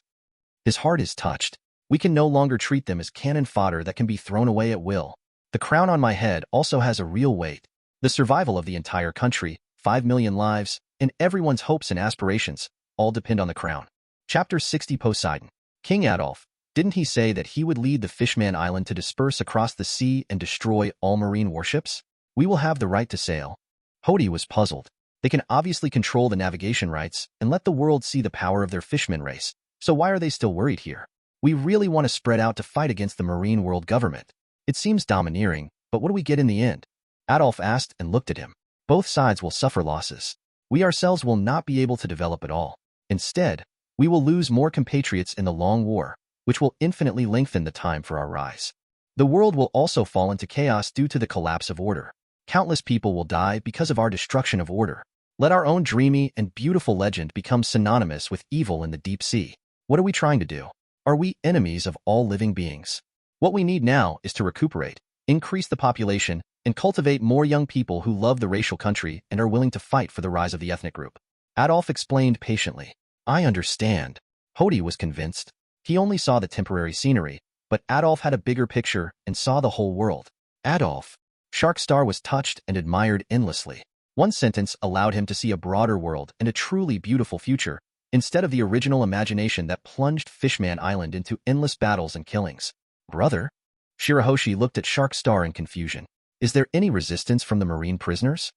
His heart is touched. We can no longer treat them as cannon fodder that can be thrown away at will. The crown on my head also has a real weight. The survival of the entire country, 5 million lives, and everyone's hopes and aspirations all depend on the crown. Chapter 60 Poseidon. King Adolf, didn't he say that he would lead the Fishman Island to disperse across the sea and destroy all marine warships? We will have the right to sail. Hody was puzzled. They can obviously control the navigation rights and let the world see the power of their fishman race. So why are they still worried here? We really want to spread out to fight against the marine world government. It seems domineering, but what do we get in the end? Adolf asked and looked at him. Both sides will suffer losses. We ourselves will not be able to develop at all. Instead, we will lose more compatriots in the long war, which will infinitely lengthen the time for our rise. The world will also fall into chaos due to the collapse of order. Countless people will die because of our destruction of order. Let our own dreamy and beautiful legend become synonymous with evil in the deep sea. What are we trying to do? Are we enemies of all living beings? What we need now is to recuperate, increase the population, and cultivate more young people who love the racial country and are willing to fight for the rise of the ethnic group. Adolf explained patiently. I understand. Hody was convinced. He only saw the temporary scenery, but Adolf had a bigger picture and saw the whole world. Adolf. Sharkstar was touched and admired endlessly. One sentence allowed him to see a broader world and a truly beautiful future, instead of the original imagination that plunged Fishman Island into endless battles and killings. Brother? Shirahoshi looked at Sharkstar in confusion. Is there any resistance from the marine prisoners?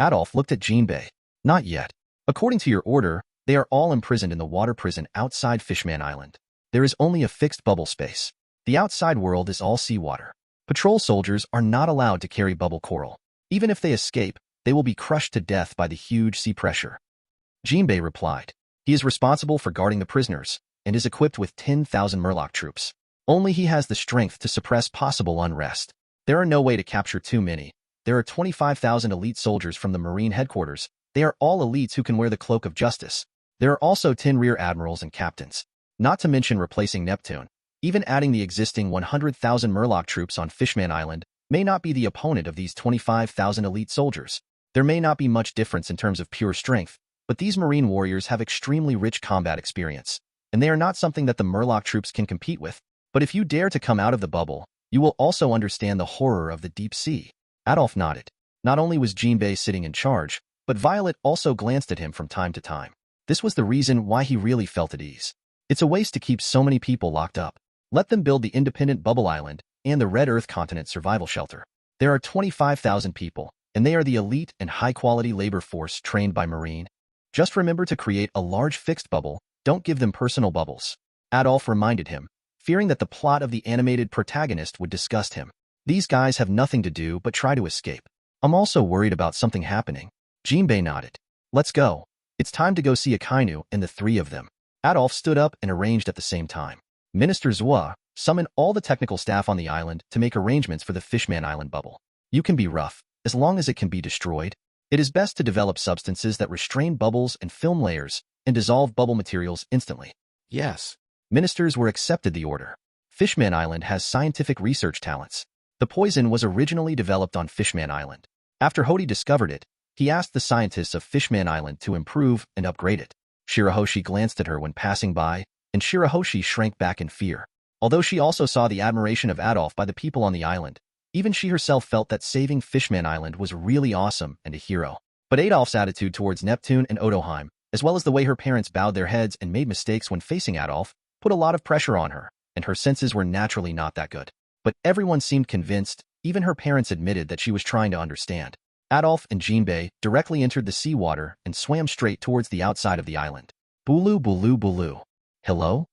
Adolf looked at Jinbei. Not yet. According to your order, they are all imprisoned in the water prison outside Fishman Island. There is only a fixed bubble space. The outside world is all seawater. Patrol soldiers are not allowed to carry bubble coral. Even if they escape, they will be crushed to death by the huge sea pressure. Jinbei replied. He is responsible for guarding the prisoners, and is equipped with 10,000 Murloc troops. Only he has the strength to suppress possible unrest. There are no way to capture too many. There are 25,000 elite soldiers from the Marine headquarters. They are all elites who can wear the cloak of justice. There are also 10 rear admirals and captains. Not to mention replacing Neptune. Even adding the existing 100,000 Murloc troops on Fishman Island may not be the opponent of these 25,000 elite soldiers. There may not be much difference in terms of pure strength, but these marine warriors have extremely rich combat experience, and they are not something that the Murloc troops can compete with. But if you dare to come out of the bubble, you will also understand the horror of the deep sea. Adolf nodded. Not only was Jinbei sitting in charge, but Violet also glanced at him from time to time. This was the reason why he really felt at ease. It's a waste to keep so many people locked up. Let them build the independent bubble island and the Red Earth continent survival shelter. There are 25,000 people, and they are the elite and high-quality labor force trained by Marine. Just remember to create a large fixed bubble. Don't give them personal bubbles. Adolf reminded him, fearing that the plot of the animated protagonist would disgust him. These guys have nothing to do but try to escape. I'm also worried about something happening. Jinbei nodded. Let's go. It's time to go see Akainu and the three of them. Adolf stood up and arranged at the same time. Minister Zua, summon all the technical staff on the island to make arrangements for the Fishman Island bubble. You can be rough, as long as it can be destroyed. It is best to develop substances that restrain bubbles and film layers and dissolve bubble materials instantly. Yes. Ministers were accepted the order. Fishman Island has scientific research talents. The poison was originally developed on Fishman Island. After Hody discovered it, he asked the scientists of Fishman Island to improve and upgrade it. Shirahoshi glanced at her when passing by, and Shirahoshi shrank back in fear. Although she also saw the admiration of Adolf by the people on the island, even she herself felt that saving Fishman Island was really awesome and a hero. But Adolf's attitude towards Neptune and Odoheim, as well as the way her parents bowed their heads and made mistakes when facing Adolf, put a lot of pressure on her, and her senses were naturally not that good. But everyone seemed convinced, even her parents admitted that she was trying to understand. Adolf and Jinbei directly entered the seawater and swam straight towards the outside of the island. Bulu bulu bulu. Hello?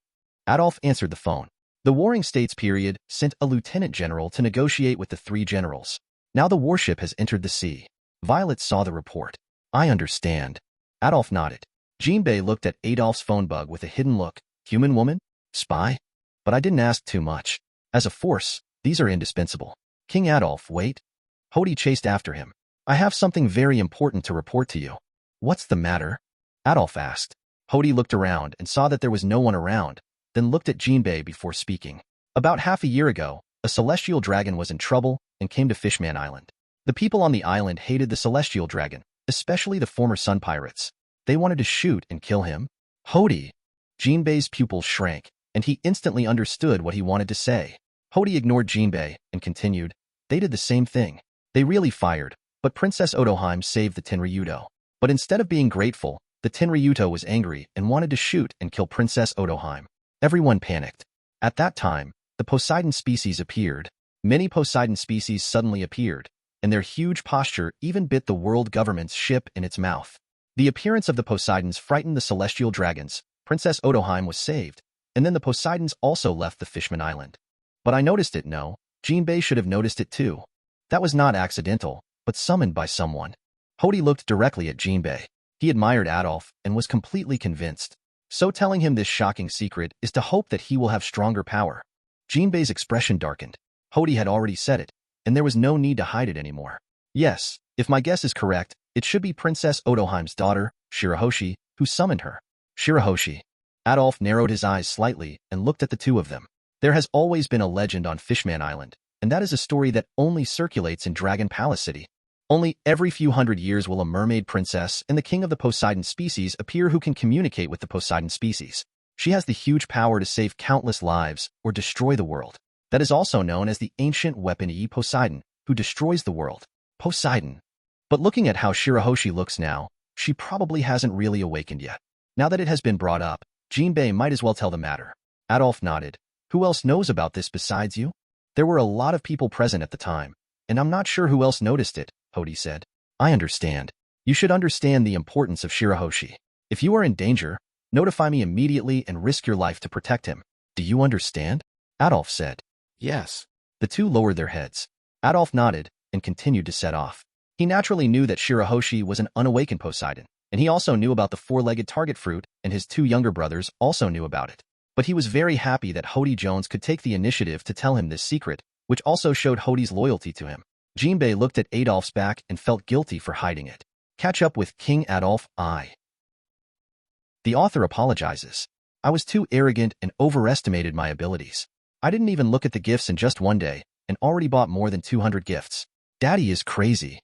Adolf answered the phone. The Warring States period sent a lieutenant general to negotiate with the three generals. Now the warship has entered the sea. Violet saw the report. I understand. Adolf nodded. Jinbei looked at Adolf's phone bug with a hidden look. Human woman? Spy? But I didn't ask too much. As a force, these are indispensable. King Adolf, wait. Hody chased after him. I have something very important to report to you. What's the matter? Adolf asked. Hody looked around and saw that there was no one around, then looked at Jinbei before speaking. About half a year ago, a celestial dragon was in trouble and came to Fishman Island. The people on the island hated the celestial dragon, especially the former sun pirates. They wanted to shoot and kill him. Hody! Jinbei's pupils shrank, and he instantly understood what he wanted to say. Hody ignored Jinbei and continued, they did the same thing. They really fired, but Princess Odoheim saved the Tenryuto. But instead of being grateful, the Tenryuto was angry and wanted to shoot and kill Princess Odoheim. Everyone panicked. At that time, the Poseidon species appeared. Many Poseidon species suddenly appeared, and their huge posture even bit the world government's ship in its mouth. The appearance of the Poseidons frightened the celestial dragons. Princess Odoheim was saved, and then the Poseidons also left the Fishman Island. But I noticed it, no. Jinbei should have noticed it too. That was not accidental, but summoned by someone. Hody looked directly at Jinbei. He admired Adolf and was completely convinced. So telling him this shocking secret is to hope that he will have stronger power. Jinbei's expression darkened. Hody had already said it, and there was no need to hide it anymore. Yes, if my guess is correct, it should be Princess Odoheim's daughter, Shirahoshi, who summoned her. Shirahoshi. Adolf narrowed his eyes slightly and looked at the two of them. There has always been a legend on Fishman Island, and that is a story that only circulates in Dragon Palace City. Only every few hundred years will a mermaid princess and the king of the Poseidon species appear who can communicate with the Poseidon species. She has the huge power to save countless lives or destroy the world. That is also known as the ancient weapon Poseidon, who destroys the world. Poseidon. But looking at how Shirahoshi looks now, she probably hasn't really awakened yet. Now that it has been brought up, Jinbei might as well tell the matter. Adolf nodded. Who else knows about this besides you? There were a lot of people present at the time, and I'm not sure who else noticed it, Hody said. I understand. You should understand the importance of Shirahoshi. If you are in danger, notify me immediately and risk your life to protect him. Do you understand? Adolf said. Yes. The two lowered their heads. Adolf nodded and continued to set off. He naturally knew that Shirahoshi was an unawakened Poseidon, and he also knew about the four-legged target fruit, and his two younger brothers also knew about it. But he was very happy that Hody Jones could take the initiative to tell him this secret, which also showed Hody's loyalty to him. Jinbei looked at Adolf's back and felt guilty for hiding it. Catch up with King Adolf, I. The author apologizes. I was too arrogant and overestimated my abilities. I didn't even look at the gifts in just one day and already bought more than 200 gifts. Daddy is crazy.